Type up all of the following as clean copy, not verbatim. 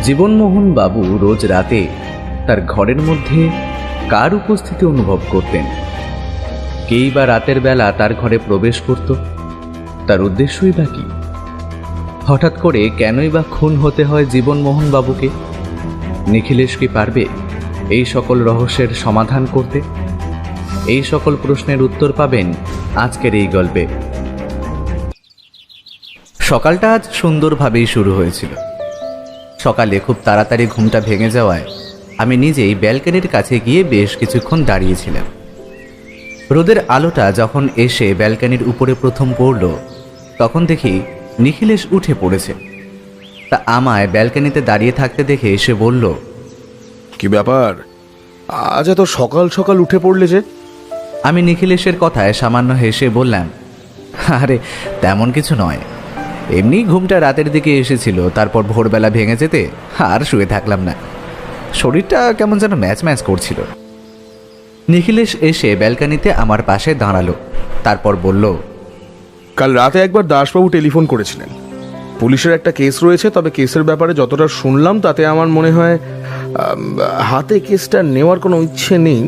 জীবনমোহন বাবু রোজ রাতে তার ঘরের মধ্যে কার উপস্থিতি অনুভব করতেন? কেই বা রাতের বেলা তার ঘরে প্রবেশ করত? তার উদ্দেশ্যই বা কি? হঠাৎ করে কেনই বা খুন হতে হয় জীবনমোহন বাবুকে? নিখিলেশ কি পারবে এই সকল রহস্যের সমাধান করতে? এই সকল প্রশ্নের উত্তর পাবেন আজকের এই গল্পে। সকালটা আজ সুন্দরভাবেই শুরু হয়েছিল। সকালে খুব তাড়াতাড়ি ঘুমটা ভেঙে যাওয়ায় আমি নিজেই ব্যালকনির কাছে গিয়ে বেশ কিছুক্ষণ দাঁড়িয়েছিলাম। রোদের আলোটা যখন এসে ব্যালকনির উপরে প্রথম পড়ল, তখন দেখি নিখিলেশ উঠে পড়েছে। তা আমায় ব্যালকনিতে দাঁড়িয়ে থাকতে দেখে এসে বলল, কি ব্যাপার, আজ এত সকাল সকাল উঠে পড়লে যে? আমি নিখিলেশের কথায় সামান্য হেসে বললাম, আরে তেমন কিছু নয়, এমনি ঘুমটা রাতের দিকে এসেছিল, তারপর ভোরবেলা ভেঙে যেতে আর শুয়ে থাকলাম না। শরীরটা কেমন যেন ম্যাচ ম্যাচ করছিল। নিখিলেশ এসে ব্যালকনিতে আমার পাশে দাঁড়ালো, তারপর বলল, কাল রাতে একবার দাসবাবু টেলিফোন করেছিলেন। পুলিশের একটা কেস রয়েছে, তবে কেসের ব্যাপারে যতটা শুনলাম তাতে আমার মনে হয় হাতে কেসটা নেওয়ার কোনো ইচ্ছে নেই,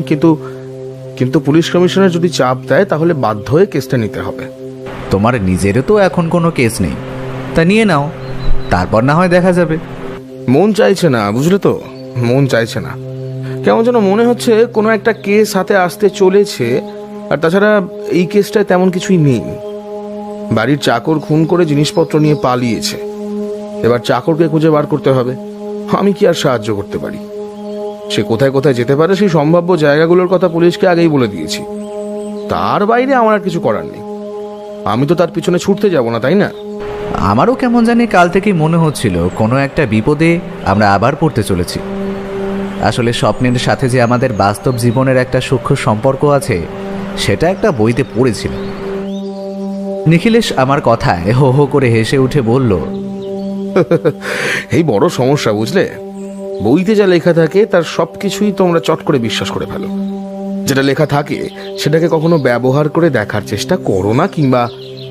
কিন্তু পুলিশ কমিশনার যদি চাপ দেয় তাহলে বাধ্য হয়ে কেসটা নিতে হবে। তোমার নিজেরও তো এখন কোনো কেস নেই, তা নিয়ে নাও, তারপর না হয় দেখা যাবে। মন চাইছে না, বুঝলে তো, মন চাইছে না। কেমন যেন মনে হচ্ছে কোনো একটা কেস হাতে আসতে চলেছে, আর তাছাড়া এই কেসটায় তেমন কিছুই নেই। বাড়ির চাকর খুন করে জিনিসপত্র নিয়ে পালিয়েছে, এবার চাকরকে খুঁজে বার করতে হবে। আমি কি আর সাহায্য করতে পারি? সে কোথায় কোথায় যেতে পারে সেই সম্ভাব্য জায়গাগুলোর কথা পুলিশকে আগেই বলে দিয়েছি। তার বাইরে আমার আর কিছু করার নেই। আমি তো তার পিছনে ছুটতে যাব না, তাই না? আমারও কেমন জানি কাল থেকেই মনে হচ্ছিল কোনো একটা বিপদে আমরা আবার পড়তে চলেছি। আসলে স্বপ্নের সাথে যে আমাদের বাস্তব জীবনের একটা সূক্ষ্ম সম্পর্ক আছে, সেটা একটা বইতে পড়েছিল। নিখিলেশ আমার কথায় হো হো করে হেসে উঠে বলল, এই বড় সমস্যা, বুঝলে? বইতে যা লেখা থাকে তার সবকিছুই তোমরা চট করে বিশ্বাস করে ফেলো। যেটা লেখা থাকে সেটাকে কখনো ব্যবহার করে দেখার চেষ্টা করো না, কিংবা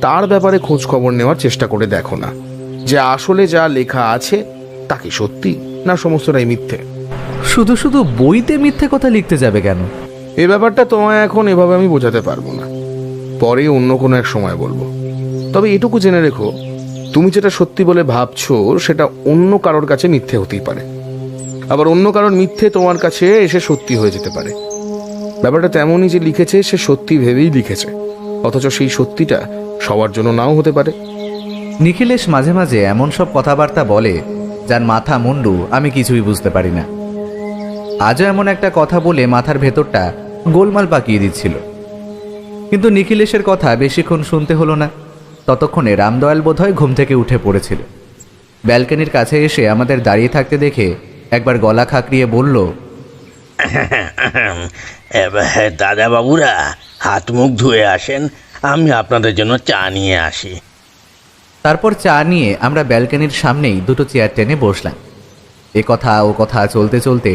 তার ব্যাপারে খোঁজ খবর নেওয়ার চেষ্টা করে দেখো না যে আসলে যা লেখা আছে তা কি সত্যি না সমস্তটাই মিথ্যে। শুধু শুধু বইতে মিথ্যে কথা লিখতে যাবে কেন? এই ব্যাপারটা তোমায় এখন এভাবে আমি বোঝাতে পারবো না, পরে অন্য কোনো এক সময় বলবো। তবে এটুকু জেনে রেখো, তুমি যেটা সত্যি বলে ভাবছো সেটা অন্য কারোর কাছে মিথ্যে হতেই পারে, আবার অন্য কারোর মিথ্যে তোমার কাছে এসে সত্যি হয়ে যেতে পারে। ব্যাপারটা তেমনই যে লিখেছে সে সত্যি ভেবেই লিখেছে, অথচ সেই সত্যিটা সবার জন্য নাও হতে পারে। নিখিলেশ মাঝে মাঝে এমন সব কথাবার্তা বলে যার মাথা মুন্ডু আমি কিছুই বুঝতে পারি না। আজও এমন একটা কথা বলে মাথার ভেতরটা গোলমাল পাকিয়ে দিচ্ছিল। কিন্তু নিখিলেশের কথা বেশিক্ষণ শুনতে হলো না। ততক্ষণে রামদয়াল বোধহয় ঘুম থেকে উঠে পড়েছিল। ব্যালকনির কাছে এসে আমাদের দাঁড়িয়ে থাকতে দেখে একবার গলা খাঁকড়িয়ে বলল, দাদা বাবুরা, হাত মুখ ধুয়ে আসেন, আমি আপনাদের জন্য চা নিয়ে আসি। তারপর চা নিয়ে আমরা ব্যালকনির সামনেই দুটো চেয়ার টেনে বসলাম। এ কথা ও কথা চলতে চলতে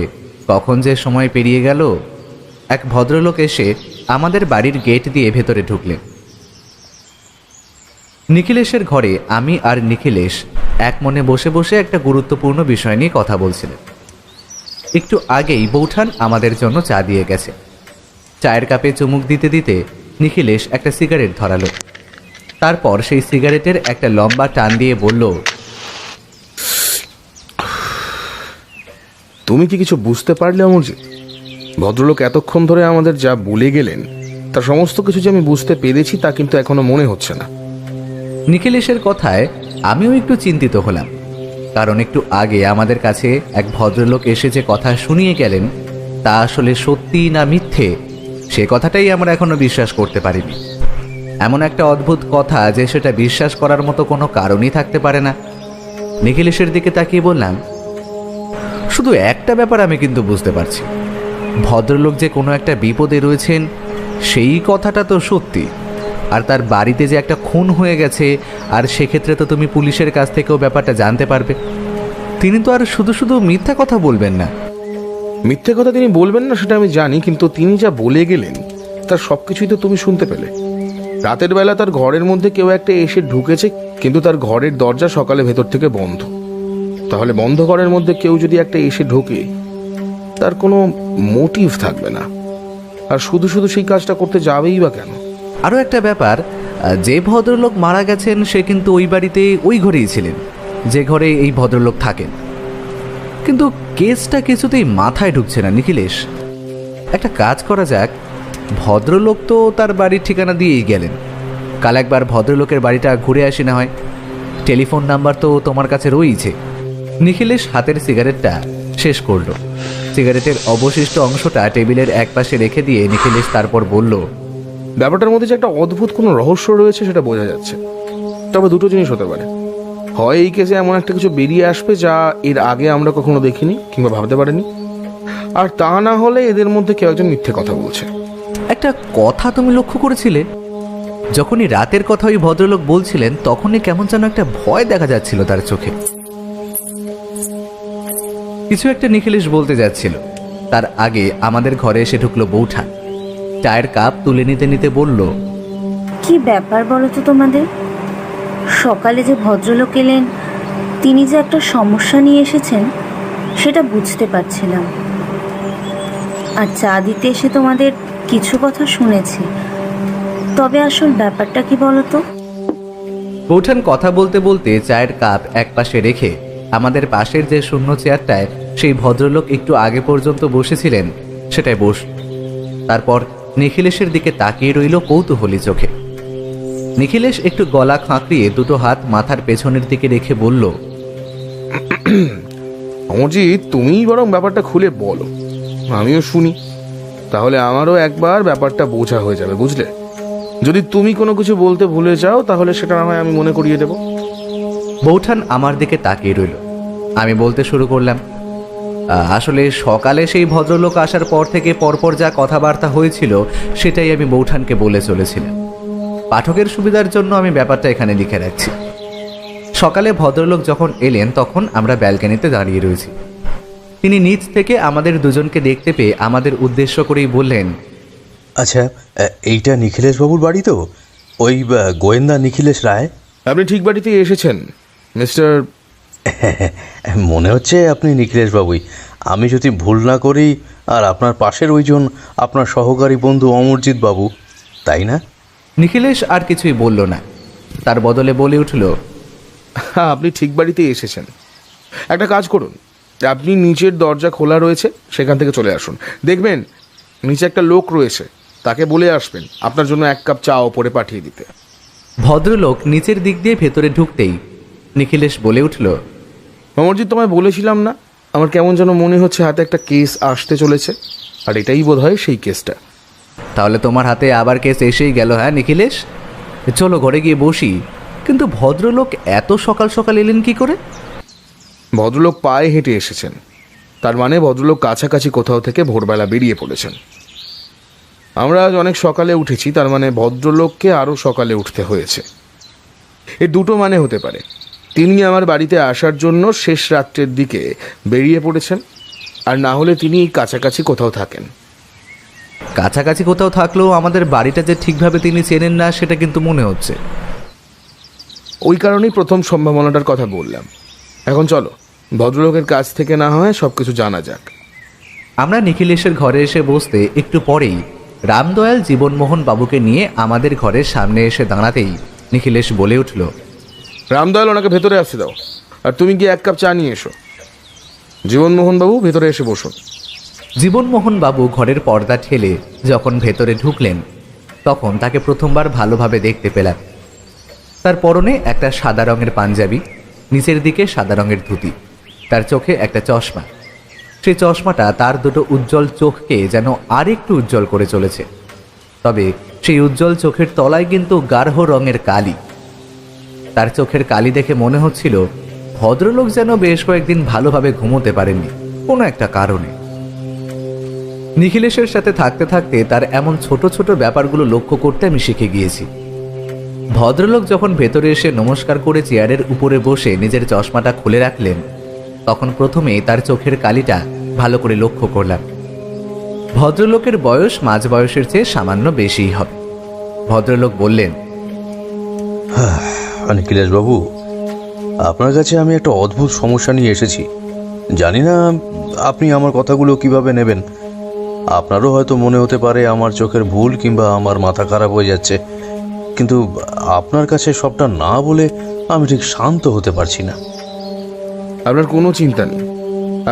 কখন যে সময় পেরিয়ে গেল। এক ভদ্রলোক এসে আমাদের বাড়ির গেট দিয়ে ভেতরে ঢুকলেন। নিখিলেশের ঘরে আমি আর নিখিলেশ এক মনে বসে বসে একটা গুরুত্বপূর্ণ বিষয় নিয়ে কথা বলছিলেন। একটু আগেই বৌঠান আমাদের জন্য চা দিয়ে গেছে। চায়ের কাপে চুমুক দিতে দিতে নিখিলেশ একটা সিগারেট ধরালো। তারপর সেই সিগারেটের একটা লম্বা টান দিয়ে বলল, তুমি কি কিছু বুঝতে পারলে অমরজিৎ? ভদ্রলোক এতক্ষণ ধরে আমাদের যা বলে গেলেন তার সমস্ত কিছু যে আমি বুঝতে পেরেছি তা কিন্তু এখনো মনে হচ্ছে না। নিখিলেশের কথায় আমিও একটু চিন্তিত হলাম, কারণ একটু আগে আমাদের কাছে এক ভদ্রলোক এসে যে কথা শুনিয়ে গেলেন তা আসলে সত্যি না মিথ্যে, সে কথাটাই আমরা এখনো বিশ্বাস করতে পারিনি। এমন একটা অদ্ভুত কথা যে সেটা বিশ্বাস করার মতো কোনো কারণই থাকতে পারে না। নিখিলেশের দিকে তাকিয়ে বললাম, শুধু একটা ব্যাপার আমি কিন্তু বুঝতে পারছি, ভদ্রলোক যে কোনো একটা বিপদে রয়েছেন সেই কথাটা তো সত্যি, আর তার বাড়িতে যে একটা খুন হয়ে গেছে, আর সেক্ষেত্রে তো তুমি পুলিশের কাছ থেকেও ব্যাপারটা জানতে পারবে। তিনি তো আর শুধু শুধু মিথ্যা কথা বলবেন না। মিথ্যে কথা তিনি বলবেন না সেটা আমি জানি, কিন্তু তিনি যা বলে গেলেন তার সবকিছুই তো তুমি শুনতে পেলে। রাতের বেলা তার ঘরের মধ্যে কেউ একটা এসে ঢুকেছে, কিন্তু তার ঘরের দরজা সকালে ভেতর থেকে বন্ধ। তাহলে বন্ধ ঘরের মধ্যে কেউ যদি একটা এসে ঢোকে, তার কোনো মোটিভ থাকবে না, আর শুধু শুধু সেই কাজটা করতে যাবেই বা কেন? আরও একটা ব্যাপার, যে ভদ্রলোক মারা গেছেন সে কিন্তু ওই বাড়িতে ওই ঘরেই ছিলেন যে ঘরে এই ভদ্রলোক থাকেন। কিন্তু কেসটা কিছুতেই মাথায় ঢুকছে না নিখিলেশ। একটা কাজ করা যাক, ভদ্রলোক তো তার বাড়ির ঠিকানা দিয়েই গেলেন, কাল একবার ভদ্রলোকের বাড়িটা ঘুরে আসি না হয়। টেলিফোন নাম্বার তো তোমার কাছে রয়েছে। নিখিলেশ হাতের সিগারেটটা শেষ করলো। সিগারেটের অবশিষ্ট অংশটা টেবিলের একপাশে রেখে দিয়ে নিখিলেশ তারপর বলল, ব্যাপারটার মধ্যে যে একটা অদ্ভুত কোনো রহস্য রয়েছে সেটা বোঝা যাচ্ছে। তবে দুটো জিনিস হতে পারে, হয় এই কেসে এমন একটা কিছু বেরিয়ে আসবে যা এর আগে আমরা কখনো দেখিনি কিংবা ভাবতে পারিনি, আর তা না হলে এদের মধ্যে কেউ একজন মিথ্যে কথা বলছে। একটা কথা তুমি লক্ষ্য করেছিলে? যখনই রাতের কথা ওই ভদ্রলোক বলছিলেন তখনই কেমন যেন একটা ভয় দেখা যাচ্ছিল তার চোখে। কিছু একটা নিখিলেশ বলতে যাচ্ছিল, তার আগে আমাদের ঘরে এসে ঢুকলো বৌঠান। চায়ের কাপ তুলে নিতে নিতে বলল, কি ব্যাপার বলো তো তোমাদের? সকালে যে ভদ্রলোক এলেন তিনি যে একটা সমস্যা নিয়ে এসেছেন সেটা বুঝতে পারছিলাম, আর চা দিতে এসে তোমাদের কিছু কথা শুনেছি। তবে আসল ব্যাপারটা কি বলো তো? বৌঠান কথা বলতে বলতে চায়ের কাপ একপাশে রেখে আমাদের পাশের যে শূন্য চেয়ারটায় সেই ভদ্রলোক একটু আগে পর্যন্ত বসেছিলেন সেটায় বস। তারপর নিখিলেশের দিকে তাকিয়ে রইল কৌতূহলী চোখে। নিখিলেশ একটু গলা খাঁকড়িয়ে দুটো হাত মাথার পেছনের দিকে রেখে বলল, অমরজিৎ, তুমিই বরং ব্যাপারটা খুলে বলো, আমিও শুনি, তাহলে আমারও একবার ব্যাপারটা বোঝা হয়ে যাবে, বুঝলে? যদি তুমি কোনো কিছু বলতে ভুলে যাও তাহলে সেটা না হয় আমি মনে করিয়ে দেব। বৌঠান আমার দিকে তাকিয়ে রইল। আমি বলতে শুরু করলাম, আসলে সকালে সেই ভদ্রলোক আসার পর থেকে পরপর যা কথাবার্তা হয়েছিল সেটাই আমি বৌঠানকে বলে চলেছিলাম। পাঠকের সুবিধার জন্য আমি ব্যাপারটা এখানে লিখে রাখছি। সকালে ভদ্রলোক যখন এলেন তখন আমরা ব্যালকনিতে দাঁড়িয়ে রয়েছি। তিনি নিচ থেকে আমাদের দুজনকে দেখতে পেয়ে আমাদের উদ্দেশ্য করেই বললেন, আচ্ছা, এইটা নিখিলেশ বাবুর বাড়ি তো? ওই গোয়েন্দা নিখিলেশ রায়? আপনি ঠিক বাড়িতেই এসেছেন মিস্টার। মনে হচ্ছে আপনি নিখিলেশ বাবুই। আমি যদি ভুল না করি, আর আপনার পাশের ওইজন আপনার সহকারী বন্ধু অমরজিৎ বাবু, তাই না? নিখিলেশ আর কিছুই বলল না, তার বদলে বলে উঠল, হ্যাঁ, আপনি ঠিক বাড়িতেই এসেছেন। একটা কাজ করুন, আপনি নিচের দরজা খোলা রয়েছে, সেখান থেকে চলে আসুন। দেখবেন নিচে একটা লোক রয়েছে, তাকে বলে আসবেন আপনার জন্য এক কাপ চা ওপরে পাঠিয়ে দিতে। ভদ্রলোক নিচের দিক দিয়ে ভেতরে ঢুকতেই নিখিলেশ বলে উঠল, অমরজিৎ, তোমায় বলেছিলাম না, আমার কেমন যেন মনে হচ্ছে হাতে একটা কেস আসতে চলেছে, আর এটাই বোধ হয় সেই কেসটা। তাহলে তোমার হাতে আবার কেস এসেই গেল। হ্যাঁ নিখিলেশ, চলো ঘরে গিয়ে বসি। কিন্তু ভদ্রলোক এত সকাল সকাল এলেন কি করে? ভদ্রলোক পায়ে হেঁটে এসেছেন, তার মানে ভদ্রলোক কাছাকাছি কোথাও থেকে ভোরবেলা বেরিয়ে পড়েছেন। আমরা আজ অনেক সকালে উঠেছি, তার মানে ভদ্রলোককে আরও সকালে উঠতে হয়েছে। এর দুটো মানে হতে পারে, তিনি আমার বাড়িতে আসার জন্য শেষ রাত্রের দিকে বেরিয়ে পড়েছেন, আর না হলে তিনি কাছাকাছি কোথাও থাকেন। কাছাকাছি কোথাও থাকলেও আমাদের বাড়িটা যে ঠিকভাবে তিনি চেনেন না সেটা কিন্তু মনে হচ্ছে। ওই কারণেই প্রথম সম্ভাবনাটার কথা বললাম। এখন চলো, ভদ্রলোকের কাছ থেকে না হয় সব কিছু জানা যাক। আমরা নিখিলেশের ঘরে এসে বসতে একটু পরেই রামদয়াল জীবনমোহন বাবুকে নিয়ে আমাদের ঘরের সামনে এসে দাঁড়াতেই নিখিলেশ বলে উঠল, রামদয়াল, ওনাকে ভেতরে আসতে দাও, আর তুমি গিয়ে এক কাপ চা নিয়ে এসো। জীবনমোহন বাবু, ভেতরে এসে বসুন। জীবনমোহন বাবু ঘরের পর্দা ঠেলে যখন ভেতরে ঢুকলেন তখন তাকে প্রথমবার ভালোভাবে দেখতে পেলাম। তার পরনে একটা সাদা রঙের পাঞ্জাবি, নিচের দিকে সাদা রঙের ধুতি, তার চোখে একটা চশমা। সেই চশমাটা তার দুটো উজ্জ্বল চোখকে যেন আরেকটু উজ্জ্বল করে চলেছে। তবে সেই উজ্জ্বল চোখের তলায় কিন্তু গাঢ় রঙের কালি। তার চোখের কালি দেখে মনে হচ্ছিল ভদ্রলোক যেন বেশ কয়েকদিন ভালোভাবে ঘুমোতে পারেননি কোনো একটা কারণে। নিখিলেশের সাথে থাকতে থাকতে তার এমন ছোট ছোট ব্যাপারগুলো লক্ষ্য করতে আমি শিখে গিয়েছি। ভদ্রলোক যখন ভেতরে এসে নমস্কার করে চেয়ারের উপরে বসে নিজের চশমাটা খুলে রাখলেন তখন প্রথমেই তার চোখের কালিটা ভালো করে লক্ষ্য করলাম। ভদ্রলোকের বয়স মাঝ বয়সের চেয়ে সামান্য বেশিই হবে। ভদ্রলোক বললেন, নিখিলেশ বাবু, আপনার কাছে আমি একটা অদ্ভুত সমস্যা নিয়ে এসেছি। জানি না আপনি আমার কথাগুলো কিভাবে নেবেন। আপনারও হয়তো মনে হতে পারে আমার চোখের ভুল কিংবা আমার মাথা খারাপ হয়ে যাচ্ছে, কিন্তু আপনার কাছে সবটা না বলে আমি ঠিক শান্ত হতে পারছি না। আপনার কোনো চিন্তা নেই,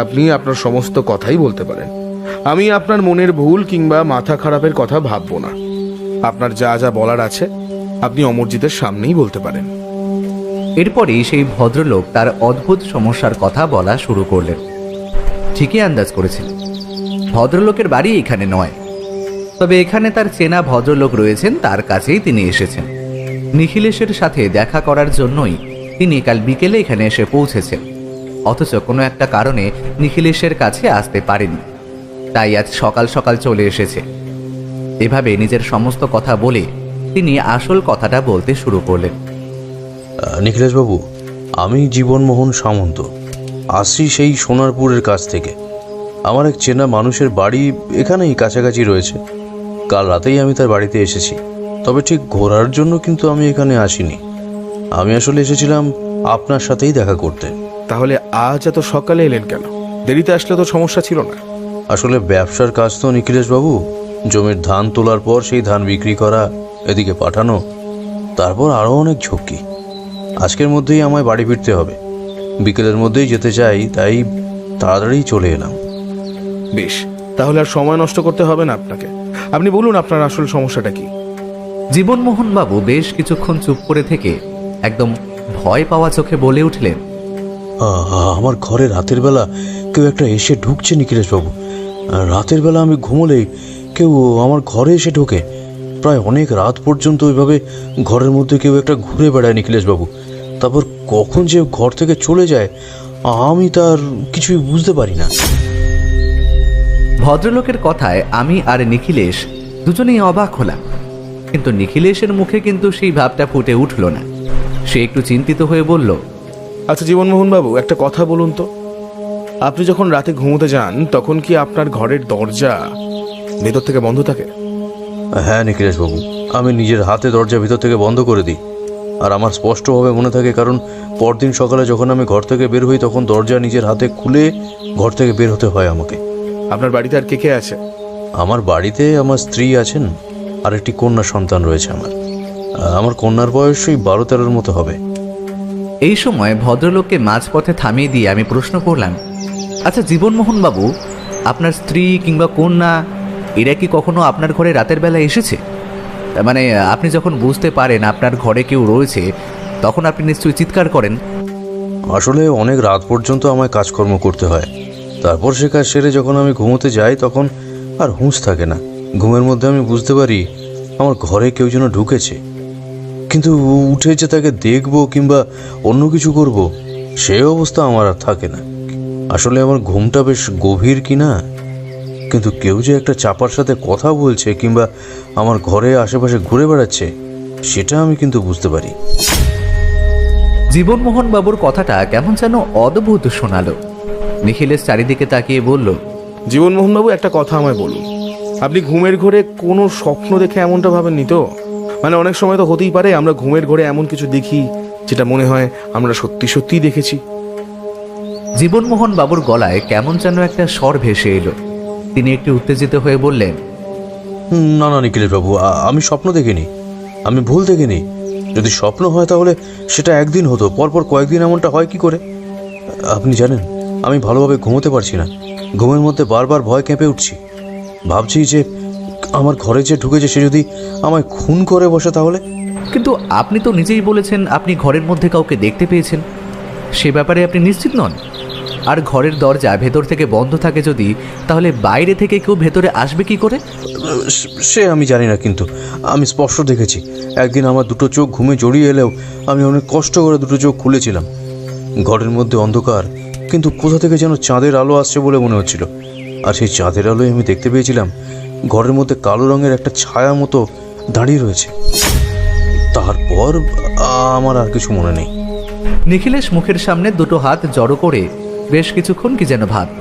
আপনি আপনার সমস্ত কথাই বলতে পারেন। আমি আপনার মনের ভুল কিংবা মাথা খারাপের কথা ভাববো না। আপনার যা যা বলার আছে আপনি অমরজিতের সামনেই বলতে পারেন। এরপরেই সেই ভদ্রলোক তার অদ্ভুত সমস্যার কথা বলা শুরু করলেন। ঠিকই আন্দাজ করেছিলেন, ভদ্রলোকের বাড়ি এখানে নয়, তবে এখানে তার চেনা ভদ্রলোক রয়েছেন, তার কাছেই তিনি এসেছেন। নিখিলেশের সাথে দেখা করার জন্যই তিনি কাল বিকেলে এখানে এসে পৌঁছেছেন, অথচ কোনো একটা কারণে নিখিলেশের কাছে আসতে পারেনি, তাই আজ সকাল সকাল চলে এসেছে। এভাবে নিজের সমস্ত কথা বলে তিনি আসল কথাটা বলতে শুরু করলেন। নিখিলেশবাবু, আমি জীবনমোহন সামন্ত, আসছি সেই সোনারপুরের কাছ থেকে। আমার এক চেনা মানুষের বাড়ি এখানেই কাছাকাছি রয়েছে। কাল রাতেই আমি তার বাড়িতে এসেছি, তবে ঠিক ঘোরার জন্য কিন্তু আমি এখানে আসিনি। আমি আসলে এসেছিলাম আপনার সাথেই দেখা করতে। তাহলে আজ এত সকালে এলেন কেন? দেরিতে আসলে তো সমস্যা ছিল না। আসলে ব্যবসার কাজ তো নিখিলেশবাবু, জমির ধান তোলার পর সেই ধান বিক্রি করা, এদিকে পাঠানো, তারপর আরও অনেক ঝক্কি। আজকের মধ্যেই আমায় বাড়ি ফিরতে হবে, বিকেলের মধ্যেই যেতে চাই, তাই তাড়াতাড়ি চলে এলাম। বেশ, তাহলে আর সময় নষ্ট করতে হবে না আপনাকে। আপনি বলুন আপনার আসল সমস্যাটা কি? জীবনমোহন বাবু বেশ কিছুক্ষণ চুপ করে থেকে একদম ভয় পাওয়া চোখে বলে উঠলেন, আমার ঘরে রাতের বেলা কেউ একটা এসে ঢুকছে নিখিলেশবাবু। রাতের বেলা আমি ঘুমোলেই কেউ আমার ঘরে এসে ঢোকে। প্রায় অনেক রাত পর্যন্ত ওইভাবে ঘরের মধ্যে কেউ একটা ঘুরে বেড়ায় নিখিলেশবাবু। তারপর কখন যে ঘর থেকে চলে যায় আমি তার কিছুই বুঝতে পারি না। ভদ্রলোকের কথায় আমি আর নিখিলেশ দুজনেই অবাক হলাম, কিন্তু নিখিলেশের মুখে কিন্তু সেই ভাবটা ফুটে উঠল না। সে একটু চিন্তিত হয়ে বলল, আচ্ছা জীবনমোহন বাবু, একটা কথা বলুন তো, আপনি যখন রাতে ঘুমোতে যান তখন কি আপনার ঘরের দরজা ভেতর থেকে বন্ধ থাকে? হ্যাঁ নিখিলেশবাবু, আমি নিজের হাতে দরজা ভিতর থেকে বন্ধ করে দিই। আর আমার স্পষ্টভাবে মনে থাকে, কারণ পরদিন সকালে যখন আমি ঘর থেকে বের হই তখন দরজা নিজের হাতে খুলে ঘর থেকে বের হতে হয় আমাকে। আপনার বাড়িতে আর কে কে আছে? আমার বাড়িতে আমার স্ত্রী আছেন, আর একটি কন্যা সন্তান রয়েছে আমার। আমার কন্যার বয়স ওই 12-13 মতো হবে। এই সময় ভদ্রলোককে মাঝপথে থামিয়ে দিয়ে আমি প্রশ্ন করলাম, আচ্ছা জীবনমোহন বাবু, আপনার স্ত্রী কিংবা কন্যা এরা কি কখনো আপনার ঘরে রাতের বেলা এসেছে? মানে আপনি যখন বুঝতে পারেন আপনার ঘরে কেউ রয়েছে তখন আপনি নিশ্চয়ই চিৎকার করেন। আসলে অনেক রাত পর্যন্ত আমায় কাজকর্ম করতে হয়, তারপর সে কাজ সেরে যখন আমি ঘুমোতে যাই তখন আর হুঁশ থাকে না। ঘুমের মধ্যে আমি বুঝতে পারি আমার ঘরে কেউ যেন ঢুকেছে, কিন্তু উঠে যে তাকে দেখবো কিংবা অন্য কিছু করব সে অবস্থা আমার আর থাকে না। আসলে আমার ঘুমটা বেশ গভীর কিনা, কিন্তু কেউ যে একটা চাপার সাথে কথা বলছে কিংবা আমার ঘরে আশেপাশে ঘুরে বেড়াচ্ছে সেটা আমি কিন্তু বুঝতে পারি। জীবনমোহন বাবুর কথাটা কেমন যেন অদ্ভুত শোনালো। নিখিলেশ চারিদিকে তাকিয়ে বলল, জীবনমোহন বাবু, একটা কথা আমায় বলুন, আপনি ঘুমের ঘরে কোনো স্বপ্ন দেখে এমনটা ভাবেননি তো? মানে অনেক সময় তো হতেই পারে আমরা ঘুমের ঘরে এমন কিছু দেখি যেটা মনে হয় আমরা সত্যি সত্যিই দেখেছি। জীবনমোহন বাবুর গলায় কেমন যেন একটা স্বর ভেসে এলো। তিনি একটু উত্তেজিত হয়ে বললেন, না না নিখিলেশবাবু, আমি স্বপ্ন দেখিনি, আমি ভুল দেখিনি। যদি স্বপ্ন হয় তাহলে সেটা একদিন হতো, পরপর কয়েকদিন এমনটা হয় কি করে? আপনি জানেন আমি ভালোভাবে ঘুমোতে পারছি না। ঘুমের মধ্যে বারবার ভয় কেঁপে উঠছি। ভাবছি যে আমার ঘরে যে ঢুকেছে সে যদি আমায় খুন করে বসে তাহলে। কিন্তু আপনি তো নিজেই বলেছেন আপনি ঘরের মধ্যে কাউকে দেখতে পেয়েছেন, সে ব্যাপারে আপনি নিশ্চিত নন। আর ঘরের দরজা ভেতর থেকে বন্ধ থাকে যদি, তাহলে বাইরে থেকে কেউ ভেতরে আসবে কি করে? সে আমি জানি না, কিন্তু আমি স্পষ্ট দেখেছি একদিন আমার দুটো চোখ ঘুমে জড়িয়ে এলেও আমি অনেক কষ্ট করে দুটো চোখ খুলেছিলাম। ঘরের মধ্যে অন্ধকার, কিন্তু কোথা থেকে যেন চাঁদের আলো আসছে বলে মনে হচ্ছিল। আর সেই চাঁদের আলোয় আমি দেখতে পেয়েছিলাম ঘরের মধ্যে কালো রঙের একটা ছায়া মতো দাঁড়িয়ে রয়েছে। তারপর আমার আর কিছু মনে নেই। নিখিলেশ মুখের সামনে দুটো হাত জড়ো করে বেশ কিছুক্ষণ কি যেন ভাবল।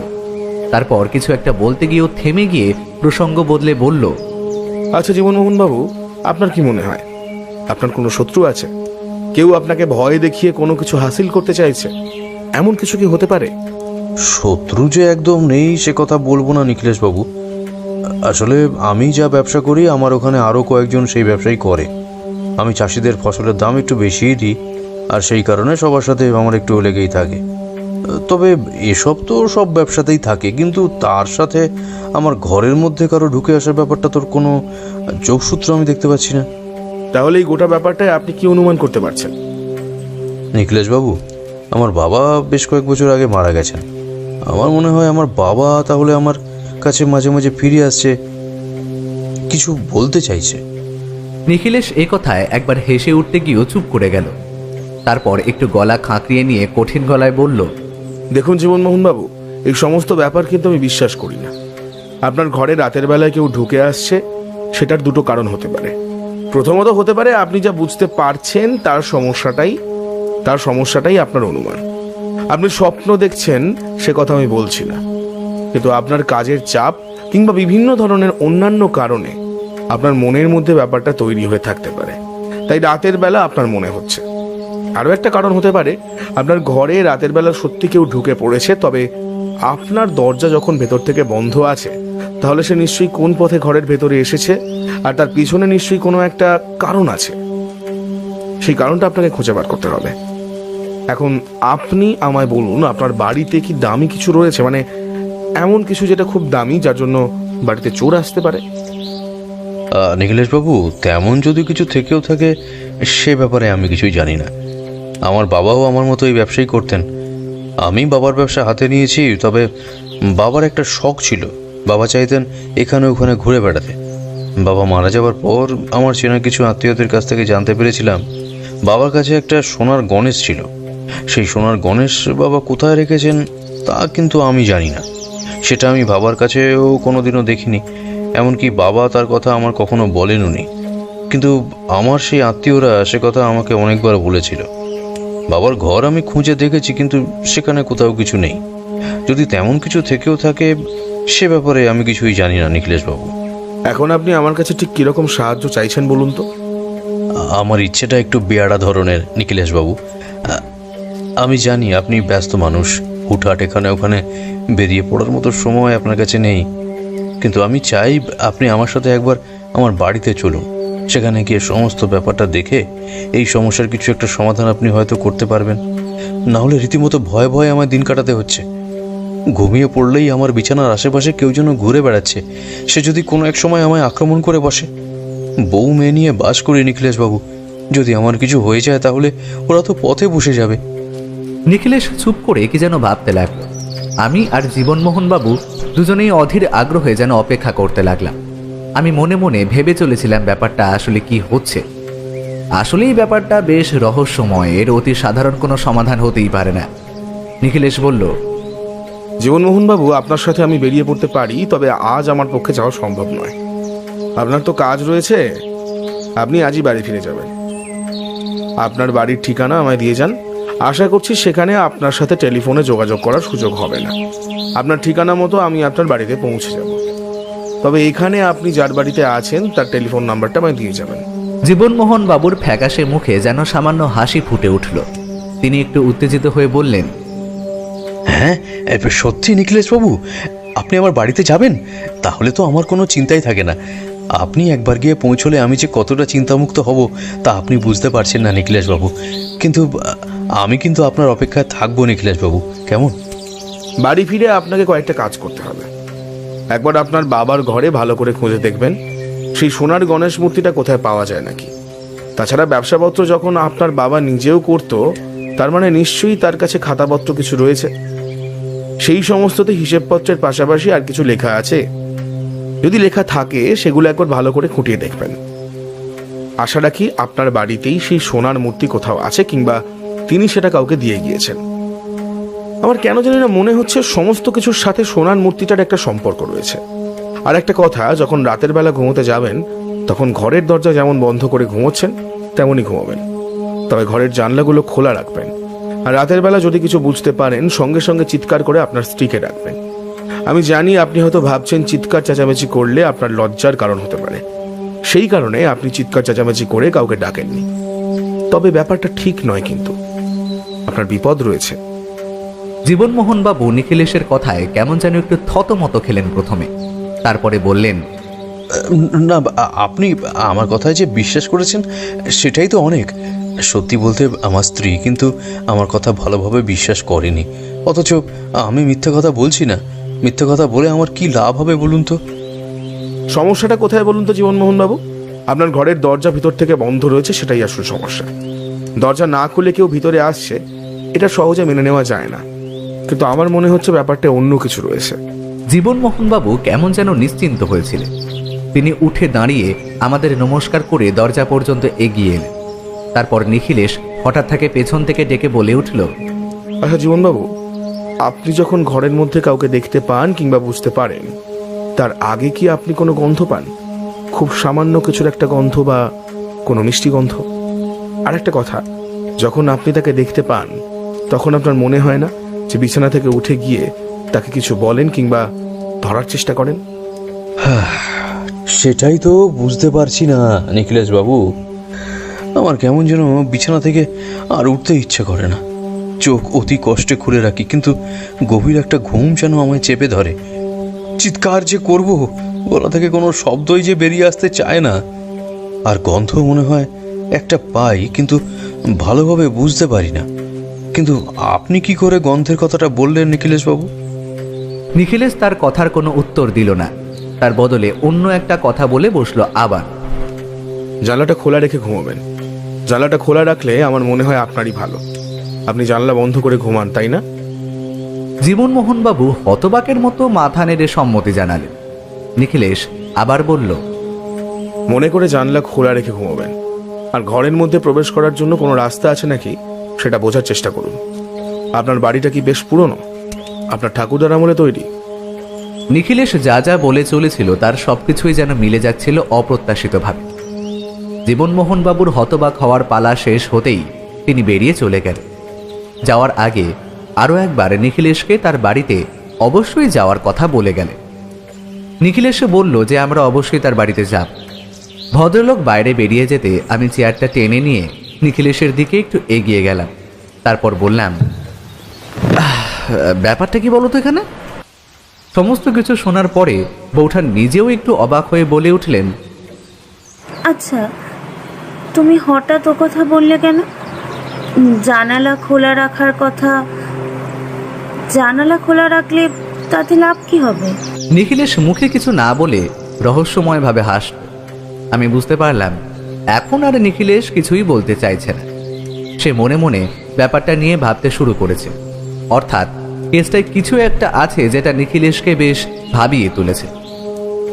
তারপর কিছু একটা বলতে গিয়েও থেমে গিয়ে প্রসঙ্গ বদলে বলল, আচ্ছা জীবনমোহন বাবু, আপনার কি মনে হয় আপনার কোনো শত্রু আছে? কেউ আপনাকে ভয় দেখিয়ে কোনো কিছু হাসিল করতে চাইছে, এমন কিছু কি হতে পারে? শত্রু যে একদম নেই সে কথা বলবো না নিখিলেশ বাবু। আসলে আমি যা ব্যবসা করি আমার ওখানে আরও কয়েকজন সেই ব্যবসাই করে। আমি চাষিদের ফসলের দাম একটু বেশিই দিই, আর সেই কারণে সবার সাথে আমার একটু লেগেই থাকে। তবে এসব তো সব ব্যবসাতেই থাকে, কিন্তু তার সাথে আমার ঘরের মধ্যে কারো ঢুকে আসার ব্যাপারটা তোর কোনো যোগসূত্র আমি দেখতে পাচ্ছি না। তাহলে এই গোটা ব্যাপারটায় আপনি কি অনুমান করতে পারছেন? নিখিলেশ বাবু, আমার বাবা বেশ কয়েক বছর আগে মারা গেছেন। আমার মনে হয় আমার বাবা তাহলে আমার কাছে মাঝে মাঝে ফিরে আসছে, কিছু বলতে চাইছে। নিখিলেশ এই কথায় একবার হেসে উঠতে গিয়েও চুপ করে গেল। তারপর একটু গলা খাঁকড়িয়ে নিয়ে কঠিন গলায় বলল, দেখুন জীবনমোহন বাবু, এই সমস্ত ব্যাপার কিন্তু আমি বিশ্বাস করি না। আপনার ঘরে রাতের বেলায় কেউ ঢুকে আসছে, সেটার দুটো কারণ হতে পারে। প্রথমত হতে পারে আপনি যা বুঝতে পারছেন তার সমস্যাটাই আপনার অনুমান। আপনি স্বপ্ন দেখছেন সে কথা আমি বলছি না, কিন্তু আপনার কাজের চাপ কিংবা বিভিন্ন ধরনের অন্যান্য কারণে আপনার মনের মধ্যে ব্যাপারটা তৈরি হয়ে থাকতে পারে, তাই রাতের বেলা আপনার মনে হচ্ছে। আরও একটা কারণ হতে পারে, আপনার ঘরে রাতের বেলা সত্যি কেউ ঢুকে পড়েছে, তবে আপনার দরজা যখন ভেতর থেকে বন্ধ আছে, তাহলে সে নিশ্চয়ই কোন পথে ঘরের ভেতরে এসেছে, আর তার পিছনে নিশ্চয়ই কোনো একটা কারণ আছে। সেই কারণটা আপনাকে খুঁজে বার করতে হবে। এখন আপনি আমায় বলুন, আপনার বাড়িতে কি দামি কিছু রয়েছে, মানে এমন কিছু যেটা খুব দামি যার জন্য বাড়িতে চোর আসতে পারে? নিখিলেশ বাবু, তেমন যদি কিছু থেকেও থাকে সে ব্যাপারে আমি কিছুই জানি না। আমার বাবাও আমার মতো এই ব্যবসাই করতেন। আমি বাবার ব্যবসা হাতে নিয়েছি, তবে বাবার একটা শখ ছিল। বাবা চাইতেন এখানে ওখানে ঘুরে বেড়াতে। বাবা মারা যাওয়ার পর আমার চেনা কিছু আত্মীয়দের কাছ থেকে জানতে পেরেছিলাম বাবার কাছে একটা সোনার গণেশ ছিল। সেই সোনার গণেশ বাবা কোথায় রেখেছেন তা কিন্তু আমি জানি না। সেটা আমি বাবার কাছেও কোনোদিনও দেখিনি, এমনকি বাবা তার কথা আমার কখনো বলেনও নি। কিন্তু আমার সেই আত্মীয়রা সে কথা আমাকে অনেকবার বলেছিল। বাবার ঘর আমি খুঁজে দেখেছি, কিন্তু সেখানে কোথাও কিছু নেই। যদি তেমন কিছু থেকেও থাকে সে ব্যাপারে আমি কিছুই জানি না নিখিলেশ বাবু। এখন আপনি আমার কাছে ঠিক কিরকম সাহায্য চাইছেন বলুন তো? আমার ইচ্ছেটা একটু বেয়াড়া ধরনের নিখিলেশ বাবু। আমি জানি আপনি ব্যস্ত মানুষ, হুটহাট এখানে ওখানে বেরিয়ে পড়ার মতো সময় আপনার কাছে নেই, কিন্তু আমি চাই আপনি আমার সাথে একবার আমার বাড়িতে চলুন। সেখানে গিয়ে সমস্ত ব্যাপারটা দেখে এই সমস্যার কিছু একটা সমাধান আপনি হয়তো করতে পারবেন। না হলে রীতিমতো ভয়ে ভয়ে আমার দিন কাটাতে হচ্ছে। ঘুমিয়ে পড়লেই আমার বিছানার আশেপাশে কেউ যেন ঘুরে বেড়াচ্ছে। সে যদি কোনো এক সময় আমায় আক্রমণ করে বসে। বউ মেয়ে নিয়ে বাস করি নিখিলেশ বাবু, যদি আমার কিছু হয়ে যায় তাহলে ওরা তো পথে বসে যাবে। নিখিলেশ চুপ করে কি যেন ভাবতে লাগলো। আমি আর জীবনমোহন বাবু দুজনেই অধীর আগ্রহে যেন অপেক্ষা করতে লাগলাম। আমি মনে মনে ভেবে চলেছিলাম ব্যাপারটা আসলে কি হচ্ছে। আসলে এই ব্যাপারটা বেশ রহস্যময়, এর অতি সাধারণ কোনো সমাধান হতেই পারে না। নিখিলেশ বলল, জীবনমোহন বাবু, আপনার সাথে আমি বেরিয়ে পড়তে পারি, তবে আজ আমার পক্ষে যাওয়া সম্ভব নয়। আপনার তো কাজ রয়েছে, আপনি আজই বাড়ি ফিরে যাবেন। আপনার বাড়ির ঠিকানা আমায় দিয়ে যান। আশা করছি সেখানে আপনার সাথে টেলিফোনে যোগাযোগ করার সুযোগ হবে না। আপনার ঠিকানা মতো আমি আপনার বাড়িতে পৌঁছে যাব। তবে এখানে আপনি যার বাড়িতে আছেন তার টেলিফোন নাম্বারটা আমায় দিয়ে যাবেন। জীবনমোহন বাবুর ফ্যাকাশে মুখে যেন সামান্য হাসি ফুটে উঠল। তিনি একটু উত্তেজিত হয়ে বললেন, হ্যাঁ, সত্যি নিখিলেশ বাবু, আপনি আমার বাড়িতে যাবেন? তাহলে তো আমার কোনো চিন্তাই থাকে না। আপনি একবার গিয়ে পৌঁছলে আমি যে কতটা চিন্তামুক্ত হব তা আপনি বুঝতে পারছেন না নিখিলেশ বাবু। কিন্তু আমি কিন্তু আপনার অপেক্ষায় থাকবো নিখিলেশ বাবু, কেমন? বাড়ি ফিরে আপনাকে কয়েকটা কাজ করতে হবে। একবার আপনার বাবার ঘরে ভালো করে খুঁজে দেখবেন সেই সোনার গণেশ মূর্তিটা কোথায় পাওয়া যায় নাকি। তাছাড়া ব্যবসাপত্র যখন আপনার বাবা নিজেও করতো, তার মানে নিশ্চয়ই তার কাছে খাতাপত্র কিছু রয়েছে। সেই সমস্ততে হিসেবপত্রের পাশাপাশি আর কিছু লেখা আছে। যদি লেখা থাকে সেগুলো একবার ভালো করে খুঁটিয়ে দেখবেন। আশা রাখি আপনার বাড়িতেই সেই সোনার মূর্তি কোথাও আছে, কিংবা তিনি সেটা কাউকে দিয়ে গিয়েছেন। আমার কেন জানি না মনে হচ্ছে সমস্ত কিছুর সাথে সোনার মূর্তিটার একটা সম্পর্ক রয়েছে। আর একটা কথা, যখন রাতের বেলা ঘুমোতে যাবেন তখন ঘরের দরজা যেমন বন্ধ করে ঘুমোচ্ছেন তেমনই ঘুমাবেন, তবে ঘরের জানলাগুলো খোলা রাখবেন। আর রাতের বেলা যদি কিছু বুঝতে পারেন সঙ্গে সঙ্গে চিৎকার করে আপনার স্ত্রীকে ডাকবেন। আমি জানি আপনি হয়তো ভাবছেন চিৎকার চেঁচামেচি করলে আপনার লজ্জার কারণ হতে পারে, সেই কারণে আপনি চিৎকার চেঁচামেচি করে কাউকে ডাকেননি। তবে ব্যাপারটা ঠিক নয়, কিন্তু আপনার বিপদ রয়েছে। জীবনমোহন বাবু নিখিলেশের কথায় কেমন যেন একটু থতমত খেলেন প্রথমে, তারপরে বললেন, না, আপনি আমার কথায় যে বিশ্বাস করেছেন সেটাই তো অনেক। সত্যি বলতে আমার স্ত্রী কিন্তু আমার কথা ভালোভাবে বিশ্বাস করেনি, অথচ আমি মিথ্যা কথা বলছি না। মিথ্যা কথা বলে আমার কি লাভ হবে বলুন তো? সমস্যাটা কোথায় বলুন তো জীবনমোহন বাবু? আপনার ঘরের দরজা ভিতর থেকে বন্ধ রয়েছে, সেটাই আসল সমস্যা। দরজা না খুলে কেউ ভিতরে আসছে, এটা সহজে মেনে নেওয়া যায় না, কিন্তু আমার মনে হচ্ছে ব্যাপারটা অন্য কিছু রয়েছে। জীবনমোহন বাবু কেমন যেন নিশ্চিন্ত হয়েছিলেন। তিনি উঠে দাঁড়িয়ে আমাদের নমস্কার করে দরজা পর্যন্ত এগিয়ে এলেন। তারপর নিখিলেশ হঠাৎ তাকে পেছন থেকে ডেকে বলে উঠল, আচ্ছা জীবনবাবু, আপনি যখন ঘরের মধ্যে কাউকে দেখতে পান কিংবা বুঝতে পারেন, তার আগে কি আপনি কোনো গন্ধ পান? খুব সামান্য কিছুর একটা গন্ধ বা কোনো মিষ্টি গন্ধ? আর একটা কথা, যখন আপনি তাকে দেখতে পান তখন আপনার মনে হয় না যে বিছানা থেকে উঠে গিয়ে তাকে কিছু বলেন কিংবা ধরার চেষ্টা করেন? সেটাই তো বুঝতে পারছি না নিখিলেশ বাবু। আমার কেমন যেন বিছানা থেকে আর উঠতে ইচ্ছে করে না। চোখ অতি কষ্টে খুলে রাখি, কিন্তু গভীর একটা ঘুম যেন আমায় চেপে ধরে। চিৎকার যে করব, গলা থেকে কোনো শব্দই যে বেরিয়ে আসতে চায় না। আর গন্ধ মনে হয় একটা পাই, কিন্তু ভালোভাবে বুঝতে পারি না। কিন্তু আপনি কি করে গন্ধের কথাটা বললেন নিখিলেশ বাবু? নিখিলেশ তার কথার কোনো উত্তর দিল না, তার বদলে অন্য একটা কথা বলে বসলো আবার। জানলাটা খোলা রেখে ঘুমাবেন। জানলাটা খোলা রাখলে আমার মনে হয় আপনারই ভালো। আপনি জানলা বন্ধ করে ঘুমান, তাই না? জীবনমোহন বাবু হতবাকের মতো মাথা নেড়ে সম্মতি জানালেন। নিখিলেশ আবার বলল, মনে করে জানলা খোলা রেখে ঘুমাবেন। আর ঘরের মধ্যে প্রবেশ করার জন্য কোনো রাস্তা আছে নাকি সেটা বোঝার চেষ্টা করুন। আপনার বাড়িটা কি বেশ পুরনো? আপনার ঠাকুরদার আমলে তৈরি? নিখিলেশ যা যা বলে চলেছিল তার সবকিছুই যেন মিলে যাচ্ছিল অপ্রত্যাশিতভাবে। জীবনমোহন বাবুর হতবাক হওয়ার পালা শেষ হতেই তিনি বেরিয়ে চলে গেলেন। যাওয়ার আগে আরও একবার নিখিলেশকে তার বাড়িতে অবশ্যই যাওয়ার কথা বলে গেলেন। নিখিলেশও বলল যে আমরা অবশ্যই তার বাড়িতে যাব। ভদ্রলোক বাইরে বেরিয়ে যেতে আমি চেয়ারটা টেনে নিয়ে নিখিলেশের দিকে একটু এগিয়ে গেলাম। তারপর বললাম, ব্যাপারটা কি বলো তো এখানে? সমস্ত কিছু শোনার পরে বৌঠান নিজেও একটু অবাক হয়ে বলে উঠলেন, আচ্ছা, তুমি হঠাৎ ও কথা বললে কেন? জানালা খোলা রাখার কথা। জানালা খোলা রাখলে তাতে লাভ কি হবে? নিখিলেশ মুখে কিছু না বলে রহস্যময়ভাবে হাসল। আমি বুঝতে পারলাম এখন আর নিখিলেশ কিছুই বলতে চাইছে না। সে মনে মনে ব্যাপারটা নিয়ে ভাবতে শুরু করেছে, অর্থাৎ কেসটায় কিছু একটা আছে যেটা নিখিলেশকে বেশ ভাবিয়ে তুলেছে।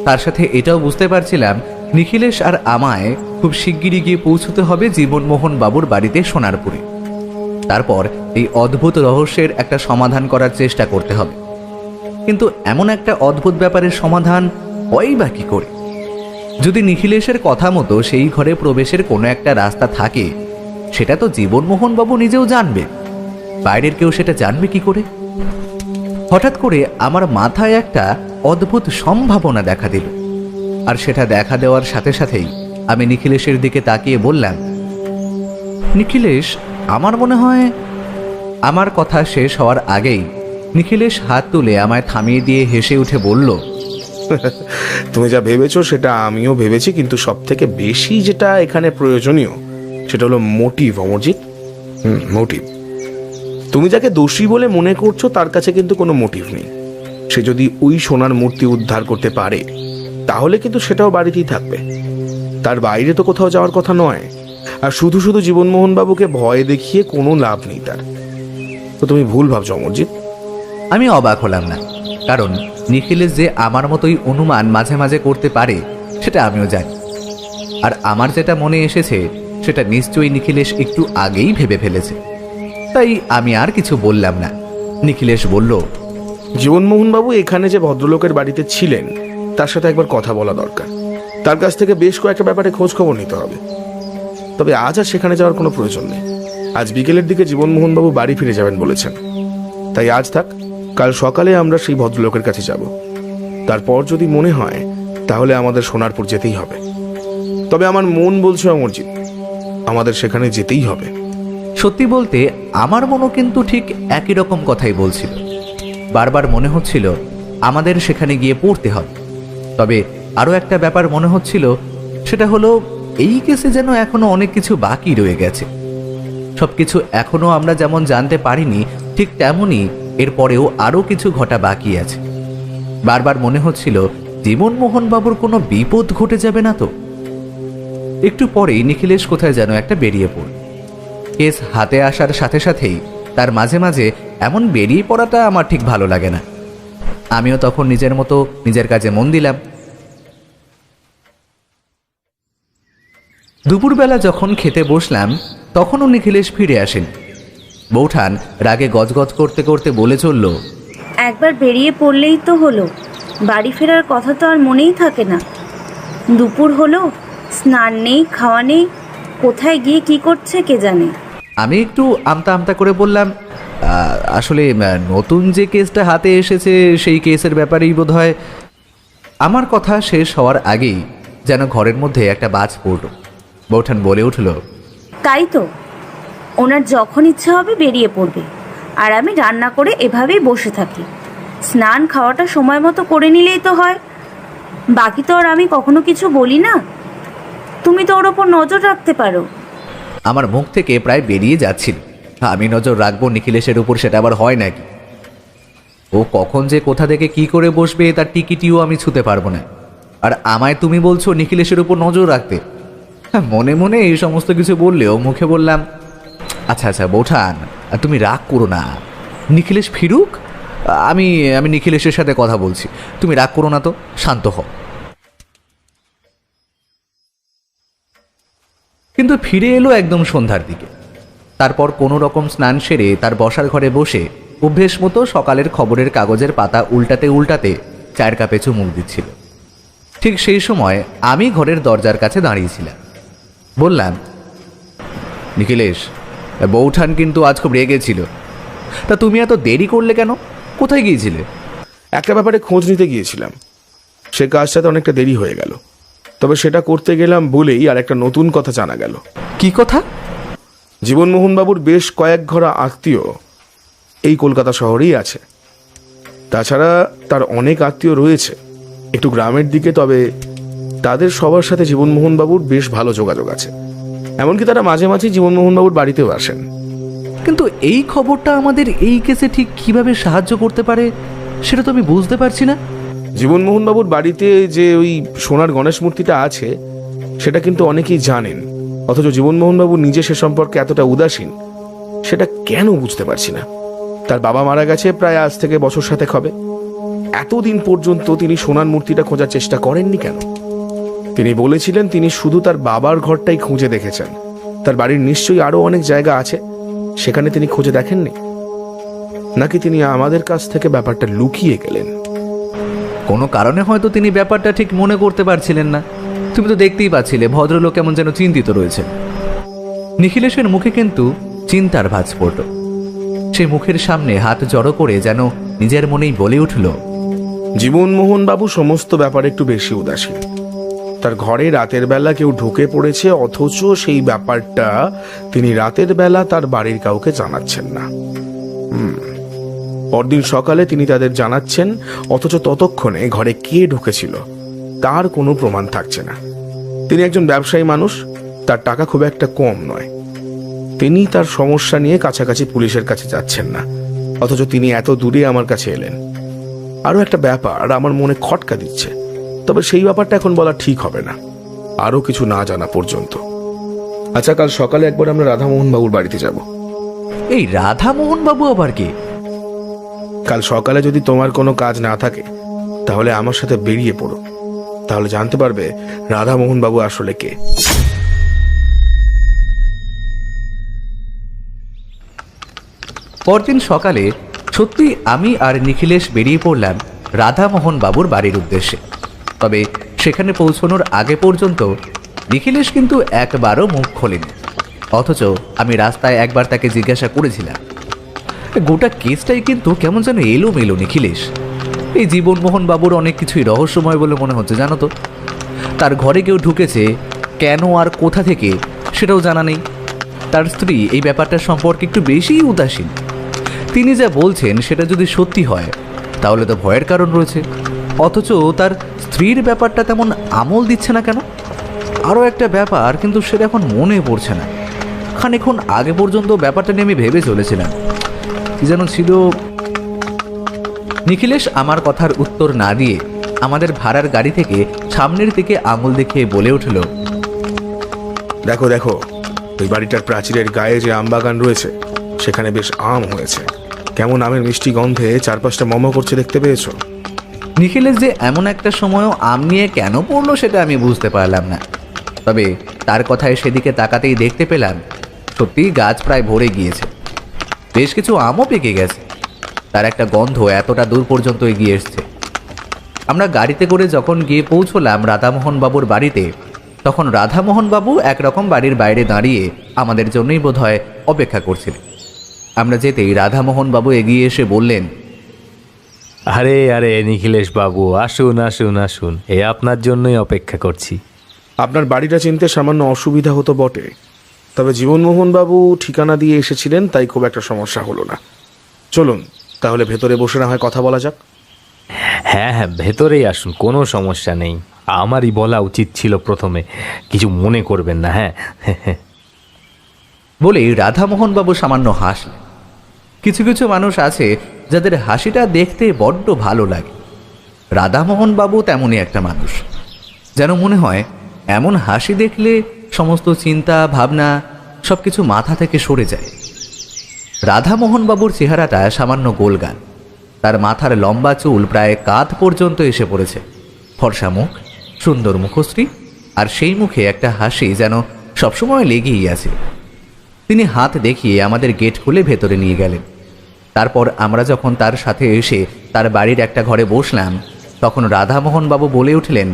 তার সাথে এটাও বুঝতে পারছিলাম নিখিলেশ আর আমায় খুব শিগগিরই গিয়ে পৌঁছতে হবে জীবনমোহন বাবুর বাড়িতে সোনারপুরে। তারপর এই অদ্ভুত রহস্যের একটা সমাধান করার চেষ্টা করতে হবে। কিন্তু এমন একটা অদ্ভুত ব্যাপারের সমাধান হয় বা কি করে? যদি নিখিলেশের কথা মতো সেই ঘরে প্রবেশের কোনো একটা রাস্তা থাকে, সেটা তো জীবনমোহন বাবু নিজেও জানবে, বাইরের কেউ সেটা জানবে কি করে? হঠাৎ করে আমার মাথায় একটা অদ্ভুত সম্ভাবনা দেখা দিল, আর সেটা দেখা দেওয়ার সাথে সাথেই আমি নিখিলেশের দিকে তাকিয়ে বললাম, নিখিলেশ, আমার মনে হয়। আমার কথা শেষ হওয়ার আগেই নিখিলেশ হাত তুলে আমায় থামিয়ে দিয়ে হেসে উঠে বলল, তুমি যা ভেবেছো সেটা আমিও ভেবেছি, কিন্তু সব থেকে বেশি যেটা এখানে প্রয়োজনীয় সেটা হলো মোটিভ, অমরজিৎ। মোটিভ। তুমি যাকে দোষী বলে মনে করছো তার কাছে কিন্তু কোনো মোটিভ নেই। সে যদি ওই সোনার মূর্তি উদ্ধার করতে পারে তাহলে কিন্তু সেটাও বাড়িতেই থাকবে, তার বাইরে তো কোথাও যাওয়ার কথা নয়। আর শুধু শুধু জীবনমোহন বাবুকে ভয় দেখিয়ে কোনো লাভ নেই তার। তো তুমি ভুল ভাবছো অমরজিৎ। আমি অবাক হলাম না, কারণ নিখিলেশ যে আমার মতোই অনুমান মাঝে মাঝে করতে পারে সেটা আমিও জানি। আর আমার যেটা মনে এসেছে সেটা নিশ্চয়ই নিখিলেশ একটু আগেই ভেবে ফেলেছে। তাই আমি আর কিছু বললাম না। নিখিলেশ বলল, জীবনমোহন বাবু এখানে যে ভদ্রলোকের বাড়িতে ছিলেন তার সাথে একবার কথা বলা দরকার। তার কাছ থেকে বেশ কয়েকটা ব্যাপারে খোঁজ খবর নিতে হবে। তবে আজ আর সেখানে যাওয়ার কোনো প্রয়োজন নেই। আজ বিকেলের দিকে জীবনমোহন বাবু বাড়ি ফিরে যাবেন বলেছেন, তাই আজ থাক। কাল সকালে আমরা সেই ভদ্রলোকের কাছে যাব। তারপর যদি মনে হয় তাহলে আমাদের সোনারপুর যেতেই হবে। তবে আমার মন বলছে অমরজিৎ, আমাদের সেখানে যেতেই হবে। সত্যি বলতে আমার মনও কিন্তু ঠিক একই রকম কথাই বলছিল। বারবার মনে হচ্ছিল আমাদের সেখানে গিয়ে পড়তে হবে। তবে আরও একটা ব্যাপার মনে হচ্ছিল, সেটা হলো এই কেসে যেন এখনো অনেক কিছু বাকি রয়ে গেছে। সবকিছু এখনো আমরা যেমন জানতে পারিনি, ঠিক তেমনই এরপরেও আরও কিছু ঘটা বাকি আছে। বারবার মনে হচ্ছিল জীবনমোহন বাবুর কোনো বিপদ ঘটে যাবে না তো। একটু পরেই নিখিলেশ কোথায় যেন একটা বেরিয়ে পড়ল। কেস হাতে আসার সাথে সাথেই তার মাঝে মাঝে এমন বেরিয়ে পড়াটা আমার ঠিক ভালো লাগে না। আমিও তখন নিজের মতো নিজের কাজে মন দিলাম। দুপুরবেলা যখন খেতে বসলাম তখনও নিখিলেশ ফিরে আসেন। বৌঠান রাগে গজগজ করতে করতে বলে চলল, একবার বেরিয়ে পড়লেই তো হলো, বাড়ি ফেরার কথা তো আর মনেই থাকে না। দুপুর হলো, স্নান নেই, খাওয়া নেই, কোথায় গিয়ে কি করছে কে জানে। আমি একটু আমতা আমতা করে বললাম, আসলে নতুন যে কেসটা হাতে এসেছে সেই কেসের ব্যাপারেই বোধ হয়। আমার কথা শেষ হওয়ার আগেই যেন ঘরের মধ্যে একটা বাজ পড়ল। বৌঠান বলে উঠল, তাই তো, ওনার যখন ইচ্ছা হবে বেরিয়ে পড়বে, আর আমি রান্না করে এভাবেই বসে থাকি। স্নান খাওয়াটা সময় মতো করে নিলেই তো হয়। বাকি তো আর আমি কখনো কিছু বলি না। তুমি তো ওর ওপর নজর রাখতে পারো। আমার মুখ থেকে প্রায় বেরিয়ে যাচ্ছিল, আমি নজর রাখবো নিখিলেশের উপর, সেটা আবার হয় নাকি? ও কখন যে কোথা থেকে কি করে বসবে তার টিকিটিও আমি ছুতে পারবো না। আর আমায় তুমি বলছো নিখিলেশের উপর নজর রাখতে। মনে মনে এই সমস্ত কিছু বললেও মুখে বললাম, আচ্ছা আচ্ছা বৌঠান, তুমি রাগ করো না, নিখিলেশ ফিরুক, আমি আমি নিখিলেশের সাথে কথা বলছি, তুমি রাগ করো না তো, শান্ত হও। কিন্তু ফিরে এলো একদম সন্ধ্যার দিকে। তারপর কোনো রকম স্নান সেরে তার বসার ঘরে বসে অভ্যেস মতো সকালের খবরের কাগজের পাতা উল্টাতে উল্টাতে চায়ের কাপে চুমুক দিচ্ছিল। ঠিক সেই সময় আমি ঘরের দরজার কাছে দাঁড়িয়েছিলাম। বললাম, নিখিলেশ, বৌঠান কিন্তু আজ খুব রেগেছিল। তা তুমি এত দেরি করলে কেন? কোথায় গিয়েছিলে? একটা ব্যাপারে খোঁজ নিতে গিয়েছিলাম, সে কাজটাতে অনেকটা দেরি হয়ে গেল। তবে সেটা করতে গেলাম বলেই আর একটা নতুন কথা জানা গেল। কি কথা? জীবনমোহনবাবুর বেশ কয়েক ঘরা আত্মীয় এই কলকাতা শহরেই আছে। তাছাড়া তার অনেক আত্মীয় রয়েছে একটু গ্রামের দিকে, তবে তাদের সবার সাথে জীবনমোহনবাবুর বেশ ভালো যোগাযোগ আছে। এমনকি তারা মাঝে মাঝে জীবনমোহনবাবুর বাড়িতেও আসেন। কিন্তু এই খবরটা আমাদের এই কেসে ঠিক কিভাবে সাহায্য করতে পারে সেটা তো আমি বুঝতে পারছি না। জীবনমোহনবাবুর বাড়িতে যে ওই সোনার গণেশ মূর্তিটা আছে সেটা কিন্তু অনেকেই জানেন, অথচ জীবনমোহনবাবু নিজে সে সম্পর্কে এতটা উদাসীন, সেটা কেন বুঝতে পারছি না। তার বাবা মারা গেছে প্রায় আজ থেকে বছর 7 হবে। এতদিন পর্যন্ত তিনি সোনার মূর্তিটা খোঁজার চেষ্টা করেননি কেন? তিনি বলেছিলেন তিনি শুধু তার বাবার ঘরটাই খুঁজে দেখেছেন, তার বাড়ির নিশ্চয়ই আরো অনেক জায়গা আছে, সেখানে তিনি খুঁজে দেখেননি। নাকি তিনি আমাদের কাছ থেকে ব্যাপারটা লুকিয়ে গেলেন? কোনো কারণে হয়তো তিনি ব্যাপারটা ঠিক মনে করতে পারছিলেন না। তুমি তো দেখতেই পাচ্ছিলে ভদ্রলোক কেমন যেন চিন্তিত রয়েছে। নিখিলেশের মুখে কিন্তু চিন্তার ভাঁজ পড়ল। সে মুখের সামনে হাত জড়ো করে যেন নিজের মনেই বলে উঠল, জীবনমোহনবাবু সমস্ত ব্যাপারে একটু বেশি উদাসীন। তার ঘরে রাতের বেলা কেউ ঢুকে পড়েছে, অথচ সেই ব্যাপারটা তিনি রাতের বেলা তার বাড়ির কাউকে জানাচ্ছেন না। পরদিন সকালে তিনি তাদের জানাচ্ছেন, অথচ ততক্ষণে ঘরে কে ঢুকেছিল তার কোনো প্রমাণ থাকছে না। তিনি একজন ব্যবসায়ী মানুষ, তার টাকা খুব একটা কম নয়। তিনি তার সমস্যা নিয়ে কাছাকাছি পুলিশের কাছে যাচ্ছেন না, অথচ তিনি এত দূরে আমার কাছে এলেন। আরো একটা ব্যাপার আমার মনে খটকা দিচ্ছে, তবে সেই ব্যাপারটা এখন বলা ঠিক হবে না, আরো কিছু না জানা পর্যন্ত। আচ্ছা, কাল সকালে একবার আমরা রাধামোহন বাবুর বাড়িতে যাব। এই রাধামোহন বাবু আবার কে? কাল সকালে যদি তোমার কোনো কাজ না থাকে তাহলে আমার সাথে বেরিয়ে পড়ো, তাহলে জানতে পারবে রাধামোহন বাবু আসলে কে। পরদিন সকালে সত্যি আমি আর নিখিলেশ বেরিয়ে পড়লাম রাধামোহন বাবুর বাড়ির উদ্দেশ্যে। তবে সেখানে পৌঁছানোর আগে পর্যন্ত নিখিলেশ কিন্তু একবারও মুখ খোলেনি, অথচ আমি রাস্তায় একবার তাকে জিজ্ঞাসা করেছিলাম। গোটা কেসটাই কিন্তু কেমন যেন এলোমেলো নিখিলেশ। এই জীবনমোহন বাবুর অনেক কিছুই রহস্যময় বলে মনে হচ্ছে, জানো তো। তার ঘরে কেউ ঢুকেছে, কেন আর কোথা থেকে সেটাও জানা নেই। তার স্ত্রী এই ব্যাপারটা সম্পর্কে একটু বেশিই উদাসীন। তিনি যা বলছেন সেটা যদি সত্যি হয় তাহলে তো ভয়ের কারণ রয়েছে, অথচ তার স্ত্রীর ব্যাপারটা তেমন আমল দিচ্ছে না কেন? আরও একটা ব্যাপার, কিন্তু সেটা এখন মনে পড়ছে না। খানিকক্ষণ আগে পর্যন্ত ব্যাপারটা নিয়ে আমি ভেবে চলেছিলাম, কি যেন ছিল। নিখিলেশ আমার কথার উত্তর না দিয়ে আমাদের ভাড়ার গাড়ি থেকে সামনের দিকে আঙুল দেখিয়ে বলে উঠল, দেখো দেখো, ওই বাড়িটার প্রাচীরের গায়ে যে আম বাগান রয়েছে সেখানে বেশ আম হয়েছে। কেমন আমের মিষ্টি গন্ধে চারপাশটা মম করছে, দেখতে পেয়েছো? নিখিলেশ যে এমন একটা সময়ও আম নিয়ে কেন পড়লো সেটা আমি বুঝতে পারলাম না। তবে তার কথায় সেদিকে তাকাতেই দেখতে পেলাম সত্যিই গাছ প্রায় ভরে গিয়েছে, বেশ কিছু আমও পেকে গেছে। তার একটা গন্ধ এতটা দূর পর্যন্ত এগিয়ে এসছে। আমরা গাড়িতে করে যখন গিয়ে পৌঁছলাম রাধামোহন বাবুর বাড়িতে, তখন রাধামোহন বাবু একরকম বাড়ির বাইরে দাঁড়িয়ে আমাদের জন্যই বোধহয় অপেক্ষা করছিলেন। আমরা যেতেই রাধামোহন বাবু এগিয়ে এসে বললেন, আরে আরে নিখিলেশ বাবু, আসুন আসুন আসুন, আপনার জন্যই অপেক্ষা করছি। আপনার বাড়িটা চিনতে সামান্য অসুবিধা হতো বটে, তবে জীবনমোহন বাবু ঠিকানা দিয়ে এসেছিলেন, তাই খুব একটা সমস্যা হলো না। চলুন তাহলে ভেতরে বসে না হয় কথা বলা যাক। হ্যাঁ হ্যাঁ, ভেতরেই আসুন, কোনো সমস্যা নেই। আমারই বলা উচিত ছিল প্রথমে, কিছু মনে করবেন না। হ্যাঁ বলেই রাধামোহন বাবু সামান্য হাসলেন। কিছু কিছু মানুষ আছে যাদের হাসিটা দেখতে বড্ড ভালো লাগে। রাধামোহন বাবু তেমনই একটা মানুষ, যেন মনে হয় এমন হাসি দেখলে সমস্ত চিন্তা ভাবনা সবকিছু মাথা থেকে সরে যায়। রাধামোহন বাবুর চেহারাটা সামান্য গোলগাল, তার মাথার লম্বা চুল প্রায় কাঁধ পর্যন্ত এসে পড়েছে, ফর্সা মুখ, সুন্দর মুখশ্রী, আর সেই মুখে একটা হাসি যেন সবসময় লেগেই আছে। তিনি হাত দেখিয়ে আমাদের গেট খুলে ভেতরে নিয়ে গেলেন। তারপর আমরা যখন তার সাথে এসে তার বাড়ির একটা ঘরে বসলাম, তখন রাধামোহন বাবু বলে উঠলেন,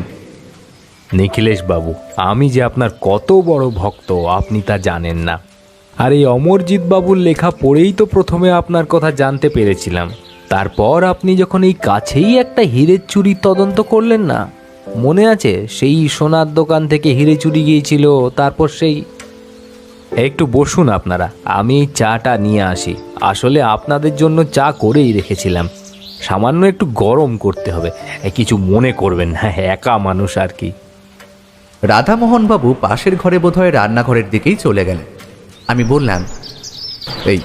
নিখিলেশ বাবু, আমি যে আপনার কত বড় ভক্ত আপনি তা জানেন না। আর এই অমরজিৎ বাবুর লেখা পড়েই তো প্রথমে আপনার কথা জানতে পেরেছিলাম। তারপর আপনি যখন এই কাছেই একটা হীরের চুরির তদন্ত করলেন না, মনে আছে? সেই সোনার দোকান থেকে হিরে চুরি গিয়েছিল, তারপর সেই... একটু বসুন আপনারা, আমি এই চাটা নিয়ে আসি। আসলে আপনাদের জন্য চা করেই রেখেছিলাম, সামান্য একটু গরম করতে হবে, কিছু মনে করবেন না, একা মানুষ আর কি। রাধামোহন বাবু পাশের ঘরে বোধহয় রান্নাঘরের দিকেই চলে গেলেন। আমি বললাম, এই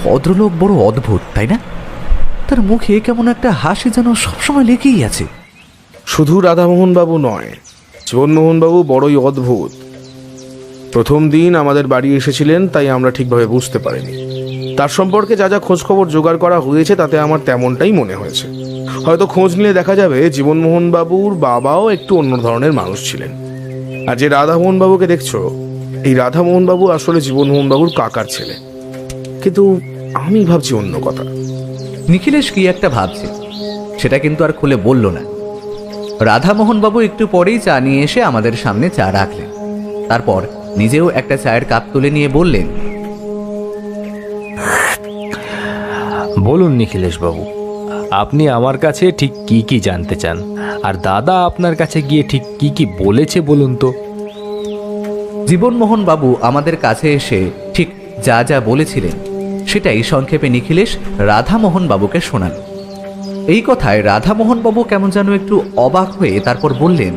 ভদ্রলোক বড় অদ্ভুত, তাই না? তার মুখে কেমন একটা হাসি যেন সবসময় লেগেই আছে। শুধু রাধামোহন বাবু নয়, জীবনমোহন বাবু বড়ই অদ্ভুত। প্রথম দিন আমাদের বাড়ি এসেছিলেন, তাই আমরা ঠিকভাবে বুঝতে পারিনি। তার সম্পর্কে যা যা খোঁজখবর জোগাড় করা হয়েছে তাতে আমার তেমনটাই মনে হয়েছে। হয়তো খোঁজ নিলে দেখা যাবে জীবনমোহন বাবুর বাবাও একটু অন্য ধরনের মানুষ ছিলেন। আর যে রাধামোহন বাবুকে দেখছো, এই রাধামোহন বাবু আসলে জীবনমোহন বাবুর কাকার ছেলে। কিন্তু আমি ভাবছি অন্য কথা। নিখিলেশ কি একটা ভাবছে, সেটা কিন্তু আর খুলে বলল না। রাধামোহন বাবু একটু পরেই চা নিয়ে এসে আমাদের সামনে চা রাখলেন। তারপর নিজেও একটা চায়ের কাপ তুলে নিয়ে বললেন, বলুন নিখিলেশ বাবু, আপনি আমার কাছে ঠিক কি কি জানতে চান, আর দাদা আপনার কাছে গিয়ে ঠিক কি কি বলেছে বলুন তো। জীবনমোহন বাবু আমাদের কাছে এসে ঠিক যা যা বলেছিলেন সেটাই সংক্ষেপে নিখিলেশ রাধামোহন বাবুকে শোনাল। এই কথায় রাধামোহন বাবু কেমন যেন একটু অবাক হয়ে তারপর বললেন,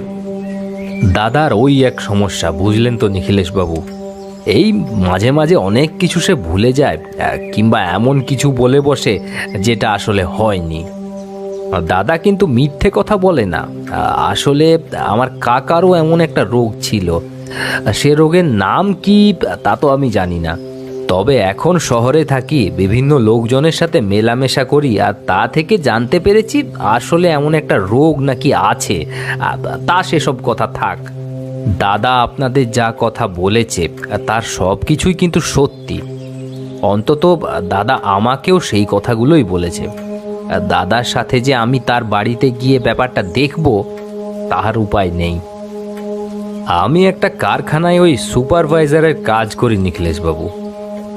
দাদার ওই এক সমস্যা, বুঝলেন তো নিখিলেশ বাবু, এই মাঝে মাঝে অনেক কিছু সে ভুলে যায়, কিংবা এমন কিছু বলে বসে যেটা আসলে হয়নি। দাদা কিন্তু মিথ্যে কথা বলে না। আসলে আমার কাকারও এমন একটা রোগ ছিল, সে রোগের নাম কি তা তো আমি জানি না। তবে এখন শহরে থাকি, বিভিন্ন লোকজনের সাথে মেলামেশা করি, আর তা থেকে জানতে পেরেছি আসলে এমন একটা রোগ নাকি আছে। তা সেসব কথা থাক, দাদা আপনাদের যা কথা বলেছে তার সব কিছুই কিন্তু সত্যি। অন্তত দাদা আমাকেও সেই কথাগুলোই বলেছে। দাদার সাথে যে আমি তার বাড়িতে গিয়ে ব্যাপারটা দেখব তাহার উপায় নেই। আমি একটা কারখানায় ওই সুপারভাইজারের কাজ করি নিখিলেশ বাবু,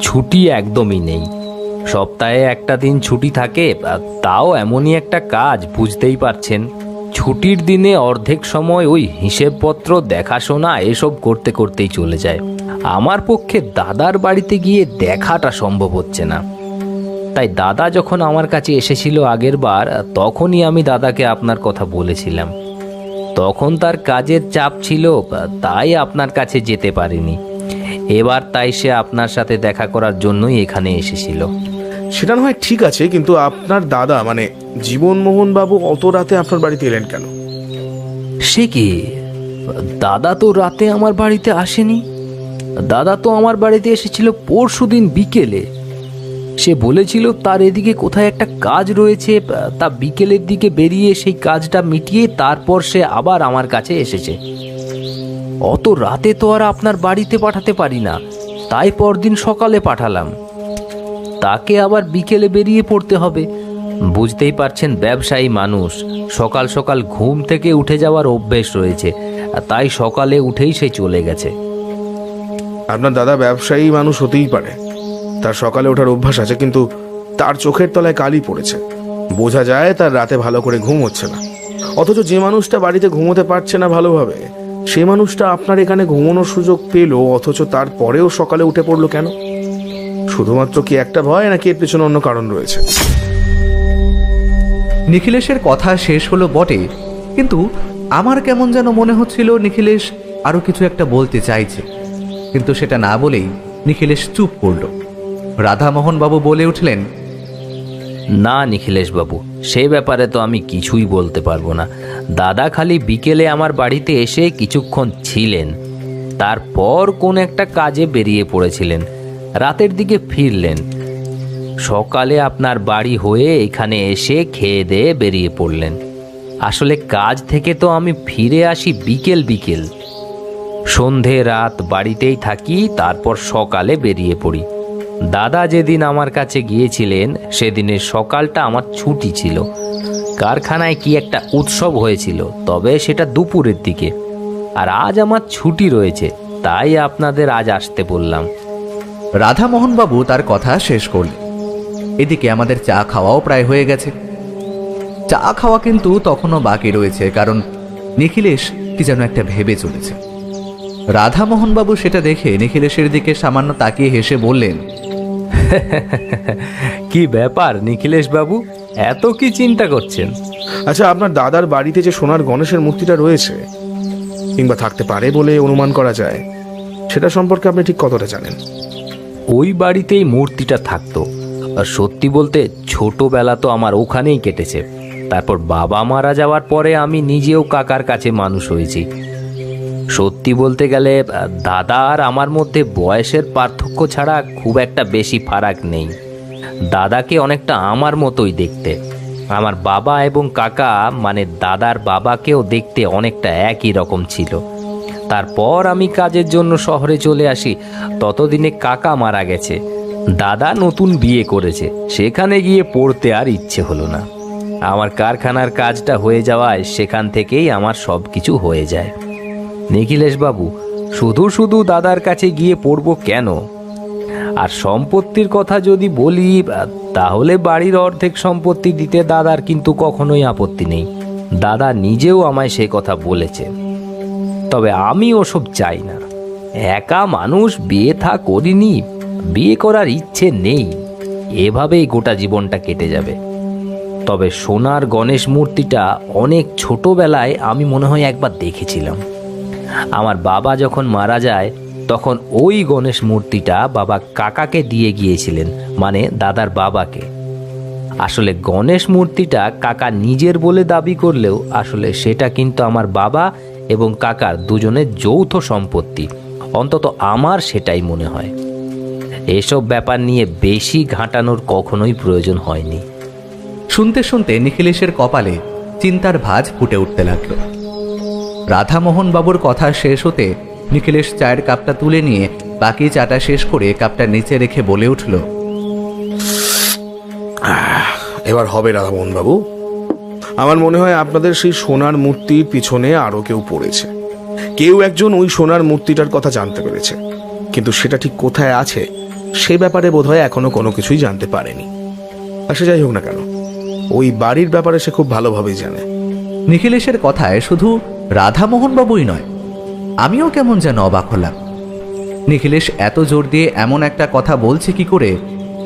ছুটি একদমই নেই। সপ্তাহে একটা দিন ছুটি থাকে, তাও এমনই একটা কাজ, বুঝতেই পারছেন। ছুটির দিনে অর্ধেক সময় ওই হিসেবপত্র দেখাশোনা এসব করতে করতেই চলে যায়। আমার পক্ষে দাদার বাড়িতে গিয়ে দেখাটা সম্ভব হচ্ছে না। তাই দাদা যখন আমার কাছে এসেছিল আগের বার, তখনই আমি দাদাকে আপনার কথা বলেছিলাম। তখন তার কাজের চাপ ছিল, তাই আপনার কাছে যেতে পারিনি। এবার তাই সে আপনার সাথে দেখা করার জন্যই এখানে এসেছিল। সেটা না হয় ঠিক আছে, কিন্তু আপনার দাদা মানে জীবনমোহন বাবু অত রাতে আপনার বাড়িতে এলেন কেন? সে কি, দাদা তো রাতে আমার বাড়িতে আসেনি। দাদা তো আমার বাড়িতে এসেছিল পরশুদিন বিকেলে। সে বলেছিল তার এদিকে কোথায় একটা কাজ রয়েছে, তা বিকেলের দিকে বেরিয়ে সেই কাজটা মিটিয়ে তারপর সে আবার আমার কাছে এসেছে। অত রাতে তো আর আপনার বাড়িতে পাঠাতে পারি না, তাই পরদিন সকালে পাঠালাম। তাকে আবার বিকেলে বেরিয়ে পড়তে হবে। বুঝতেই পারছেন, ব্যবসায়ী মানুষ, সকাল সকাল ঘুম থেকে উঠে যাওয়ার অভ্যেস রয়েছে, তাই সকালে উঠেই সে চলে গেছে। আপনার দাদা ব্যবসায়ী মানুষ হতেই পারে, তার সকালে ওঠার অভ্যাস আছে, কিন্তু তার চোখের তলায় কালি পড়েছে। বোঝা যায় তার রাতে ভালো করে ঘুম হচ্ছে না। অথচ যে মানুষটা বাড়িতে ঘুমোতে পারছে না ভালোভাবে, সে মানুষটা আপনার এখানে ঘুমানোর সুযোগ পেল, অথচ তারপরেও সকালে উঠে পড়লো কেন? শুধুমাত্র কি একটা ভয়, নাকি এর পেছনে অন্য কারণ রয়েছে? নিখিলেশের কথা শেষ হলো বটে, কিন্তু আমার কেমন যেন মনে হচ্ছিল নিখিলেশ আরো কিছু একটা বলতে চাইছে, কিন্তু সেটা না বলেই নিখিলেশ চুপ করল। রাধামোহন বাবু বলে উঠলেন, না নিখিলেশ বাবু, সে ব্যাপারে তো আমি কিছুই বলতে পারবো না। দাদা খালি বিকেলে আমার বাড়িতে এসে কিছুক্ষণ ছিলেন, তারপর কোন একটা কাজে বেরিয়ে পড়েছিলেন, রাতের দিকে ফিরলেন। সকালে আপনার বাড়ি হয়ে এখানে এসে খেয়ে দিয়ে বেরিয়ে পড়লেন। আসলে কাজ থেকে তো আমি ফিরে আসি বিকেল বিকেল, সন্ধে রাত বাড়িতেই থাকি, তারপর সকালে বেরিয়ে পড়ি। দাদা যেদিন আমার কাছে গিয়েছিলেন সেদিনের সকালটা আমার ছুটি ছিল। কারখানায় কি একটা উৎসব হয়েছিল, তবে সেটা দুপুরের দিকে। আর আজ আমার ছুটি রয়েছে, তাই আপনাদের আজ আসতে বললাম। রাধামোহন বাবু তার কথা শেষ করলেন। এদিকে আমাদের চা খাওয়াও প্রায় হয়ে গেছে। চা খাওয়া কিন্তু তখনও বাকি রয়েছে, কারণ নিখিলেশ কি যেন একটা ভেবে চলেছে। রাধামোহন বাবু সেটা দেখে নিখিলেশের দিকে সামান্য তাকিয়ে হেসে বললেন, কি ব্যাপার নিখিলেশ বাবু, এত কি চিন্তা করছেন? আচ্ছা, আপনার দাদার বাড়িতে যে সোনার গণেশের মূর্তিটা রয়েছে, কিংবা থাকতে পারে বলে অনুমান করা যায়, সেটা সম্পর্কে আপনি ঠিক কতটা জানেন? ওই বাড়িতেই মূর্তিটা থাকতো। আর সত্যি বলতে ছোটবেলা তো আমার ওখানেই কেটেছে। তারপর বাবা মারা যাওয়ার পরে আমি নিজেও কাকার কাছে মানুষ হয়েছি। সত্যি বলতে গেলে দাদা আর আমার মধ্যে বয়সের পার্থক্য ছাড়া খুব একটা বেশি ফারাক নেই। দাদাকে অনেকটা আমার মতোই দেখতে। আমার বাবা এবং কাকা মানে দাদার বাবাকেও দেখতে অনেকটা একই রকম ছিল। তারপর আমি কাজের জন্য শহরে চলে আসি, ততদিনে কাকা মারা গেছে। দাদা নতুন বিয়ে করেছে, সেখানে গিয়ে পড়তে আর ইচ্ছে হলো না। আমার কারখানার কাজটা হয়ে যাওয়ায় সেখান থেকেই আমার সব কিছু হয়ে যায়। নিখিলেশ বাবু, শুধু শুধু দাদার কাছে গিয়ে পড়ব কেন? আর সম্পত্তির কথা যদি বলি, তাহলে বাড়ির অর্ধেক সম্পত্তি দিতে দাদার কিন্তু কখনোই আপত্তি নেই। দাদা নিজেও আমায় সে কথা বলেছে। তবে আমি ওসব চাই না। একা মানুষ, বিয়ে থা করিনি, বিয়ে করার ইচ্ছে নেই, এভাবেই গোটা জীবনটা কেটে যাবে। তবে সোনার গণেশ মূর্তিটা অনেক ছোটবেলায় আমি মনে হয় একবার দেখেছিলাম। আমার বাবা যখন মারা যায় তখন ওই গণেশ মূর্তিটা বাবা কাকাকে দিয়ে গিয়েছিলেন, মানে দাদার বাবাকে। আসলে গণেশ মূর্তিটা কাকা নিজের বলে দাবি করলেও আসলে সেটা কিন্তু আমার বাবা এবং কাকার দুজনের যৌথ সম্পত্তি, অন্তত আমার সেটাই মনে হয়। এসব ব্যাপার নিয়ে বেশি ঘাঁটানোর কখনোই প্রয়োজন হয়নি। শুনতে শুনতে নিখিলেশের কপালে চিন্তার ভাঁজ ফুটে উঠতে লাগল। রাধামোহন বাবুর কথা শেষ হতে নিখিলেশ চায়ের কাপটা তুলে নিয়ে বাকি চাটা শেষ করে কাপটা নিচে রেখে বলে উঠল, এবার হবে রাধামোহন বাবু। আমার মনে হয় আপনাদের সেই সোনার মূর্তির পিছনে আরো কেউ পড়েছে। কেউ একজন ওই সোনার মূর্তিটার কথা জানতে পেরেছে, কিন্তু সেটা ঠিক কোথায় আছে সে ব্যাপারে বোধহয় এখনো কোনো কিছুই জানতে পারেনি। আর সে যাই হোক না কেন, ওই বাড়ির ব্যাপারে সে খুব ভালোভাবেই জানে। নিখিলেশের কথায় শুধু রাধামোহন বাবুই নয়, আমিও কেমন যেন অবাক হলাম। নিখিলেশ এত জোর দিয়ে এমন একটা কথা বলছে কি করে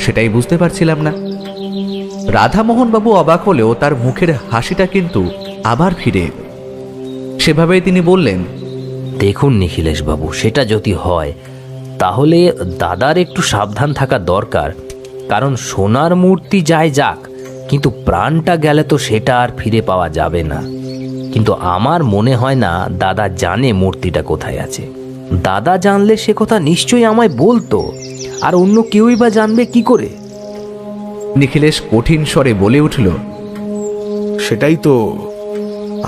সেটাই বুঝতে পারছিলাম না। রাধামোহনবাবু অবাক হলেও তার মুখের হাসিটা কিন্তু আবার ফিরে এলো। সেভাবেই তিনি বললেন, দেখুন নিখিলেশবাবু, সেটা যদি হয় তাহলে দাদার একটু সাবধান থাকা দরকার। কারণ সোনার মূর্তি যায় যাক, কিন্তু প্রাণটা গেলে তো সেটা আর ফিরে পাওয়া যাবে না। কিন্তু আমার মনে হয় না দাদা জানে মূর্তিটা কোথায় আছে। দাদা জানলে সে কথা নিশ্চয়ই আমায় বলতো, আর অন্য কেউই বা জানবে কি করে? নিখিলেশ কঠিন স্বরে বলে উঠল, সেটাই তো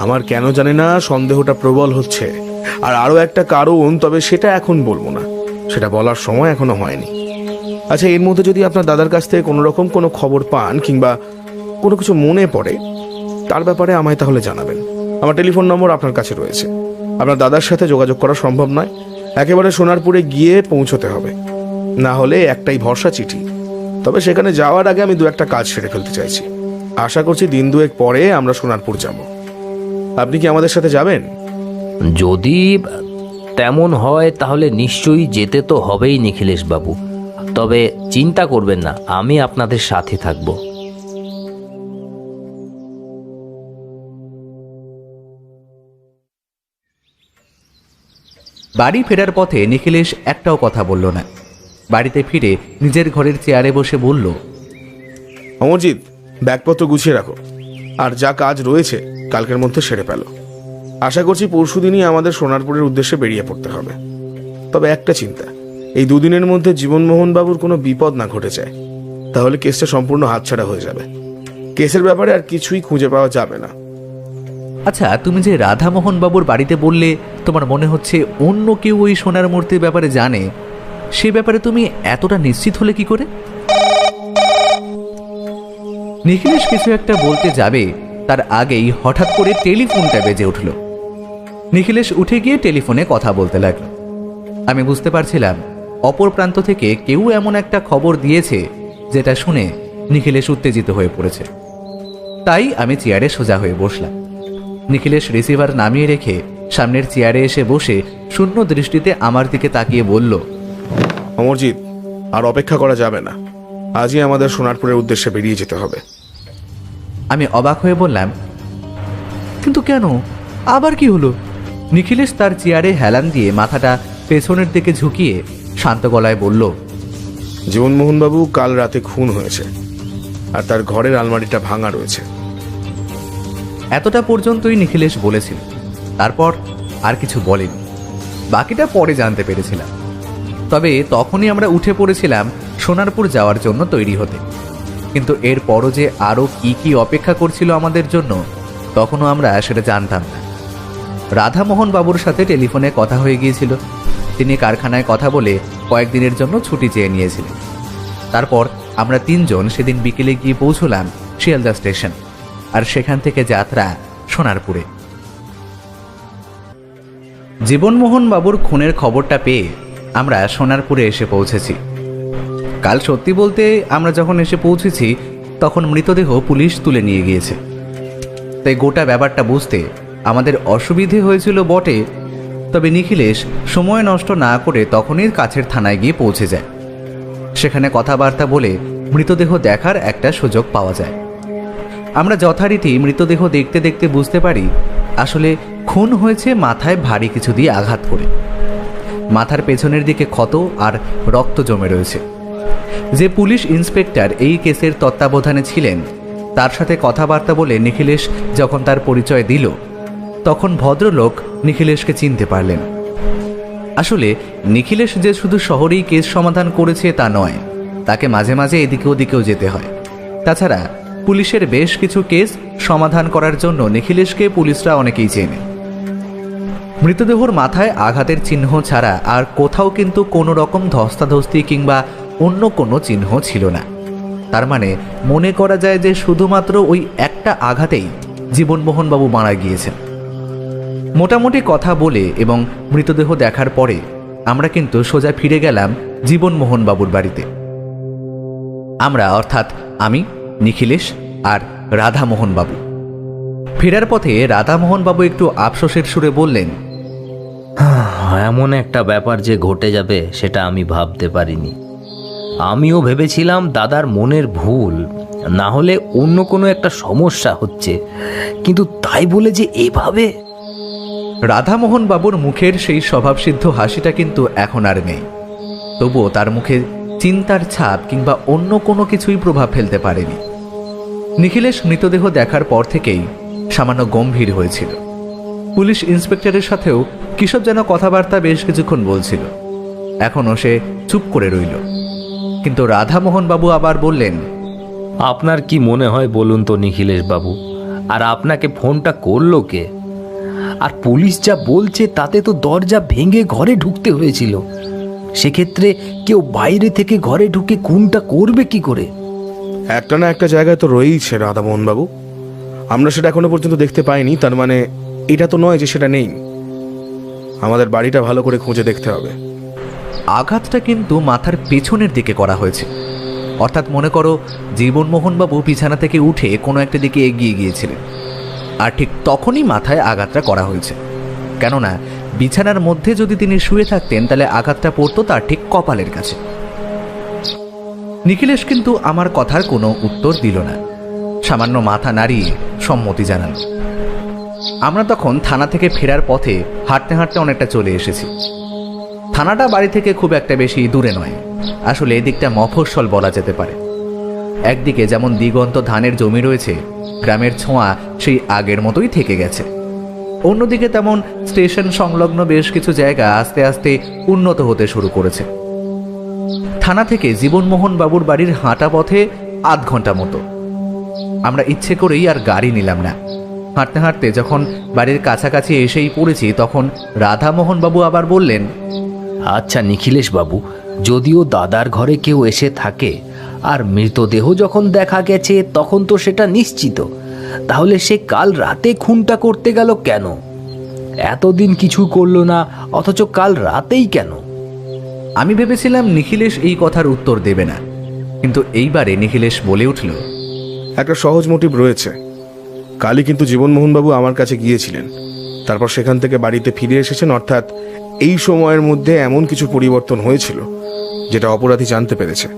আমার কেন জানি না সন্দেহটা প্রবল হচ্ছে। আর আরো একটা কারণ, তবে সেটা এখন বলবো না, সেটা বলার সময় এখনো হয়নি। আচ্ছা, এর মধ্যে যদি আপনার দাদার কাছ থেকে কোনো রকম কোনো খবর পান কিংবা কোনো কিছু মনে পড়ে, তার ব্যাপারে আমায় তাহলে জানাবেন। আমার টেলিফোন নম্বর আপনার কাছে রয়েছে। আপনার দাদার সাথে যোগাযোগ করা সম্ভব নয়, একেবারে সোনারপুরে গিয়ে পৌঁছতে হবে। না হলে একটাই ভরসা, চিঠি। তবে সেখানে যাওয়ার আগে আমি দু একটা কাজ সেরে ফেলতে চাইছি। আশা করছি দিন দুয়েক পরে আমরা সোনারপুর যাব। আপনি কি আমাদের সাথে যাবেন? যদি তেমন হয় তাহলে নিশ্চয়ই যেতে তো হবেই নিখিলেশবাবু। তবে চিন্তা করবেন না, আমি আপনাদের সাথে থাকব। বাড়ি ফেরার পথে নিখিলেশ একটাও কথা বলল না। বাড়িতে ফিরে নিজের ঘরের চেয়ারে বসে বলল, অমরজিৎ, ব্যাগপত্র গুছিয়ে রাখো, আর যা কাজ রয়েছে কালকের মধ্যে সেরে ফেলো। আশা করছি পরশুদিনই আমাদের সোনারপুরের উদ্দেশ্যে বেরিয়ে পড়তে হবে। তবে একটা চিন্তা, এই দুদিনের মধ্যে জীবনমোহন বাবুর কোনো বিপদ না ঘটে যায়, তাহলে কেসটা সম্পূর্ণ হাতছাড়া হয়ে যাবে। কেসের ব্যাপারে আর কিছুই খুঁজে পাওয়া যাবে না। আচ্ছা, তুমি যে রাধামোহন বাবুর বাড়িতে বললে তোমার মনে হচ্ছে অন্য কেউ ওই সোনার মূর্তির ব্যাপারে জানে, সে ব্যাপারে তুমি এতটা নিশ্চিত হলে কি করে? নিখিলেশ কিছু একটা বলতে যাবে, তার আগেই হঠাৎ করে টেলিফোনটা বেজে উঠল। নিখিলেশ উঠে গিয়ে টেলিফোনে কথা বলতে লাগলো। আমি বুঝতে পারছিলাম অপর প্রান্ত থেকে কেউ এমন একটা খবর দিয়েছে যেটা শুনে নিখিলেশ উত্তেজিত হয়ে পড়েছে। তাই আমি চেয়ারে সোজা হয়ে বসলাম। নিখিলেশ রিসিভার নামিয়ে রেখে সামনের চেয়ারে এসে বসে শূন্য দৃষ্টিতে আমার দিকে তাকিয়ে বলল, অমরজিৎ, আর অপেক্ষা করা যাবে না, আজই আমাদের সোনারপুরের উদ্দেশ্যে বেরিয়ে যেতে হবে। আমি অবাক হয়ে বললাম, কিন্তু কেন, আবার কি হলো? নিখিলেশ তার চেয়ারে হেলান দিয়ে মাথাটা পেছনের দিকে ঝুঁকিয়ে শান্ত গলায় বলল, জীবনমোহনবাবু কাল রাতে খুন হয়েছে, আর তার ঘরের আলমারিটা ভাঙা রয়েছে। এতটা পর্যন্তই নিখিলেশ বলেছিল। তারপর আর কিছু বলেনি। বাকিটা পরে জানতে পেরেছিলাম। তবে তখনই আমরা উঠে পড়েছিলাম সোনারপুর যাওয়ার জন্য তৈরি হতে। কিন্তু এর পরও যে আরও কি কি অপেক্ষা করছিল আমাদের জন্য, তখনও আমরা সেটা জানতাম না। রাধামোহন বাবুর সাথে টেলিফোনে কথা হয়ে গিয়েছিল। তিনি কারখানায় কথা বলে কয়েকদিনের জন্য ছুটি চেয়ে নিয়েছিলেন। তারপর আমরা তিনজন সেদিন বিকেলে গিয়ে পৌঁছলাম শিয়ালদা স্টেশন, আর সেখান থেকে যাত্রা সোনারপুরে। জীবনমোহন বাবুর খুনের খবরটা পেয়ে আমরা সোনারপুরে এসে পৌঁছেছি। কাল সত্যি বলতে আমরা যখন এসে পৌঁছেছি তখন মৃতদেহ পুলিশ তুলে নিয়ে গিয়েছে। তাই গোটা ব্যাপারটা বুঝতে আমাদের অসুবিধে হয়েছিল বটে, তবে নিখিলেশ সময় নষ্ট না করে তখনই কাছের থানায় গিয়ে পৌঁছে যায়। সেখানে কথাবার্তা বলে মৃতদেহ দেখার একটা সুযোগ পাওয়া যায়। আমরা যথারীতি মৃতদেহ দেখতে দেখতে বুঝতে পারি আসলে খুন হয়েছে মাথায় ভারী কিছু দিয়ে আঘাত করে। মাথার পেছনের দিকে ক্ষত আর রক্ত জমে রয়েছে। যে পুলিশ ইন্সপেক্টর এই কেসের তত্ত্বাবধানে ছিলেন, তার সাথে কথাবার্তা বলে নিখিলেশ যখন তার পরিচয় দিল, তখন ভদ্রলোক নিখিলেশকে চিনতে পারলেন। আসলে নিখিলেশ যে শুধু শহরেই কেস সমাধান করেছে তা নয়, তাকে মাঝে মাঝে এদিকে ওদিকেও যেতে হয়। তাছাড়া পুলিশের বেশ কিছু কেস সমাধান করার জন্য নিখিলেশকে পুলিশরা অনেকেই চেনে। মৃতদেহর মাথায় আঘাতের চিহ্ন ছাড়া আর কোথাও কিন্তু কোনো রকম ধস্তাধস্তি কিংবা অন্য কোনো চিহ্ন ছিল না। তার মানে মনে করা যায় যে শুধুমাত্র ওই একটা আঘাতেই জীবনমোহনবাবু মারা গিয়েছেন। মোটামুটি কথা বলে এবং মৃতদেহ দেখার পরে আমরা কিন্তু সোজা ফিরে গেলাম জীবনমোহনবাবুর বাড়িতে। আমরা অর্থাৎ আমি, নিখিলেশ আর রাধামোহনবাবু। ফেরার পথে রাধামোহনবাবু একটু আফসোসের সুরে বললেন, এমন একটা ব্যাপার যে ঘটে যাবে সেটা আমি ভাবতে পারিনি। আমিও ভেবেছিলাম দাদার মনের ভুল, না হলে অন্য কোনো একটা সমস্যা হচ্ছে, কিন্তু তাই বলে যে এভাবে। রাধামোহন বাবুর মুখের সেই স্বভাবসিদ্ধ হাসিটা কিন্তু এখন আর নেই। তবুও তার মুখে চিন্তার ছাপ কিংবা অন্য কোনো কিছুই প্রভাব ফেলতে পারেনি। নিখিলেশ মৃতদেহ দেখার পর থেকেই সামান্য গম্ভীর হয়েছিল। পুলিশ ইন্সপেক্টরের সাথেও কিসব যেন কথাবার্তা বেশ কিছুক্ষণ বলছিল। এখনও সে চুপ করে রইল। কিন্তু রাধামোহন বাবু আবার বললেন, আপনার কি মনে হয় বলুন তো নিখিলেশ বাবু, আর আপনাকে ফোনটা করলো কে? আর পুলিশ যা বলছে তাতে তো দরজা ভেঙে ঘরে ঢুকতে হয়েছিল। সেক্ষেত্রে কেউ বাইরে থেকে ঘরে ঢুকে খুনটা করবে কি করে? একটা না একটা জায়গায় তো রয়েইছে রাধামোহন বাবু, আমরা সেটা এখনো পর্যন্ত দেখতে পাইনি। তার মানে এটা তো নয় যে সেটা নেই। আমাদের বাড়িটা ভালো করে খুঁজে দেখতে হবে। আঘাতটা কিন্তু মাথার পেছনের দিকে করা হয়েছে। অর্থাৎ মনে করো জীবনমোহনবাবু বিছানা থেকে উঠে কোনো একটা দিকে এগিয়ে গিয়েছিলেন, আর ঠিক তখনই মাথায় আঘাতটা করা হয়েছে। কেননা বিছানার মধ্যে যদি তিনি শুয়ে থাকতেন তাহলে আঘাতটা পড়তো তার ঠিক কপালের কাছে। নিখিলেশ কিন্তু আমার কথার কোনো উত্তর দিল না, সামান্য মাথা নাড়িয়ে সম্মতি জানাল। আমরা তখন থানা থেকে ফেরার পথে হাঁটতে হাঁটতে অনেকটা চলে এসেছি। থানাটা বাড়ি থেকে খুব একটা বেশি দূরে নয়, আসলে এদিকটা মফস্বল বলা যেতে পারে। একদিকে যেমন দিগন্ত ধানের জমি রয়েছে, গ্রামের ছোঁয়া সেই আগের মতোই থেকে গেছে। অন্যদিকে তেমন স্টেশন সংলগ্ন বেশ কিছু জায়গা আস্তে আস্তে উন্নত হতে শুরু করেছে। থানা থেকে জীবনমোহন বাবুর বাড়ির হাঁটা পথে আধ ঘন্টা মতো। আমরা ইচ্ছে করেই আর গাড়ি নিলাম না। হাঁটতে হাঁটতে যখন বাড়ির কাছাকাছি এসেই পড়েছি তখন রাধামোহন বাবু আবার বললেন, আচ্ছা নিখিলেশ বাবু, যদিও দাদার ঘরে কেউ এসে থাকে আর মৃতদেহ যখন দেখা গেছে তখন তো সেটা নিশ্চিত, তাহলে সে কাল রাতে খুনটা করতে গেল কেন? এতদিন কিছু করলো না, অথচ কাল রাতেই কেন? আমি ভেবেছিলাম নিখিলেশ এই কথার উত্তর দেবে না, কিন্তু এইবারে নিখিলেশ বলে উঠল, একটা সহজ মোটিভ রয়েছে। কালই কিন্তু জীবনমোহনবাবু আমার কাছে গিয়েছিলেন, তারপর সেখান থেকে বাড়িতে ফিরে এসেছেন। অর্থাৎ এই সময়ের মধ্যে এমন কিছু পরিবর্তন হয়েছিল যেটা অপরাধী জানতে পেরেছে।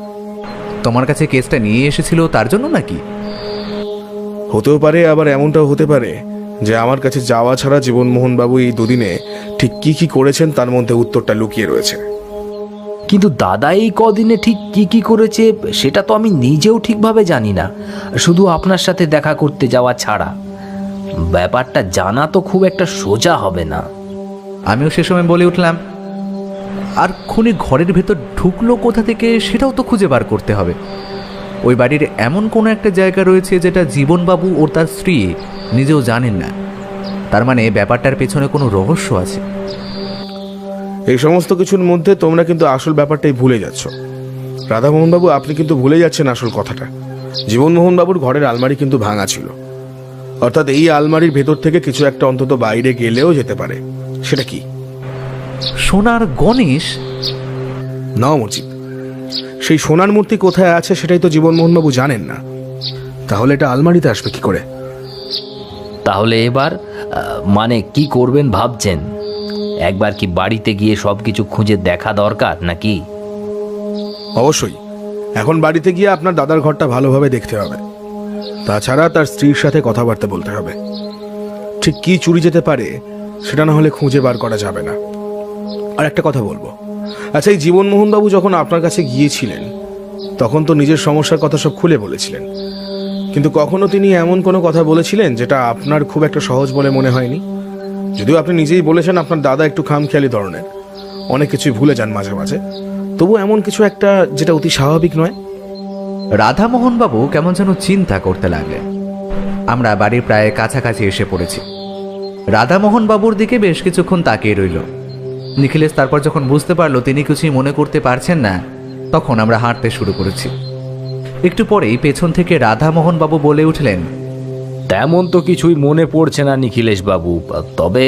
তোমার কাছে কেসটা নিয়ে এসেছিল তার জন্য নাকি? হতেও পারে, আবার এমনটাও হতে পারে যে আমার কাছে যাওয়া ছাড়া জীবনমোহনবাবু এই দুদিনে ঠিক কি কি করেছেন তার মধ্যে উত্তরটা লুকিয়ে রয়েছে। কিন্তু দাদা এই কদিনে ঠিক কি কি করেছে সেটা তো আমি নিজেও ঠিকভাবে জানি না, শুধু আপনার সাথে দেখা করতে যাওয়া ছাড়া। ব্যাপারটা জানা তো খুব একটা সোজা হবে না। আমিও সে সময় বলে উঠলাম, আর খুনি ঘরের ভেতর ঢুকলো কোথা থেকে সেটাও তো খুঁজে বার করতে হবে। ওই বাড়ির এমন কোনো একটা জায়গা রয়েছে যেটা জীবনবাবু ও তার স্ত্রী নিজেও জানেন না। তার মানে ব্যাপারটার পেছনে কোনো রহস্য আছে। এই সমস্ত কিছুর মধ্যে তোমরা কিন্তু আসল ব্যাপারটাই ভুলে যাচ্ছ। রাধামোহনবাবু, আপনি কিন্তু ভুলে যাচ্ছেন আসল কথাটা। জীবনমোহনবাবুর ঘরের আলমারি কিন্তু ভাঙা ছিল, অর্থাৎ এই আলমারির ভেতর থেকে কিছু একটা অন্তত বাইরে গেলেও যেতে পারে। সেটা কি? সোনার গণেশ? না মজিদ, সেই সোনার মূর্তি কোথায় আছে সেটাই তো জীবনমোহনবাবু জানেন না। তাহলে এটা আলমারিতে আসবে কি করে? তাহলে এবার মানে কি করবেন ভাবছেন? একবার কি বাড়িতে গিয়ে সবকিছু খুঁজে দেখা দরকার নাকি? অবশ্যই, এখন বাড়িতে গিয়ে আপনার দাদার ঘরটা ভালোভাবে দেখতে হবে। তাছাড়া তার স্ত্রীর সাথে কথাবার্তা বলতে হবে। ঠিক কি চুরি যেতে পারে সেটা না হলে খুঁজে বার করা যাবে না। আর একটা কথা বলবো, আচ্ছা, এই জীবনমোহনবাবু যখন আপনার কাছে গিয়েছিলেন তখন তো নিজের সমস্যার কথা সব খুলে বলেছিলেন, কিন্তু কখনো তিনি এমন কোনো কথা বলেছিলেন যেটা আপনার খুব একটা সহজ বলে মনে হয়নি? যদিও আপনি নিজেই বলেছেন আপনার দাদা একটু খামখেয়ালি ধরনের, অনেক কিছুই ভুলে যান মাঝে মাঝে, তবু এমন কিছু একটা যেটা অতি স্বাভাবিক নয়? রাধামোহন বাবু কেমন যেন চিন্তা করতে লাগলেন। আমরা বাড়ির প্রায় কাছাকাছি এসে পড়েছি। রাধামোহন বাবুর দিকে বেশ কিছুক্ষণ তাকিয়ে রইল। নিখিলেশ তারপর যখন বুঝতে পারলো তিনি কিছুই মনে করতে পারছেন না, তখন আমরা হাঁটতে শুরু করেছি। একটু পরেই পেছন থেকে রাধামোহন বাবু বলে উঠলেন, তেমন তো কিছুই মনে পড়ছে না নিখিলেশ বাবু, তবে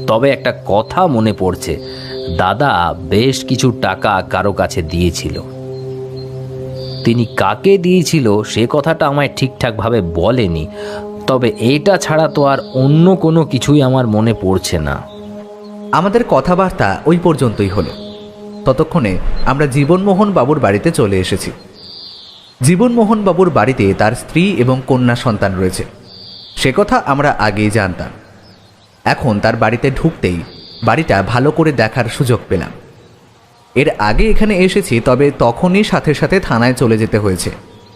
তবে একটা কথা মনে পড়ছে। দাদা বেশ কিছু টাকা কারো কাছে দিয়েছিল। তিনি কাকে দিয়েছিল সে কথাটা আমায় ঠিকঠাকভাবে বলেনি, তবে এটা ছাড়া তো আর অন্য কোনো কিছুই আমার মনে পড়ছে না। আমাদের কথাবার্তা ওই পর্যন্তই হলো। ততক্ষণে আমরা জীবনমোহন বাবুর বাড়িতে চলে এসেছি। জীবনমোহন বাবুর বাড়িতে তার স্ত্রী এবং কন্যা সন্তান রয়েছে, সে কথা আমরা আগেই জানতাম। এখন তার বাড়িতে ঢুকতেই বাড়িটা ভালো করে দেখার সুযোগ পেলাম। এর আগে এখানে এসেছি, তবে তখনই সাথে সাথে থানায় চলে যেতে হয়েছে,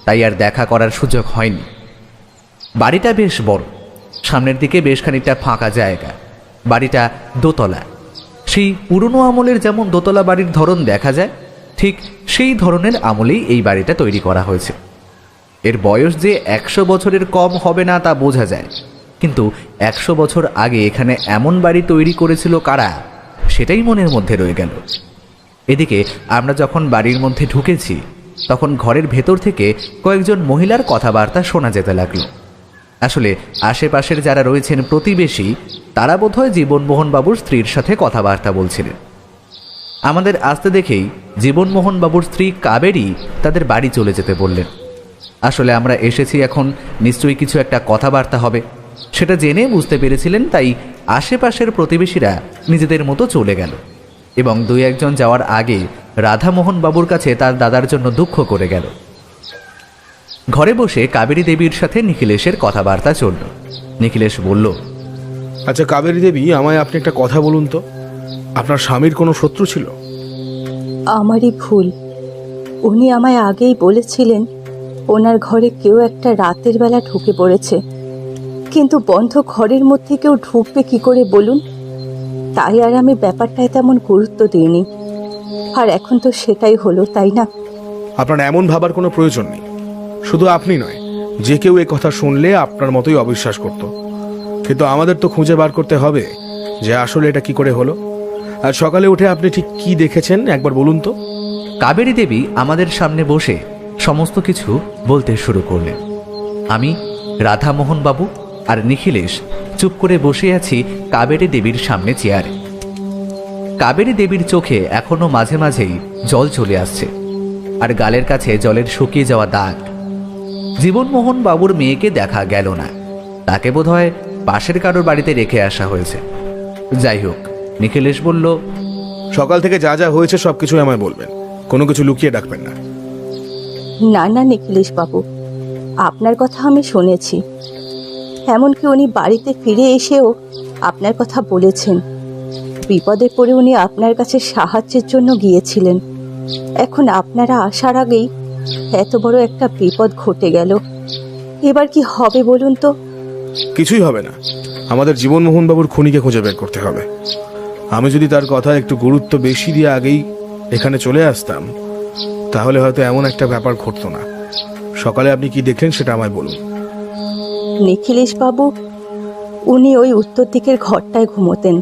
তাই আর দেখা করার সুযোগ হয়নি। বাড়িটা বেশ বড়, সামনের দিকে বেশ খানিকটা ফাঁকা জায়গা। বাড়িটা দোতলা, সেই পুরনো আমলের যেমন দোতলা বাড়ির ধরন দেখা যায়, ঠিক সেই ধরনের আমলেই এই বাড়িটা তৈরি করা হয়েছে। এর বয়স যে 100 বছরের কম হবে না তা বোঝা যায়, কিন্তু 100 বছর আগে এখানে এমন বাড়ি তৈরি করেছিল কারা, সেটাই মনের মধ্যে রয়ে গেল। এদিকে আমরা যখন বাড়ির মধ্যে ঢুকেছি, তখন ঘরের ভেতর থেকে কয়েকজন মহিলার কথাবার্তা শোনা যেতে লাগলো। আসলে আশেপাশের যারা রয়েছেন প্রতিবেশী, তারা বোধহয় জীবনমোহন বাবুর স্ত্রীর সাথে কথাবার্তা বলছিলেন। আমাদের আসতে দেখেই জীবনমোহন বাবুর স্ত্রী কাবেরী তাদের বাড়ি চলে যেতে বললেন। আসলে আমরা এসেছি এখন, নিশ্চয়ই কিছু একটা কথাবার্তা হবে, সেটা জেনে বুঝতে পেরেছিলেন, তাই আশেপাশের প্রতিবেশীরা নিজেদের মতো চলে গেল এবং 2-1 জন যাওয়ার আগে রাধামোহন বাবুর কাছে তার দাদার জন্য দুঃখ করে গেল। ঘরে বসে কাবেরী দেবীর সাথে নিখিলেশের কথাবার্তা চলল। নিখিলেশ বলল, আচ্ছা কাবেরী দেবী, আমায় আপনি একটা কথা বলুন তো, আপনার স্বামীর কোনো শত্রু ছিল? আমারই ভুল। উনি আমায় আগেই বলেছিলেন ওনার ঘরে কেউ একটা রাতের বেলা ঢুকে পড়েছে, কিন্তু বন্ধ ঘরের মধ্যে কেউ ঢুকবে কি করে বলুন? তাই আর আমি ব্যাপারটায় তেমন গুরুত্ব দিইনি। আর এখন তো সেটাই হলো, তাই না? আপনার এমন ভাবার কোনো প্রয়োজন নেই। শুধু আপনি নয়, যে কেউ এই কথা শুনলে আপনার মতোই অবিশ্বাস করত। কিন্তু আমাদের তো খুঁজে বার করতে হবে যে আসলে এটা কি করে হলো। আর সকালে উঠে আপনি ঠিক কি দেখেছেন একবার বলুন তো। কাবেরী দেবী আমাদের সামনে বসে সমস্ত কিছু বলতে শুরু করলেন। আমি, রাধামোহন বাবু আর নিখিলেশ চুপ করে বসে আছি কাবেরী দেবীর সামনে চেয়ারে। কাবেরী দেবীর চোখে এখনো মাঝে মাঝেই জল চলে আসছে, আর গালের কাছে জলের শুকিয়ে যাওয়া দাগ। জীবনমোহন বাবুর মেয়েকে দেখা গেল না, তাকে বোধহয় পাশের কারোর বাড়িতে রেখে আসা হয়েছে। যাই হোক, নিখিলেশ বলল, সকাল থেকে যা যা হয়েছে সবকিছু আমায় বলবেন, কোনো কিছু লুকিয়ে ডাকবেন না। না না নিখিলেশ বাবু, আপনার কথা আমি শুনেছি। এমনকি উনি বাড়িতে ফিরে এসেও আপনার কথা বলেছেন। বিপদে পড়ে উনি আপনার কাছে সাহায্যের জন্য গিয়েছিলেন। এখন আপনারা আসার আগেই এত বড় একটা বিপদ ঘটে গেল। এবার কি হবে বলুন তো? কিছুই হবে না। আমাদের জীবনমোহন বাবুর খুনিকে খুঁজে বের করতে হবে। আমি যদি তার কথা একটু গুরুত্ব বেশি দিয়ে আগেই এখানে চলে আসতাম, তাহলে হয়তো এমন একটা ব্যাপার ঘটতো না। সকালে আপনি কি দেখলেন সেটা আমায় বলুন। নিখিলেশ বাবু, উনি ওই উত্তর দিকের ঘরটায় ঘুমোতেন।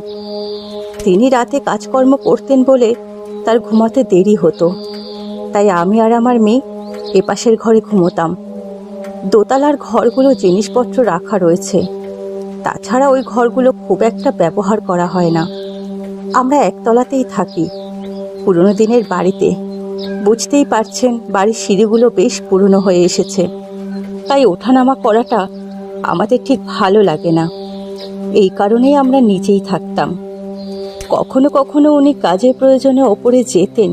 তিনি রাতে কাজকর্ম করতেন বলে তার ঘুমাতে দেরি হতো, তাই আমি আর আমার মেয়ে এপাশের ঘরে ঘুমোতাম। দোতলার ঘরগুলো জিনিসপত্র রাখা রয়েছে, তাছাড়া ওই ঘরগুলো খুব একটা ব্যবহার করা হয় না। আমরা একতলাতেই থাকি, পুরনো দিনের বাড়িতে। বুঝতেই পারছেন, বাড়ির সিঁড়িগুলো বেশ পুরনো হয়ে এসেছে, তাই ওঠানামা করাটা আমাদের ঠিক ভালো লাগে না। এই কারণেই আমরা নিচেই থাকতাম। কখনো কখনো উনি কাজের প্রয়োজনে ওপরে যেতেন,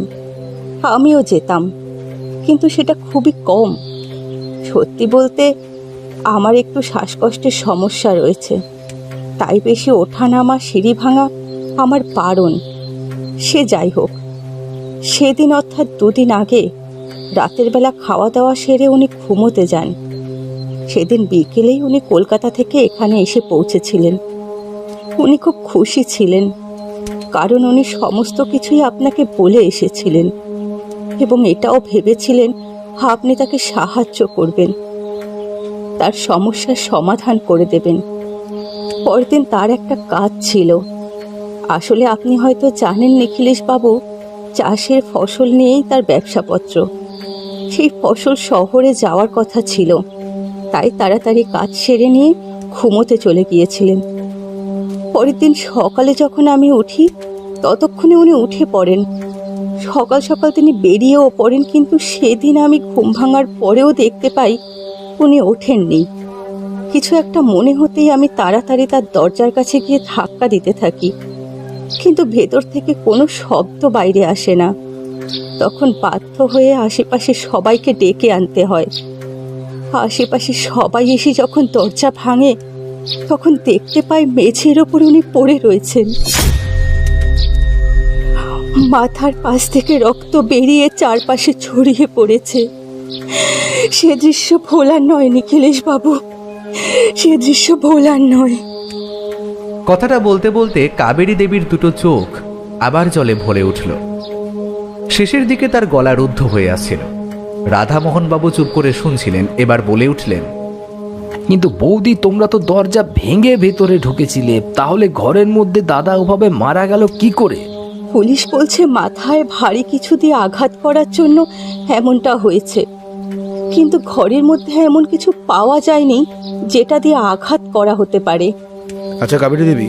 আমিও যেতাম, কিন্তু সেটা খুবই কম। সত্যি বলতে আমার একটু শ্বাসকষ্টের সমস্যা রয়েছে, তাই বেশি ওঠানামা সিঁড়ি ভাঙা আমার বারণ। সে যাই হোক, সেদিন অর্থাৎ 2 দিন আগে রাতের বেলা খাওয়া দাওয়া সেরে উনি ঘুমোতে যান। সেদিন বিকেলেই উনি কলকাতা থেকে এখানে এসে পৌঁছেছিলেন। উনি খুব খুশি ছিলেন, কারণ উনি সমস্ত কিছুই আপনাকে বলে এসেছিলেন এবং এটাও ভেবেছিলেন আপনি তাকে সাহায্য করবেন, তার সমস্যার সমাধান করে দেবেন। পরের দিন তার একটা কাজ ছিল। আসলে আপনি হয়তো জানেন নিখিলেশ বাবু, চাষের ফসল নিয়েই তার ব্যবসাপত্র। সেই ফসল শহরে যাওয়ার কথা ছিল, তাই তাড়াতাড়ি কাজ সেরে নিয়ে ঘুমোতে চলে গিয়েছিলেন। পরের দিন সকালে যখন আমি উঠি, ততক্ষণে উনি উঠে পড়েন। সকাল সকাল তিনি বেরিয়েও পড়েন, কিন্তু সেদিন আমি ঘুম ভাঙার পরেও দেখতে পাই উনি ওঠেননি। কিছু একটা মনে হতেই আমি তাড়াতাড়ি তার দরজার কাছে গিয়ে ধাক্কা দিতে থাকি, কিন্তু ভেতর থেকে কোনো শব্দ বাইরে আসে না। তখন বাধ্য হয়ে আশেপাশে সবাইকে ডেকে আনতে হয়। আশেপাশে সবাই এসে যখন দরজা ভাঙে, তখন দেখতে পাই মেঝের ওপর উনি পড়ে রয়েছেন। মাথার পাশ থেকে রক্ত বেরিয়ে চারপাশে ছড়িয়ে পড়েছে। সে দৃশ্য ভোলার নয় নিখিলেশ বাবু, সে দৃশ্য ভোলার নয়। কথাটা বলতে বলতে কাবেরী দেবীর দুটো চোখ আবার জলে ভরে উঠল। শেষের দিকে তার গলা রুদ্ধ হয়ে আসছিল। রাধামোহনবাবু চুপ করে শুনছিলেন, এবার বলে উঠলেন, কিন্তু বৌদি, তোমরা তো দরজা ভেঙে ভেতরে ঢুকেছিলে, তাহলে ঘরের মধ্যে দাদা ওভাবে মারা গেল কি করে? পুলিশ বলছে মাথায় ভারী কিছু দিয়ে আঘাত করার জন্য এমনটা হয়েছে, কিন্তু ঘরের মধ্যে এমন কিছু পাওয়া যায়নি যেটা দিয়ে আঘাত করা হতে পারে। আচ্ছা কাবেরী দেবী,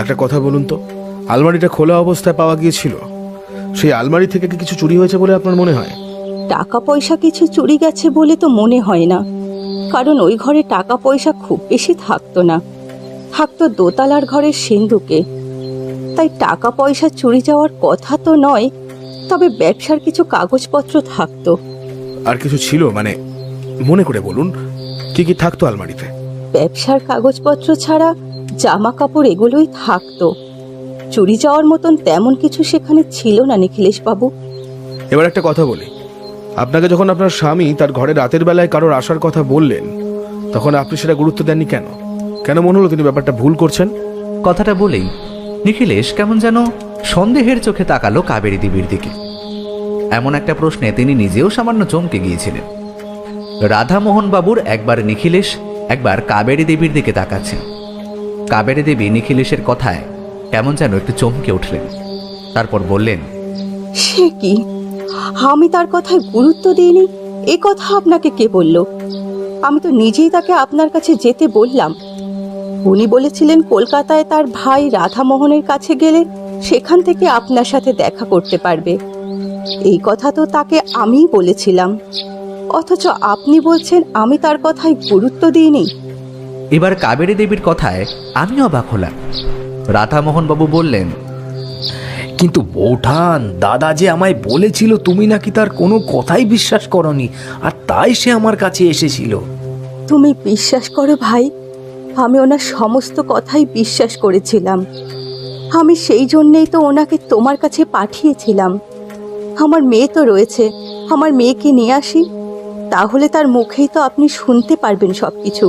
একটা কথা বলুন তো, আলমারিটা খোলা অবস্থায় পাওয়া গিয়েছিল, সেই আলমারি থেকে কি কিছু চুরি হয়েছে বলে আপনার মনে হয়? টাকা পয়সা কিছু চুরি গেছে বলে তো মনে হয় না, কারণ ওই ঘরে টাকা পয়সা খুব বেশি থাকতো না, থাকতো দোতলার ঘরের সিন্ধুকে। তাই টাকা পয়সা চুরি যাওয়ার কথা তো নয়, তবে ব্যবসার কিছু কাগজপত্র থাকতো। আর কিছু ছিল মানে, মনে করে বলুন, কি কি থাকতো আলমারিতে? ব্যবসার কাগজপত্র ছাড়া জামা কাপড় এগুলোই থাকতো। চুরি যাওয়ার মতন তেমন কিছু সেখানে ছিল না নিখিলেশ বাবু। এবার একটা কথা বলি, আপনাকে যখন আপনার স্বামী তার ঘরে রাতের বেলায় কারোর আসার কথা বললেন, তখন আপনি সেটা গুরুত্ব দেননি কেন? কেন মনে হলো তিনি ব্যাপারটা ভুল করছেন? কথাটা বলেই নিখিলেশ কেমন যেন সন্দেহের চোখে তাকালো কাবেরী দেবীর দিকে। এমন একটা প্রশ্নে তিনি নিজেও সামান্য চমকে গিয়েছিলেন। রাধামোহনবাবুর একবার নিখিলেশ, একবার কাবেরী দেবীর দিকে তাকাচ্ছেন। কাবেরী দেবী নিখিলেশের কথায় কেমন যেন একটু চমকে উঠলেন। তারপর বললেন, সে কি, আমি তার কথায় গুরুত্ব দিইনি এ কথা আপনাকে কে বলল? আমি তো নিজেই তাকে আপনার কাছে যেতে বললাম। উনি বলেছিলেন কলকাতায় তার ভাই রাধামোহনের কাছে গেলে সেখান থেকে আপনার সাথে দেখা করতে পারবে। এই কথা তো তাকে আমিই বলেছিলাম, অথচ আপনি বলছেন আমি তার কথায় গুরুত্ব দিইনি। এবার কাবেরী দেবীর কথায় আমি অবাক হলাম। রাধামোহনবাবু বললেন, কিন্তু বৌঠান, দাদা যে আমায় বলেছিল তুমি নাকি তার কোনো কথাই বিশ্বাস করনি, আর তাই সে আমার কাছে এসেছিল। তুমি বিশ্বাস করো ভাই, আমি ওনার সমস্ত কথাই বিশ্বাস করেছিলাম। আমি সেই জন্যেই তো ওনাকে তোমার কাছে পাঠিয়েছিলাম। আমার মেয়ে তো রয়েছে, আমার মেয়েকে নিয়ে আসি, তাহলে তার মুখেই তো আপনি শুনতে পারবেন সব কিছু।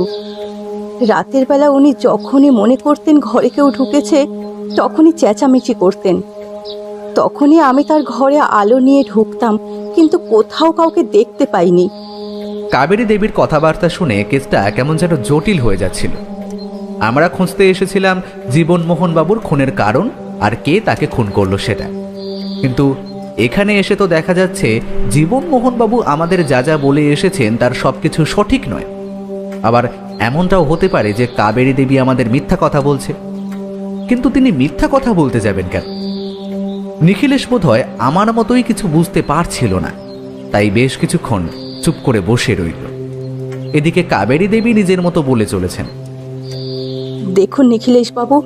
রাতের বেলা উনি যখনই মনে করতেন ঘরে কেউ ঢুকেছে, তখনই চেঁচামেচি করতেন। তখনই আমি তার ঘরে আলো নিয়ে ঢুকতাম, কিন্তু কোথাও কাউকে দেখতে পাইনি। কাবেরী দেবীর কথাবার্তা শুনে কেসটা কেমন যেন জটিল হয়ে যাচ্ছিল। আমরা খুঁজতে এসেছিলাম জীবনমোহনবাবুর খুনের কারণ আর কে তাকে খুন করলো সেটা, কিন্তু এখানে এসে তো দেখা যাচ্ছে জীবনমোহনবাবু আমাদের যা যা বলে এসেছেন তার সবকিছু সঠিক নয়। আবার এমনটাও হতে পারে যে কাবেরী দেবী আমাদের মিথ্যা কথা বলছে। কিন্তু তিনি মিথ্যা কথা বলতে যাবেন কেন? নিখিলেশ বোধহয় আমার মতোই কিছু বুঝতে পারছিল না, তাই বেশ কিছুক্ষণ চুপ করে বসে রইল। এদিকে কাবেরী দেবী নিজের মতো বলে চলেছেন, দেখুন নিখিলেশ বাবু,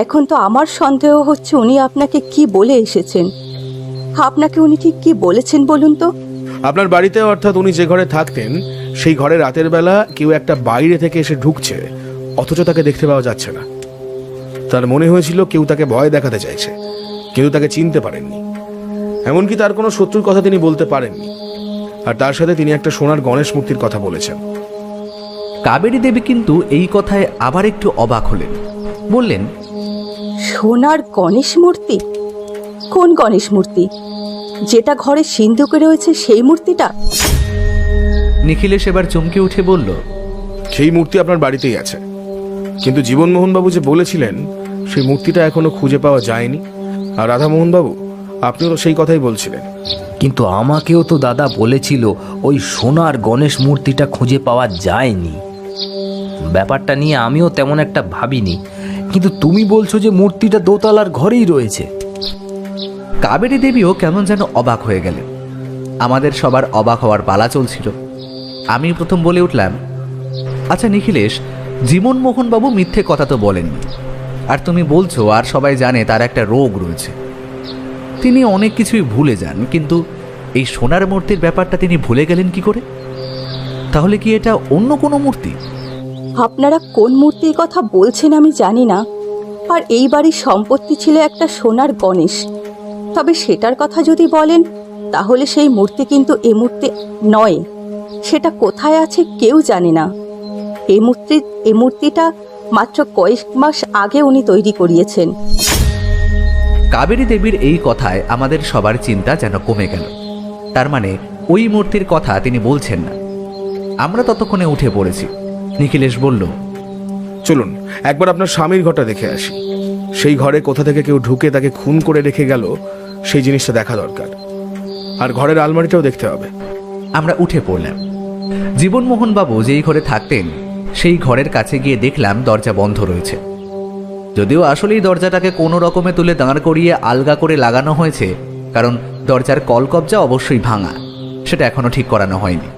এখন তো আমার সন্দেহ হচ্ছে উনি আপনাকে কি বলে এসেছেন। আপনাকে উনি ঠিক কি বলেছেন বলুন তো? আপনার বাড়িতে, অর্থাৎ উনি যে ঘরে থাকতেন, সেই ঘরে রাতের বেলা কেউ একটা বাইরে থেকে এসে ঢুকছে, অথচ তাকে দেখতে পাওয়া যাচ্ছে না। তার মনে হয়েছিল কেউ তাকে ভয় দেখাতে চাইছে, কিন্তু তাকে চিনতে পারেননি। এমনকি তার কোনো শত্রুর কথা তিনি বলতে পারেননি। আর তার সাথে তিনি একটা সোনার গণেশ মূর্তির কথা বলেছেন। কাবেরী দেবী কিন্তু এই কথায় আবার একটু অবাক হলেন। বললেন, সোনার গণেশ মূর্তি? কোন গণেশ মূর্তি? যেটা ঘরে সিন্ধুকে রয়েছে সেই মূর্তিটা? নিখিলেশ এবার চমকে উঠে বলল, সেই মূর্তি আপনার বাড়িতেই আছে, কিন্তু জীবনমোহনবাবু যে বলেছিলেন সেই মূর্তিটা এখনো খুঁজে পাওয়া যায়নি। আর রাধামোহনবাবু, আপনিও তো সেই কথাই বলছিলেন। কিন্তু আমাকেও তো দাদা বলেছিল ওই সোনার গণেশ মূর্তিটা খুঁজে পাওয়া যায়নি। ব্যাপারটা নিয়ে আমিও তেমন একটা ভাবিনি, কিন্তু তুমি বলছো যে মূর্তিটা দোতলার ঘরেই রয়েছে। কাবেরী দেবীও কেমন যেন অবাক হয়ে গেলেন। আমাদের সবার অবাক হওয়ার পালা চলছিল। আমি প্রথম বলে উঠলাম, আচ্ছা নিখিলেশ, জীবনমোহনবাবু মিথ্যে কথা তো বলেননি, আর তুমি বলছো আর সবাই জানে তার একটা রোগ রয়েছে। তিনি অনেক কিছুই ভুলে যান, কিন্তু এই সোনার মূর্তির ব্যাপারটা তিনি ভুলে গেলেন কি করে? তাহলে কি এটা অন্য কোনো মূর্তি? আপনারা কোন মূর্তির কথা বলছেন আমি জানি না, আর এই বাড়ির সম্পত্তি ছিল একটা সোনার গণেশ। তবে সেটার কথা যদি বলেন তাহলে সেই মূর্তি কিন্তু এ মূর্তি নয়। সেটা কোথায় আছে কেউ জানে না। এই মূর্তিটা মাত্র কয়েক মাস আগে উনি তৈরি করিয়েছেন। কাবেরী দেবীর এই কথায় আমাদের সবার চিন্তা যেন কমে গেল। তার মানে ওই মূর্তির কথা তিনি বলছেন না। আমরা ততক্ষণে উঠে পড়েছি। নিখিলেশ বলল, চলুন একবার আপনার স্বামীর ঘরটা দেখে আসি। সেই ঘরে কোথা থেকে কেউ ঢুকে তাকে খুন করে রেখে গেল সেই জিনিসটা দেখা দরকার। আর ঘরের আলমারিটাও দেখতে হবে। আমরা উঠে পড়লাম। জীবনমোহন বাবু যেই ঘরে থাকতেন সেই ঘরের কাছে গিয়ে দেখলাম দরজা বন্ধ রয়েছে। যদিও আসলেই দরজাটাকে কোনো রকমে তুলে দাঁড় করিয়ে আলগা করে লাগানো হয়েছে, কারণ দরজার কলকবজা অবশ্যই ভাঙা, সেটা এখনো ঠিক করানো হয়নি।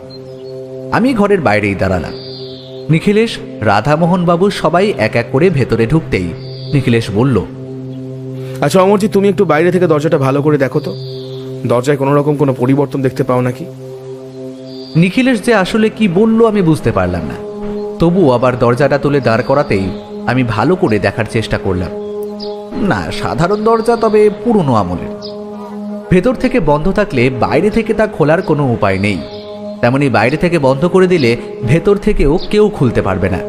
আমি ঘরের বাইরেই দাঁড়ালাম। নিখিলেশ, রাধামোহন বাবু সবাই এক এক করে ভেতরে ঢুকতেই নিখিলেশ বলল, আচ্ছা অমরজি, তুমি একটু বাইরে থেকে দরজাটা ভালো করে দেখো তো, দরজায় কোনো রকম কোনো পরিবর্তন দেখতে পাও নাকি? নিখিলেশ যে আসলে কি বলল আমি বুঝতে পারলাম না। তবু আবার দরজাটা তুলে দাঁড় করাতেই আমি ভালো করে দেখার চেষ্টা করলাম। না, সাধারণ দরজা, তবে পুরনো আমলের। ভেতর থেকে বন্ধ থাকলে বাইরে থেকে তা খোলার কোনো উপায় নেই, তেমনি বাইরে থেকে বন্ধ করে দিলে ভেতর থেকেও কেউ খুলতে পারবে না।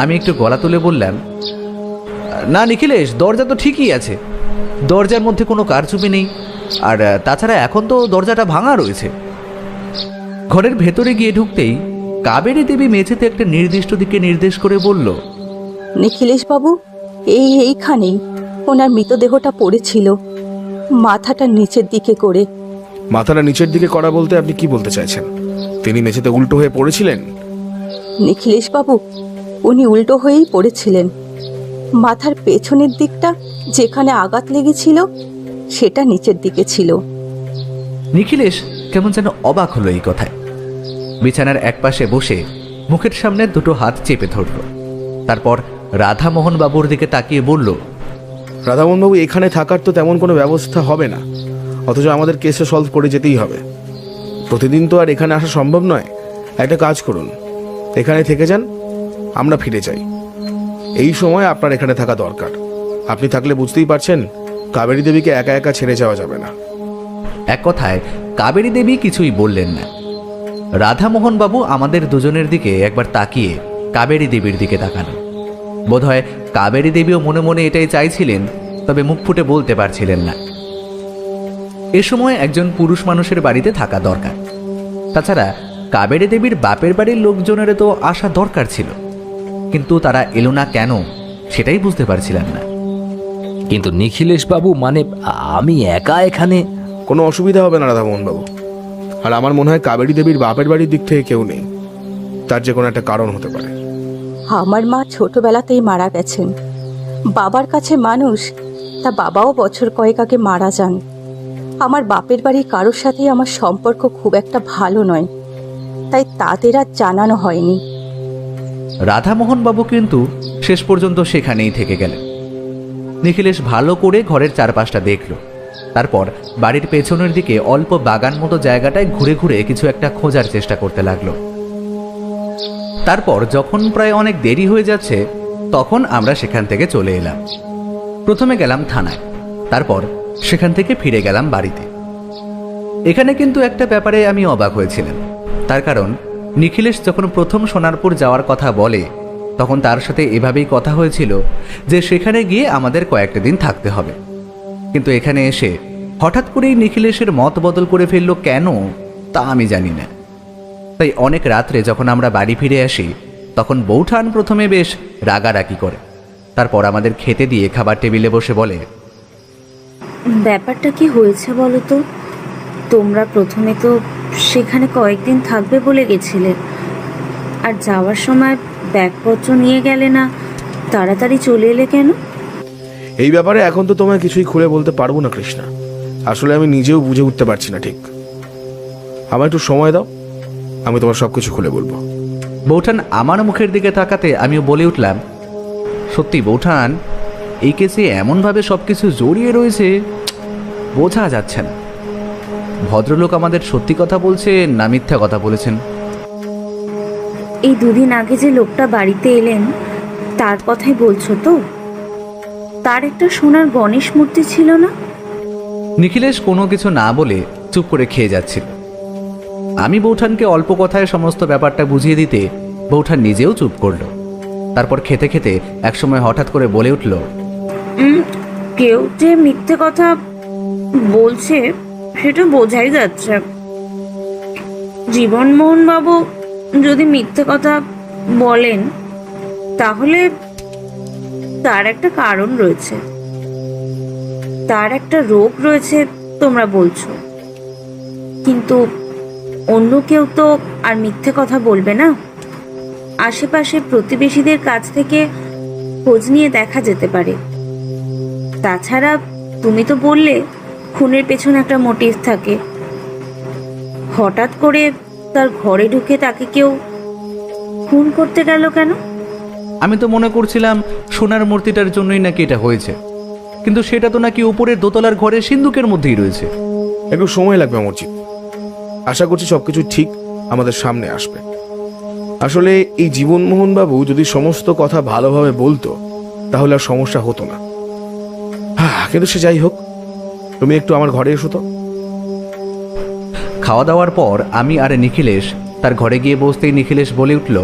আমি একটু গলা তুলে বললাম, না নিখিলেশ, দরজা তো ঠিকই আছে, দরজার মধ্যে কোনো কারচুপি নেই, আর তাছাড়া এখন তো দরজাটা ভাঙা রয়েছে। ঘরের ভেতরে গিয়ে ঢুকতেই কাবেরী দেবী মেঝেতে একটা নির্দিষ্ট দিকে নির্দেশ করে বলল, নিখিলেশ বাবু, এইখানেই ওনার মৃতদেহটা পড়েছিল, মাথাটা নিচের দিকে করে। মাথাটা নিচের দিকে করা বলতে আপনি কি বলতে চাইছেন? তিনি মেঝেতে উল্টো হয়ে পড়েছিলেন? নিখিলেশ বাবু, উনি উল্টো হয়েই পড়েছিলেন। মাথার পেছনের দিকটা যেখানে আঘাত লেগেছিল সেটা নিচের দিকে ছিল। নিখিলেশ কেমন যেন অবাক হলো এই কথায়। বিছানার একপাশে বসে মুখের সামনে দুটো হাত চেপে ধরল। তারপর রাধামোহন বাবুর দিকে তাকিয়ে বলল, রাধামোহনবাবু, এখানে থাকার তো তেমন কোনো ব্যবস্থা হবে না, অথচ আমাদের কেসে সলভ করে যেতেই হবে। প্রতিদিন তো আর এখানে আসা সম্ভব নয়। একটা কাজ করুন, এখানে থেকে যান, আমরা ফিরে যাই। এই সময় আপনার এখানে থাকা দরকার। আপনি থাকলে বুঝতেই পারছেন কাবেরী দেবীকে একা একা ছেড়ে যাওয়া যাবে না। এক কথায় কাবেরী দেবী কিছুই বললেন না। রাধামোহন বাবু আমাদের দুজনের দিকে একবার তাকিয়ে কাবেরী দেবীর দিকে তাকানো। বোধহয় কাবেরী দেবীও মনে মনে এটাই চাইছিলেন, তবে মুখ ফুটে বলতে পারছিলেন না। এ সময় একজন পুরুষ মানুষের বাড়িতে থাকা দরকার। তাছাড়া কাবেরী দেবীর বাপের বাড়ির লোকজনের তো আসা দরকার ছিল, কিন্তু তারা এলো না কেন সেটাই বুঝতে পারছিলাম না। কিন্তু নিখিলেশ বাবু, মানে আমি একা এখানে? কোনো অসুবিধা হবে না রাধামোহন বাবু। আর আমার মনে হয় কাবেরী দেবীর বাপের বাড়ির দিক থেকে কেউ নেই, তার যে কোনো একটা কারণ হতে পারে। আমার মা ছোটবেলাতেই মারা গেছেন। বাবার কাছে মানুষ, তা বাবাও বছর কয়েক আগে মারা যান। আমার বাপের বাড়ির কারোর সাথেই আমার সম্পর্ক খুব একটা ভালো নয়, তাই তাদের আর জানানো হয়নি। রাধামোহন বাবু কিন্তু শেষ পর্যন্ত সেখানেই থেকে গেলেন। নিখিলেশ ভালো করে ঘরের চারপাশটা দেখল। তারপর বাড়ির পেছনের দিকে অল্প বাগান মতো জায়গাটায় ঘুরে ঘুরে কিছু একটা খোঁজার চেষ্টা করতে লাগলো। তারপর যখন প্রায় অনেক দেরি হয়ে যাচ্ছে তখন আমরা সেখান থেকে চলে এলাম। প্রথমে গেলাম থানায়, তারপর সেখান থেকে ফিরে গেলাম বাড়িতে। এখানে কিন্তু একটা ব্যাপারে আমি অবাক হয়েছিলাম। তার কারণ নিখিলেশ যখন প্রথম সোনারপুর যাওয়ার কথা বলে তখন তার সাথে এভাবেই কথা হয়েছিল যে সেখানে গিয়ে আমাদের কয়েকটা দিন থাকতে হবে। কিন্তু এখানে এসে হঠাৎ করেই নিখিলেশের মত বদল করে ফেললো কেন তা আমি জানি না। তাই অনেক রাত্রে যখন আমরা বাড়ি ফিরে আসি তখন বৌঠান প্রথমে বেশ রাগারাগি করে, তারপর আমাদের খেতে দিয়ে খাবার টেবিলে বসে বলে, ব্যাপারটা কি হয়েছে বলো তো? তোমরা প্রথমে তো সেখানে কয়েকদিন থাকবে বলে গেছিলে, আর যাওয়ার সময় ব্যাগপত্র নিয়ে গেলে না, তাড়াতাড়ি চলে এলে কেন? এই ব্যাপারে এখন তো তোমায় কিছুই খুলে বলতে পারবো না কৃষ্ণা। আসলে আমি নিজেও বুঝে উঠতে পারছি না ঠিক। আমার একটু সময় দাও, আমি তোমার সবকিছু খুলে বলবো। বৌঠান আমার মুখের দিকে তাকাতে আমিও বলে উঠলাম, সত্যি বৌঠান, এই কেসে এমনভাবে সব কিছু জড়িয়ে রয়েছে বোঝা যাচ্ছে না ভদ্রলোক আমাদের সত্যি কথা বলছে না মিথ্যা কথা বলেছেন। এই দুদিন আগে যে লোকটা বাড়িতে এলেন তার কথাই বলছো তো? তার একটা সোনার গণেশ মূর্তি ছিল না? নিখিলেশ কোনো কিছু না বলে চুপ করে খেয়ে যাচ্ছিল। আমি বৌঠানকে অল্প কথায় সমস্ত ব্যাপারটা বুঝিয়ে দিতে বৌঠান নিজেও চুপ করল। তারপর খেতে খেতে একসময় হঠাৎ করে বলে উঠল, কেউ যে মিথ্যে কথা বলছে সেটা বোঝাই যাচ্ছে। জীবনমোহন বাবু যদি মিথ্যে কথা বলেন তাহলে তার একটা কারণ রয়েছে, তার একটা রোগ রয়েছে তোমরা বলছো, কিন্তু অন্য কেউ তো আর মিথ্যে কথা বলবে না। আশেপাশে প্রতিবেশীদের কাছ থেকে খোঁজ নিয়ে দেখা যেতে পারে। তাছাড়া তুমি তো বললে খুনের পেছনে একটা মোটিভ থাকে। হঠাৎ করে তার ঘরে ঢুকে তাকে কেউ খুন করতে গেল কেন? আমি তো মনে করছিলাম সোনার মূর্তিটার জন্যই নাকি এটা হয়েছে, কিন্তু সেটা তো নাকি উপরের দোতলার ঘরে সিন্ধুকের মধ্যেই রয়েছে। একটু সময় লাগবে অমরজিৎ, আশা করছি সবকিছু ঠিক আমাদের সামনে আসবে। আসলে এই জীবনমোহন বাবু যদি সমস্ত কথা ভালোভাবে বলতো তাহলে আর সমস্যা হতো না। কিন্তু সে যাই হোক, তুমি একটু আমার ঘরে এসো তো। খাওয়া দাওয়ার পর আমি আর নিখিলেশ তার ঘরে গিয়ে বসতেই নিখিলেশ বলে উঠল,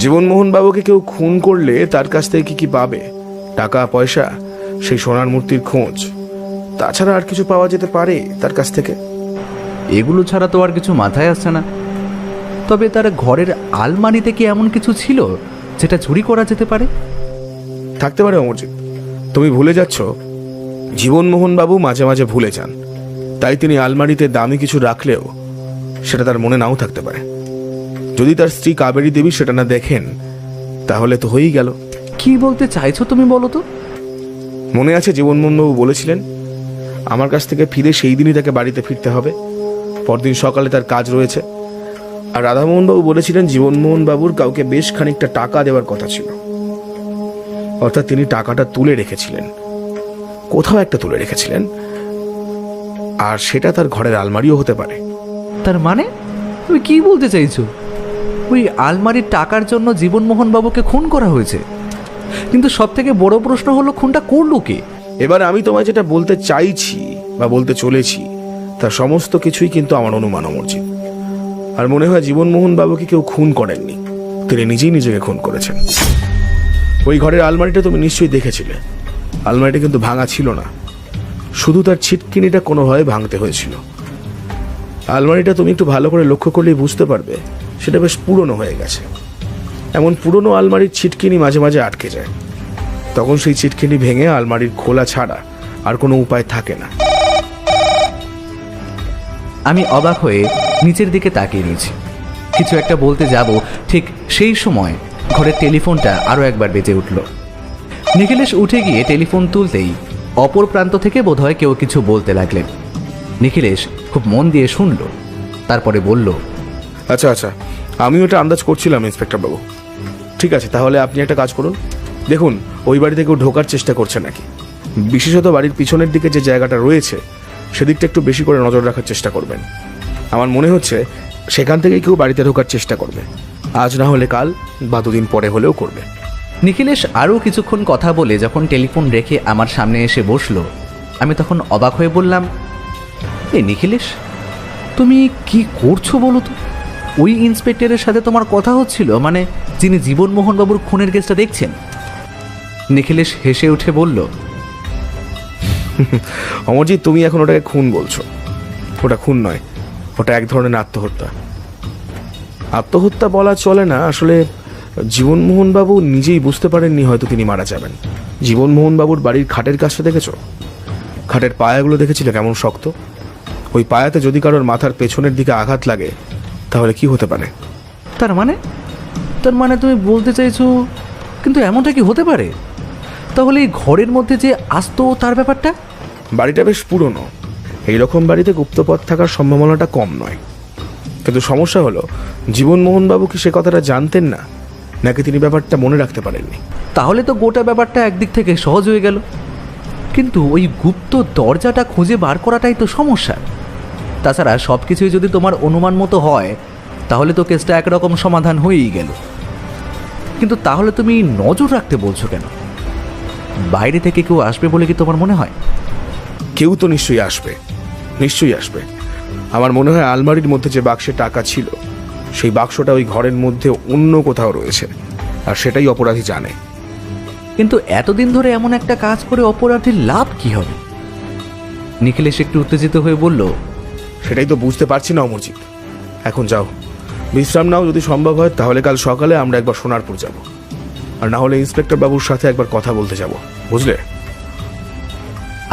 জীবনমোহন বাবুকে কেউ খুন করলে তার কাছ থেকে কি কি পাবে? টাকা পয়সা, সেই সোনার মূর্তির খোঁজ, তাছাড়া আর কিছু পাওয়া যেতে পারে তার কাছ থেকে? এগুলো ছাড়া তো আর কিছু মাথায় আসছে না। তবে তার ঘরের আলমারিতে কি এমন কিছু ছিল যেটা চুরি করা যেতে পারে? থাকতে পারে অমরজিৎ, তুমি ভুলে যাচ্ছ জীবনমোহন বাবু মাঝে মাঝে ভুলে যান, তাই তিনি আলমারিতে দামি কিছু রাখলেও সেটা তার মনে নাও থাকতে পারে। যদি তার স্ত্রী কাবেরী দেবী সেটা না দেখেন তাহলে তো হয়েই গেল। কি বলতে চাইছো তুমি বলো তো? মনে আছে জীবনমোহন বাবু বলেছিলেন আমার কাছ থেকে ফিরে সেই দিনই তাকে বাড়িতে ফিরতে হবে, পরদিন সকালে তার কাজ রয়েছে। আর রাধামোহন বাবু বলেছিলেন জীবনমোহন বাবুর কাউকে বেশ খানিকটা টাকা দেওয়ার কথা ছিল, অর্থাৎ তিনি টাকাটা তুলে রেখেছিলেন, কোথাও একটা তুলে রেখেছিলেন, আর সেটা তার ঘরের আলমারিও হতে পারে। তার মানে তুমি কি বলতে চাইছো? ওই আলমারির টাকার জন্য জীবনমোহন বাবুকে খুন করা হয়েছে? কিন্তু সব থেকে বড় প্রশ্ন হলো খুনটা করলো কে? এবার আমি তোমায় যেটা বলতে চাইছি বা বলতে চলেছি তার সমস্ত কিছুই কিন্তু আমার অনুমান অমরজিৎ। আর মনে হয় জীবনমোহন বাবুকে কেউ খুন করেননি, তিনি নিজেই নিজেকে খুন করেছেন। ওই ঘরের আলমারিটা তুমি নিশ্চয়ই দেখেছিলে, আলমারিটা কিন্তু ভাঙা ছিল না, শুধু তার ছিটকিনিটা কোনোভাবে ভাঙতে হয়েছিল। আলমারিটা তুমি একটু ভালো করে লক্ষ্য করলেই বুঝতে পারবে সেটা বেশ পুরনো হয়ে গেছে। এমন পুরনো আলমারির ছিটকিনি মাঝে মাঝে আটকে যায়, তখন সেই ছিটকিনি ভেঙে আলমারির খোলা ছাড়া আর কোনো উপায় থাকে না। আমি অবাক হয়ে নিচের দিকে তাকিয়ে নিয়েছি, কিছু একটা বলতে যাব, ঠিক সেই সময় ঘরের টেলিফোনটা আরও একবার বেজে উঠল। নিখিলেশ উঠে গিয়ে টেলিফোন তুলতেই অপর প্রান্ত থেকে বোধহয় কেউ কিছু বলতে লাগলেন। নিখিলেশ খুব মন দিয়ে শুনল, তারপরে বলল, আচ্ছা আচ্ছা, আমি ওটা আন্দাজ করছিলাম ইন্সপেক্টর বাবু। ঠিক আছে, তাহলে আপনি একটা কাজ করুন, দেখুন ওই বাড়িতে কেউ ঢোকার চেষ্টা করছে নাকি। বিশেষত বাড়ির পিছনের দিকে যে জায়গাটা রয়েছে সেদিকটা একটু বেশি করে নজর রাখার চেষ্টা করবেন। আমার মনে হচ্ছে সেখান থেকেই কেউ বাড়িতে ঢোকার চেষ্টা করবে, আজ না হলে কাল বা দুদিন পরে হলেও করবে। নিখিলেশ আরও কিছুক্ষণ কথা বলে যখন টেলিফোন রেখে আমার সামনে এসে বসলো, আমি তখন অবাক হয়ে বললাম, নিখিলেশ, তুমি কি করছো বলো তো? ওই ইন্সপেক্টরের সাথে তোমার কথা হচ্ছিল, মানে যিনি জীবনমোহন বাবুর খুনের কেসটা দেখছেন? নিখিলেশ হেসে উঠে বলল, অমরজিৎ, তুমি এখন ওটাকে খুন বলছো, ওটা খুন নয়, ওটা এক ধরনের আত্মহত্যা। আত্মহত্যা বলা চলে না, আসলে জীবনমোহন বাবু নিজেই বুঝতে পারেননি হয়তো তিনি মারা যাবেন। জীবনমোহন বাবুর বাড়ির খাটের কাজটা দেখেছো? খাটের পায়াগুলো দেখেছিল কেমন শক্ত? ওই পায়াতে যদি কারোর মাথার পেছনের দিকে আঘাত লাগে তাহলে কি হতে পারে? তার মানে তুমি বলতে চাইছো, কিন্তু এমনটা কি হতে পারে? তাহলে এই ঘরের মধ্যে যে আসতো তার ব্যাপারটা? বাড়িটা বেশ পুরনো, এইরকম বাড়িতে গুপ্তপথ থাকার সম্ভাবনাটা কম নয়। কিন্তু সমস্যা হলো জীবনমোহন বাবু কি সে কথাটা জানতেন না? নাকি তিনি ব্যাপারটা মনে রাখতে পারেননি? তাহলে তো গোটা ব্যাপারটা একদিক থেকে সহজ হয়ে গেল, কিন্তু ওই গুপ্ত দরজাটা খুঁজে বার করাটাই তো সমস্যা। তাছাড়া সব কিছুই যদি তোমার অনুমান মতো হয় তাহলে তো কেসটা একরকম সমাধান হয়েই গেল। কিন্তু তাহলে তুমি নজর রাখতে বলছো কেন? বাইরে থেকে কেউ আসবে বলে কি তোমার মনে হয়? কেউ তো নিশ্চয়ই আসবে, নিশ্চয়ই আসবে। আমার মনে হয় আলমারির মধ্যে যে বাক্সে টাকা ছিল, সেই বাক্সটা ওই ঘরের মধ্যে অন্য কোথাও রয়েছে, আর সেটাই অপরাধী জানে। কিন্তু এতদিন ধরে এমন একটা কাজ করে অপরাধীর লাভ কি হবে? নিখিলেশ একটু উত্তেজিত হয়ে বলল, সেটাই তো বুঝতে পারছি না অমরজিৎ। এখন যাও, বিশ্রাম নাও, যদি সম্ভব হয় তাহলে কাল সকালে আমরা একবার সোনারপুর যাব, আর না হলে ইন্সপেক্টর বাবুর সাথে একবার কথা বলতে যাব, বুঝলে?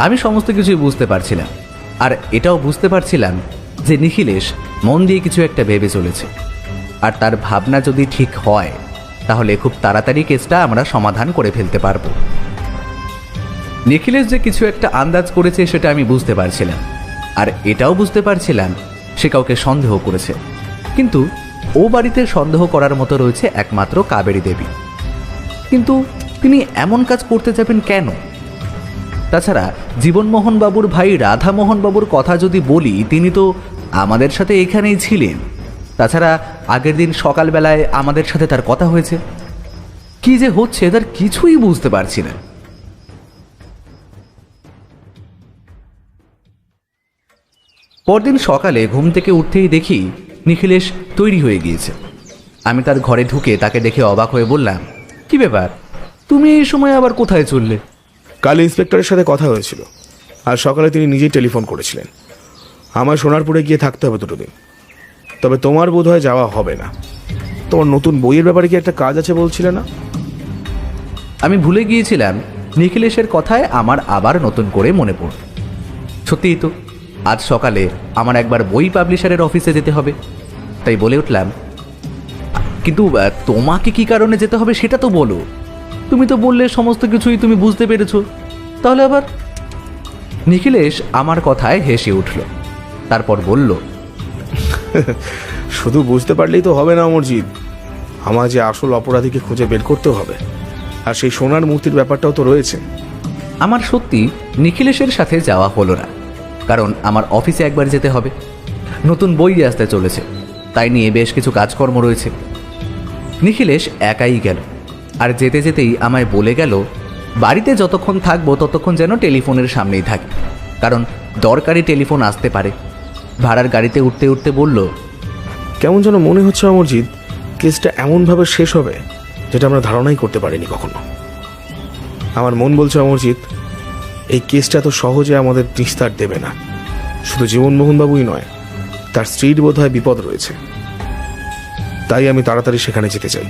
আমি সমস্ত কিছুই বুঝতে পারছিলাম, আর এটাও বুঝতে পারছিলাম যে নিখিলেশ মন দিয়ে কিছু একটা ভেবে চলেছে, আর তার ভাবনা যদি ঠিক হয় তাহলে খুব তাড়াতাড়ি কেসটা আমরা সমাধান করে ফেলতে পারবো। নিখিলেশ যে কিছু একটা আন্দাজ করেছে সেটা আমি বুঝতে পারছিলাম, আর এটাও বুঝতে পারছিলাম সে কাউকে সন্দেহ করেছে। কিন্তু ও বাড়িতে সন্দেহ করার মতো রয়েছে একমাত্র কাবেরী দেবী, কিন্তু তিনি এমন কাজ করতে যাবেন কেন? তাছাড়া জীবনমোহন বাবুর ভাই রাধামোহন বাবুর কথা যদি বলি, তিনি তো আমাদের সাথে এখানেই ছিলেন। তাছাড়া আগের দিন সকালবেলায় আমাদের সাথে তার কথা হয়েছে। কি যে হচ্ছে তার কিছুই বুঝতে পারছি না। পরদিন সকালে ঘুম থেকে উঠতেই দেখি নিখিলেশ তৈরি হয়ে গিয়েছে। আমি তার ঘরে ঢুকে তাকে দেখে অবাক হয়ে বললাম, কি ব্যাপার, তুমি এই সময় আবার কোথায় চললে? কাল ইন্সপেক্টরের সাথে কথা হয়েছিল, আর সকালে তিনি নিজেই টেলিফোন করেছিলেন। আমার সোনারপুরে গিয়ে থাকতে হবে 2 দিন, তবে তোমার বোধহয় যাওয়া হবে না। তোমার নতুন বইয়ের ব্যাপারে কি একটা কাজ আছে বলছিলে না? আমি ভুলে গিয়েছিলাম নিখিলেশের কথায় আমার আবার নতুন করে মনে পড়ল। সত্যিই তো, আজ সকালে আমার একবার বই পাবলিশারের অফিসে যেতে হবে। তাই বলে উঠলাম, কিন্তু তোমাকে কি কারণে যেতে হবে সেটা তো বলো। তুমি তো বললে সমস্ত কিছুই তুমি বুঝতে পেরেছো, তাহলে আবার? নিখিলেশ আমার কথায় হেসে উঠল, তারপর বলল, শুধু বুঝতে পারলেই তো হবে না অমরজিৎ, আমার যে আসল অপরাধীকে খুঁজে বের করতে হবে, আর সেই সোনার মূর্তির ব্যাপারটাও তো রয়েছে। আমার সত্যি নিখিলেশের সাথে যাওয়া হলো না, কারণ আমার অফিসে একবার যেতে হবে। নতুন বই আসতে চলেছে, তাই নিয়ে বেশ কিছু কাজকর্ম রয়েছে। নিখিলেশ একাই গেল, আর যেতে যেতেই আমায় বলে গেল বাড়িতে যতক্ষণ থাকবো ততক্ষণ যেন টেলিফোনের সামনেই থাকি, কারণ দরকারি টেলিফোন আসতে পারে। ভাড়ার গাড়িতে উঠতে উঠতে বলল, কেমন যেন মনে হচ্ছে অমরজিৎ, কেসটা এমনভাবে শেষ হবে যেটা আমরা ধারণাই করতে পারিনি কখনো। আমার মন বলছে অমরজিৎ, এই কেসটা তো সহজে আমাদের নিস্তার দেবে না। শুধু জীবনমোহনবাবুই নয়, তার স্ত্রীর বোধহয় বিপদ রয়েছে। তাই আমি তাড়াতাড়ি সেখানে যেতে চাই।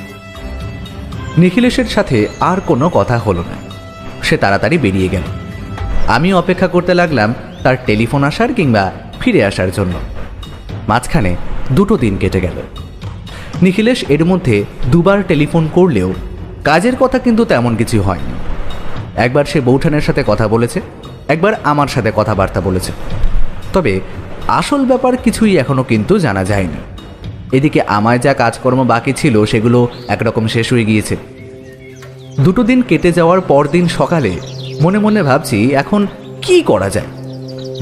নিখিলেশের সাথে আর কোনো কথা হলো না, সে তাড়াতাড়ি বেরিয়ে গেল। আমি অপেক্ষা করতে লাগলাম তার টেলিফোন আসার কিংবা ফিরে আসার জন্য। মাঝখানে 2 দিন কেটে গেল। নিখিলেশ এর মধ্যে 2 বার টেলিফোন করলেও কাজের কথা কিন্তু তেমন কিছু হয়নি। একবার সে বৌঠানের সাথে কথা বলেছে, একবার আমার সাথে কথাবার্তা বলেছে, তবে আসল ব্যাপার কিছুই এখনো কিন্তু জানা যায়নি। এদিকে আমায় যা কাজকর্ম বাকি ছিল সেগুলো একরকম শেষ হয়ে গিয়েছে। 2 দিন কেটে যাওয়ার পর দিন সকালে মনে মনে ভাবছি এখন কি করা যায়।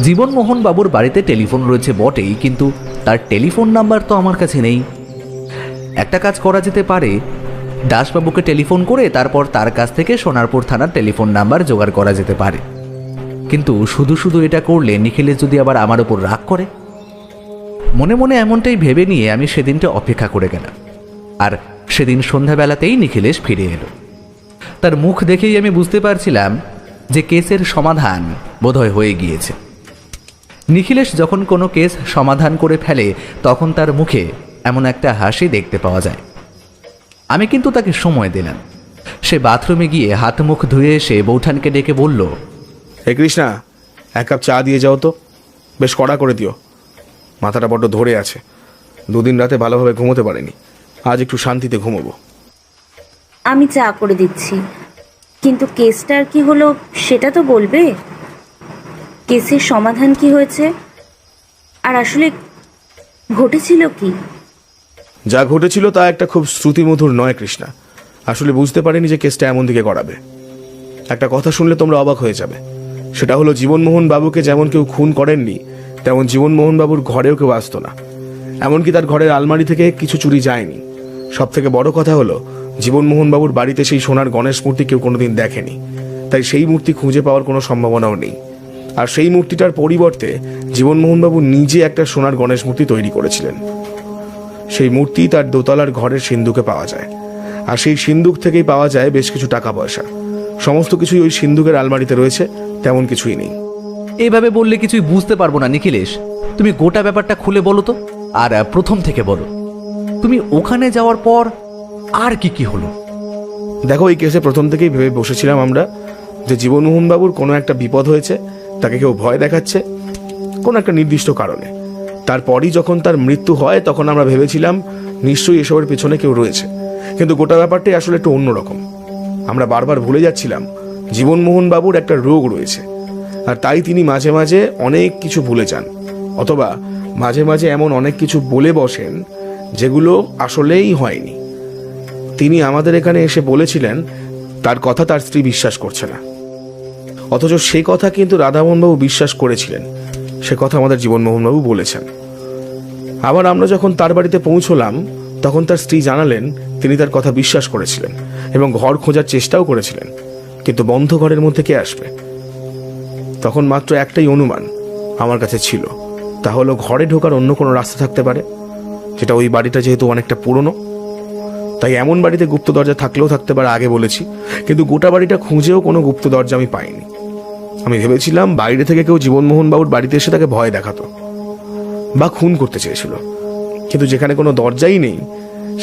জীবনমোহন বাবুর বাড়িতে টেলিফোন রয়েছে বটেই, কিন্তু তার টেলিফোন নাম্বার তো আমার কাছে নেই। একটা কাজ করা যেতে পারে, দাসবাবুকে টেলিফোন করে তারপর তার কাছ থেকে সোনারপুর থানার টেলিফোন নাম্বার জোগাড় করা যেতে পারে। কিন্তু শুধু শুধু এটা করলে নিখিলেশ যদি আবার আমার উপর রাগ করে। মনে মনে এমনটাই ভেবে নিয়ে আমি সেদিনটা অপেক্ষা করে গেলাম, আর সেদিন সন্ধ্যাবেলাতেই নিখিলেশ ফিরে এলো। তার মুখ দেখেই আমি বুঝতে পারছিলাম যে কেসের সমাধান বোধহয় হয়ে গিয়েছে। নিখিলেশ যখন কোনো কেস সমাধান করে ফেলে তখন তার মুখে এমন একটা হাসি দেখতে পাওয়া যায়। আমি কিন্তু তাকে সময় দিলাম। সে বাথরুমে গিয়ে হাত মুখ ধুয়ে এসে বৌঠানকে ডেকে বলল, হে কৃষ্ণা, 1 কাপ চা দিয়ে যাও তো, বেশ কড়া করে দিও। মাথাটা বড্ড ধরে আছে, 2 দিন রাতে ভালোভাবে ঘুমোতে পারিনি, আজ একটু শান্তিতে ঘুমোবো। আমি চা করে দিচ্ছি, কিন্তু কেসটার কি হলো সেটা তো বলবে। কেসের সমাধান কি হয়েছে, আর আসলে ঘটেছিল কি? যা ঘটেছিল তা একটা খুব শ্রুতিমধুর নয় কৃষ্ণা, আসলে বুঝতে পারেনি যে কেসটা এমন দিকে গড়াবে। একটা কথা শুনলে তোমরা অবাক হয়ে যাবে, সেটা হলো জীবনমোহন বাবুকে যেমন কেউ খুন করেননি, তেমন জীবনমোহন বাবুর ঘরেও কেউ আসতো না। এমনকি তার ঘরের আলমারি থেকে কিছু চুরি যায়নি। সব থেকে বড় কথা হলো জীবনমোহন বাবুর বাড়িতে সেই সোনার গণেশ মূর্তি কেউ কোনোদিন দেখেনি, তাই সেই মূর্তি খুঁজে পাওয়ার কোনো সম্ভাবনাও নেই। আর সেই মূর্তিটার পরিবর্তে জীবনমোহন বাবু নিজে একটা সোনার গণেশ মূর্তি তৈরি করেছিলেন। সেই মূর্তি তার দোতলার ঘরের সিন্ধুকে পাওয়া যায়, আর সেই সিন্ধুক থেকেই পাওয়া যায় বেশ কিছু টাকা পয়সা। সমস্ত কিছুই ওই সিন্ধুকের আলমারিতে রয়েছে, তেমন কিছুই নেই। এইভাবে বললে কিছুই বুঝতে পারবো না নিখিলেশ। তুমি গোটা ব্যাপারটা খুলে বলো তো, আর প্রথম থেকে বলো। তুমি ওখানে যাওয়ার পর আর কি কি হলো? দেখো, এই কেসে প্রথম থেকেই ভেবে বসেছিলাম আমরা যে জীবনমোহন বাবুর কোনো একটা বিপদ হয়েছে, তাকে কেউ ভয় দেখাচ্ছে কোনো একটা নির্দিষ্ট কারণে। তারপরই যখন তার মৃত্যু হয় তখন আমরা ভেবেছিলাম নিশ্চয়ই এসবের পেছনে কেউ রয়েছে। কিন্তু গোটা ব্যাপারটাই আসলে একটু অন্যরকম। আমরা বারবার ভুলে যাচ্ছিলাম জীবনমোহন বাবুর একটা রোগ রয়েছে, আর তাই তিনি মাঝে মাঝে অনেক কিছু ভুলে যান, অথবা মাঝে মাঝে এমন অনেক কিছু বলে বসেন যেগুলো আসলেই হয়নি। তিনি আমাদের এখানে এসে বলেছিলেন তার কথা তার স্ত্রী বিশ্বাস করছে না, অথচ সে কথা কিন্তু রাধামোহনবাবু বিশ্বাস করেছিলেন। সে কথা আমাদের জীবনমোহনবাবু বলেছেন। আবার আমরা যখন তার বাড়িতে পৌঁছলাম তখন তার স্ত্রী জানালেন তিনি তার কথা বিশ্বাস করেছিলেন এবং ঘর খোঁজার চেষ্টাও করেছিলেন, কিন্তু বন্ধ ঘরের মধ্যে কে আসবে? তখন মাত্র একটাই অনুমান আমার কাছে ছিল, তা হলো ঘরে ঢোকার অন্য কোনো রাস্তা থাকতে পারে, যেটা ওই বাড়িটা যেহেতু অনেকটা পুরনো, তাই এমন বাড়িতে গুপ্ত দরজা থাকলেও থাকতে পারে, আগে বলেছি। কিন্তু গোটা বাড়িটা খুঁজেও কোনো গুপ্ত দরজা আমি পাইনি। আমি ভেবেছিলাম বাইরে থেকে কেউ জীবনমোহন বাবুর বাড়িতে এসে তাকে ভয় দেখাতো বা খুন করতে চেয়েছিল, কিন্তু যেখানে কোনো দরজাই নেই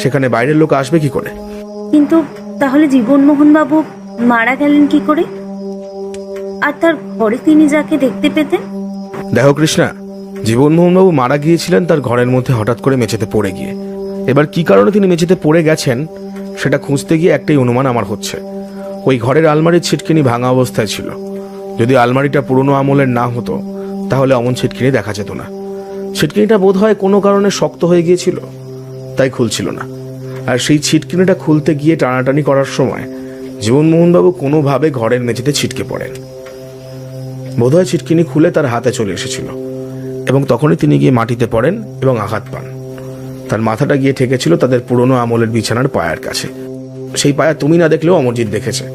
সেখানে বাইরের লোক আসবে কি করে? কিন্তু তাহলে জীবনমোহন বাবু মারা গেলেন কি করে? আর তার ঘরে তিনি যাকে দেখতে পেতেন? দেখো কৃষ্ণা, জীবনমোহন বাবু মারা গিয়েছিলেন তার ঘরের মধ্যে হঠাৎ করে মেঝেতে পড়ে গিয়ে। এবার কি কারণে তিনি মেঝেতে পড়ে গেছেন সেটা খুঁজতে গিয়ে একটাই অনুমান আমার হচ্ছে, ওই ঘরের আলমারির ছিটকিনি ভাঙা অবস্থায় ছিল। যদি আলমারিটা পুরনো আমলের না হতো তাহলে অমন ছিটকিনি দেখা যেত না। ছিটকিনিটা বোধ হয় কোনো কারণে শক্ত হয়ে গিয়েছিল, তাই খুলছিল না। আর সেই ছিটকিনিটা খুলতে গিয়ে টানাটানি করার সময় জীবনমোহনবাবু কোনোভাবে ঘরের মেঝেতে ছিটকে পড়েন। বোধহয় ছিটকিনি খুলে তার হাতে চলে এসেছিল এবং তখনই তিনি গিয়ে মাটিতে পড়েন এবং আঘাত পান। তার মাথাটা গিয়ে ঠেকেছিল তাদের পুরনো আমলের বিছানার পায়ার কাছে। সেই পায়া তুমি না দেখলেও অমরজিৎ দেখেছে।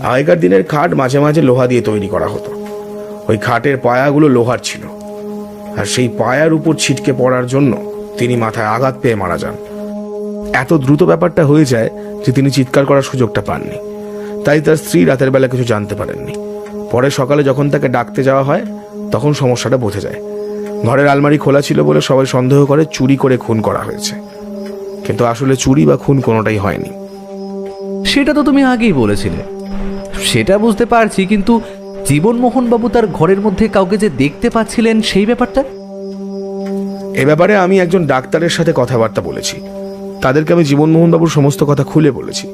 আগেকার দিনের খাট মাঝে মাঝে লোহা দিয়ে তৈরি করা হতো, ওই খাটের পায়াগুলো লোহার ছিল, আর সেই পায়ার উপর ছিটকে পড়ার জন্য তিনি মাথায় আঘাত পেয়ে মারা যান। এত দ্রুত ব্যাপারটা হয়ে যায় যে তিনি চিৎকার করার সুযোগটা পাননি, তাই তার স্ত্রী রাতের বেলা কিছু জানতে পারেননি। পরে সকালে যখন তাকে ডাকতে যাওয়া হয় তখন সমস্যাটা বোঝা যায়। ঘরের আলমারি খোলা ছিল বলে সবাই সন্দেহ করে চুরি করে খুন করা হয়েছে, কিন্তু আসলে চুরি বা খুন কোনোটাই হয়নি। সেটা তো তুমি আগেই বলেছিলে, সেটা বুঝতে পারছি, কিন্তু জীবনমোহন বাবু তার ঘরের মধ্যে কাউকে যে দেখতে পাচ্ছিলেন সেই ব্যাপারটা? এ ব্যাপারে আমি একজন ডাক্তারের সাথে কথাবার্তা বলেছি। তাদেরকে আমি জীবনমোহন বাবুর সমস্ত কথা খুলে বলেছি।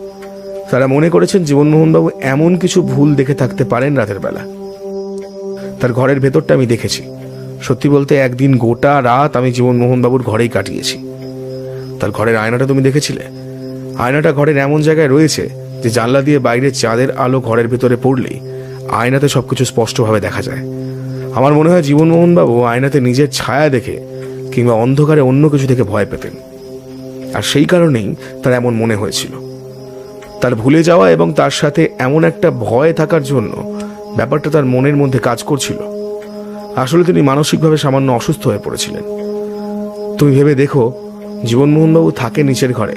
তারা মনে করেছেন জীবনমোহন বাবু এমন কিছু ভুল দেখে থাকতে পারেন রাতের বেলা। তার ঘরের ভেতরটা আমি দেখেছি। সত্যি বলতে একদিন গোটা রাত আমি জীবনমোহন বাবুর ঘরেই কাটিয়েছি। তার ঘরের আয়নাটা তুমি দেখেছিলে? আয়নাটা ঘরের এমন জায়গায় রয়েছে যে জানলা দিয়ে বাইরে চাঁদের আলো ঘরের ভেতরে পড়লেই আয়নাতে সবকিছু স্পষ্টভাবে দেখা যায়। আমার মনে হয় জীবনমোহন বাবু আয়নাতে নিজের ছায়া দেখে কিংবা অন্ধকারে অন্য কিছু দেখে ভয় পেতেন, আর সেই কারণেই তার এমন মনে হয়েছিল। তার ভুলে যাওয়া এবং তার সাথে এমন একটা ভয় থাকার জন্য ব্যাপারটা তার মনের মধ্যে কাজ করছিল। আসলে তিনি মানসিকভাবে সামান্য অসুস্থ হয়ে পড়েছিলেন। তুমি ভেবে দেখো, জীবনমোহনবাবু থাকে নিচের ঘরে,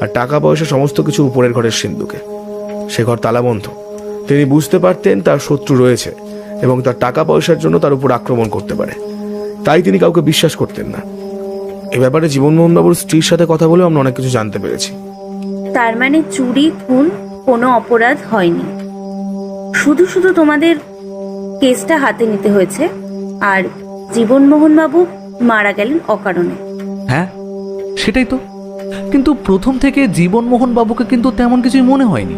আর টাকা পয়সা সমস্ত কিছু উপরের ঘরের সিন্ধুকে। সে ঘর তালাবন্ধ। তিনি বুঝতে পারতেন তার শত্রু রয়েছে এবং তার টাকা পয়সার জন্য তার উপর আক্রমণ করতে পারে, তাই তিনি কাউকে বিশ্বাস করতেন না। এ ব্যাপারে জীবনমোহনবাবুর স্ত্রীর সাথে কথা বলেও আমরা অনেক কিছু জানতে পেরেছি। তার মানে চুরি খুন কোনো অপরাধ হয়নি, শুধু শুধু তোমাদের কেসটা হাতে নিতে হয়েছে, আর জীবনমোহন বাবু মারা গেলেন অকারণে। হ্যাঁ, সেটাই তো। কিন্তু প্রথম থেকে জীবনমোহন বাবুকে কিন্তু তেমন কিছুই মনে হয়নি।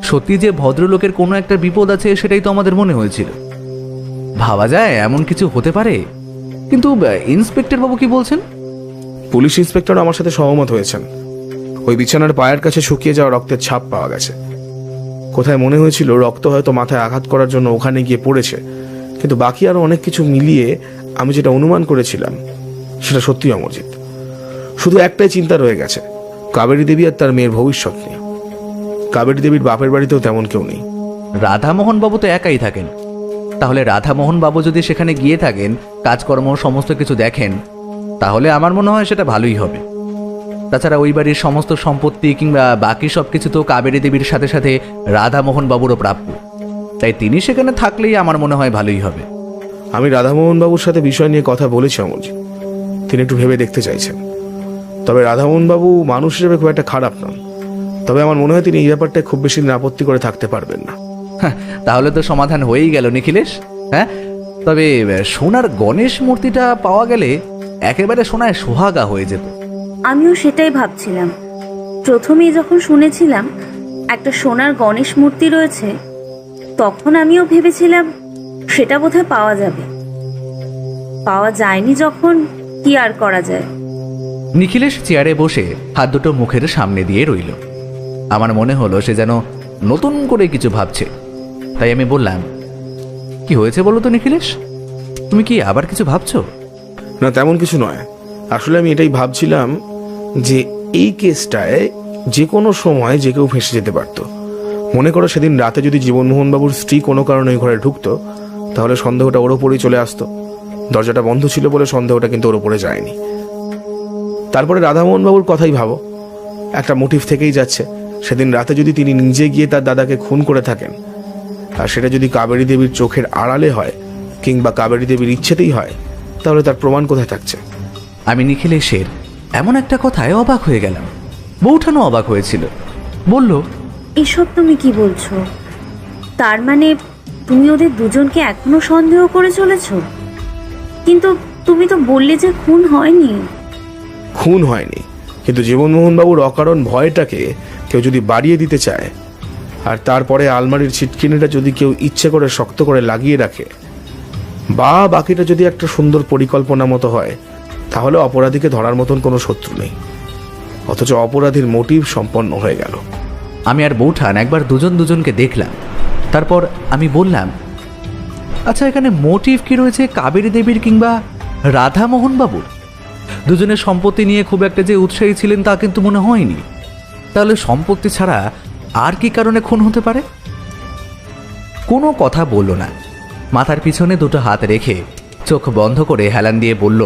সত্যি যে ভদ্রলোকের কোনো একটা বিপদ আছে সেটাই তো আমাদের মনে হয়েছিল। ভাবা যায় এমন কিছু হতে পারে। কিন্তু ইন্সপেক্টর বাবু কি বলছেন? পুলিশ ইন্সপেক্টর আমার সাথে সহমত হয়েছেন। ওই বিছানার পায়ের কাছে শুকিয়ে যাওয়া রক্তের ছাপ পাওয়া গেছে। কোথায় মনে হয়েছিল রক্ত হয়তো মাথায় আঘাত করার জন্য ওখানে গিয়ে পড়েছে, কিন্তু বাকি আরো অনেক কিছু মিলিয়ে আমি যেটা অনুমান করেছিলাম সেটা সত্যি অমরজিৎ। শুধু একটাই চিন্তা রয়ে গেছে, কাবেরী দেবী আর তার মেয়ের ভবিষ্যৎ নিয়ে। কাবেরী দেবীর বাপের বাড়িতেও তেমন কেউ নেই। রাধামোহন বাবু তো একাই থাকেন। তাহলে রাধামোহন বাবু যদি সেখানে গিয়ে থাকেন, কাজকর্ম সমস্ত কিছু দেখেন, তাহলে আমার মনে হয় সেটা ভালোই হবে। তাছাড়া ওই বাড়ির সমস্ত সম্পত্তি কিংবা বাকি সব কিছু তো কাবেরী দেবীর সাথে সাথে রাধামোহন বাবুরও প্রাপ্য। তাই তিনি সেখানে থাকলেই আমার মনে হয় ভালোই হবে। আমি রাধামোহন বাবুর সাথে বিষয় নিয়ে কথা বলেছি অমরজিৎ, তিনি একটু ভেবে দেখতে চাইছেন। তবে রাধামোহন বাবু মানুষ হিসেবে খুব একটা খারাপ নন, তবে আমার মনে হয় তিনি এই ব্যাপারটা খুব বেশি দিন আপত্তি করে থাকতে পারবেন না। হ্যাঁ, তাহলে তো সমাধান হয়েই গেল নিখিলেশ। হ্যাঁ, তবে সোনার গণেশ মূর্তিটা পাওয়া গেলে একেবারে সোনায় সোহাগা হয়ে যেত। আমিও সেটাই ভাবছিলাম। প্রথমেই যখন শুনেছিলাম একটা সোনার গণেশ মূর্তি রয়েছে, তখন আমিও ভেবেছিলাম সেটা বোধহয় পাওয়া যাবে। পাওয়া যায়নি যখন, কি আর করা যায়। নিখিলেশ চেয়ারে বসে হাত দুটো মুখের সামনে দিয়ে রইল। আমার মনে হলো সে যেন নতুন করে কিছু ভাবছে। তাই আমি বললাম, কি হয়েছে বলো তো নিখিলেশ, তুমি কি আবার কিছু ভাবছো? না, তেমন কিছু নয়। আসলে আমি এটাই ভাবছিলাম যে এই কেসটায় যে কোনো সময় যে কেউ ফেঁসে যেতে পারত। মনে করো সেদিন রাতে যদি জীবনমোহন বাবুর স্ত্রী কোনো কারণে ওই ঘরে ঢুকতো, তাহলে সন্দেহটা ওর ওপরেই চলে আসতো। দরজাটা বন্ধ ছিল বলে সন্দেহটা কিন্তু ওর ওপরে যায়নি। তারপরে রাধামোহন বাবুর কথাই ভাবো, একটা মোটিভ থেকেই যাচ্ছে। সেদিন রাতে যদি তিনি নিজে গিয়ে তার দাদাকে খুন করে থাকেন, আর সেটা যদি কাবেরী দেবীর চোখের আড়ালে হয় কিংবা কাবেরী দেবীর ইচ্ছেতেই হয়, তাহলে তার প্রমাণ কোথায় থাকছে? আমি নিখিলেশের এমন একটা কথায় অবাক হয়ে গেলাম। বউঠানও অবাক হয়েছিল, বলল, এসব তুমি কি বলছো? তার মানে তুমি ওদের দুজনকে এখনো সন্দেহ করে চলেছো? কিন্তু তুমি তো বললে যে খুন হয়নি। খুন হয়নি, কিন্তু জীবনমোহন বাবুর অকারণ ভয়টাকে কেউ যদি বাড়িয়ে দিতে চায়, আর তারপরে আলমারির ছিটকিনিটা যদি কেউ ইচ্ছে করে শক্ত করে লাগিয়ে রাখে, বা বাকিটা যদি একটা সুন্দর পরিকল্পনা মতো হয়, তাহলে অপরাধীকে ধরার মতন কোনো শত্রু নেই। অথচ অপরাধীর মোটিভ সম্পন্ন হয়ে গেল। আমি আর বউঠান একবার দুজন দুজনকে দেখলাম। তারপর আমি বললাম, আচ্ছা, এখানে মোটিভ কি রয়েছে কাবেরী দেবীর কিংবা রাধামোহন বাবুর? দুজনের সম্পত্তি নিয়ে খুব একটা যে উৎসাহী ছিলেন তা কিন্তু মনে হয়নি। তাহলে সম্পত্তি ছাড়া আর কি কারণে খুন হতে পারে? কোনো কথা বলল না, মাথার পিছনে দুটো হাত রেখে চোখ বন্ধ করে হেলান দিয়ে বলল,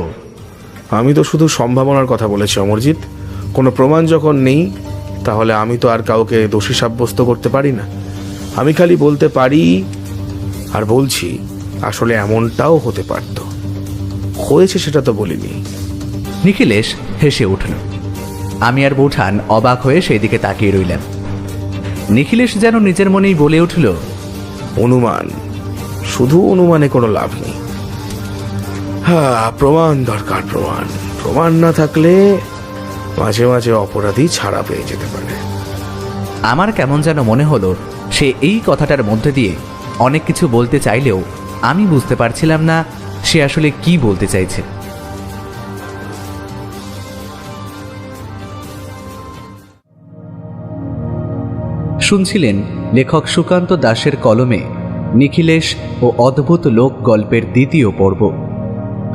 আমি তো শুধু সম্ভাবনার কথা বলেছি অমরজিৎ। কোনো প্রমাণ যখন নেই, তাহলে আমি তো আর কাউকে দোষী সাব্যস্ত করতে পারি না। আমি খালি বলতে পারি আর বলছি, আসলে এমনটাও হতে পারত। হয়েছে সেটা তো বলিনি। নিখিলেশ হেসে উঠল। আমি আর বউঠান অবাক হয়ে সেই দিকে তাকিয়ে রইলাম। নিখিলেশ যেন নিজের মনেই বলে উঠল, অনুমান, শুধু অনুমানে কোনো লাভ নেই। হ্যাঁ, প্রমাণ দরকার। প্রমাণ না থাকলে মাঝে মাঝে অপরাধী ছাড়া পেয়ে যেতে পারে। আমার কেমন যেন মনে হলো সে এই কথাটার মধ্যে দিয়ে অনেক কিছু বলতে চাইলেও আমি বুঝতে পারছিলাম না সে আসলে কি বলতে চাইছে। শুনছিলেন লেখক সুকান্ত দাশের কলমে নিখিলেশ ও অদ্ভুত লোক গল্পের দ্বিতীয় পর্ব।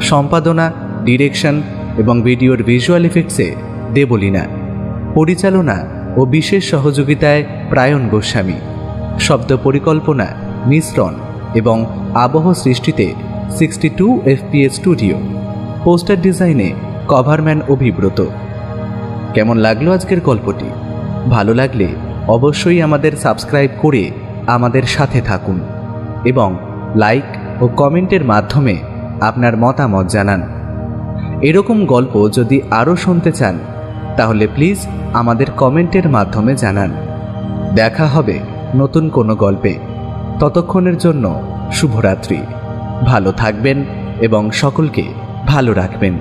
সম্পাদনা, ডিরেকশন এবং ভিডিওর ভিজুয়াল ইফেক্টসে দেবলীনা, পরিচালনা ও বিশেষ সহযোগিতায় প্রায়ণ গোস্বামী, শব্দ পরিকল্পনা, মিশ্রণ এবং আবহ সৃষ্টিতে 62 FPS স্টুডিও, পোস্টার ডিজাইনে কভারম্যান অভিব্রত। কেমন লাগলো আজকের গল্পটি? ভালো লাগলে অবশ্যই আমাদের সাবস্ক্রাইব করে আমাদের সাথে থাকুন এবং লাইক ও কমেন্টের মাধ্যমে আপনার মতামত জানান। এরকম গল্প যদি আরও শুনতে চান তাহলে প্লিজ আমাদের কমেন্টের মাধ্যমে জানান। দেখা হবে নতুন কোনো গল্পে। ততক্ষণের জন্য শুভরাত্রি। ভালো থাকবেন এবং সকলকে ভালো রাখবেন।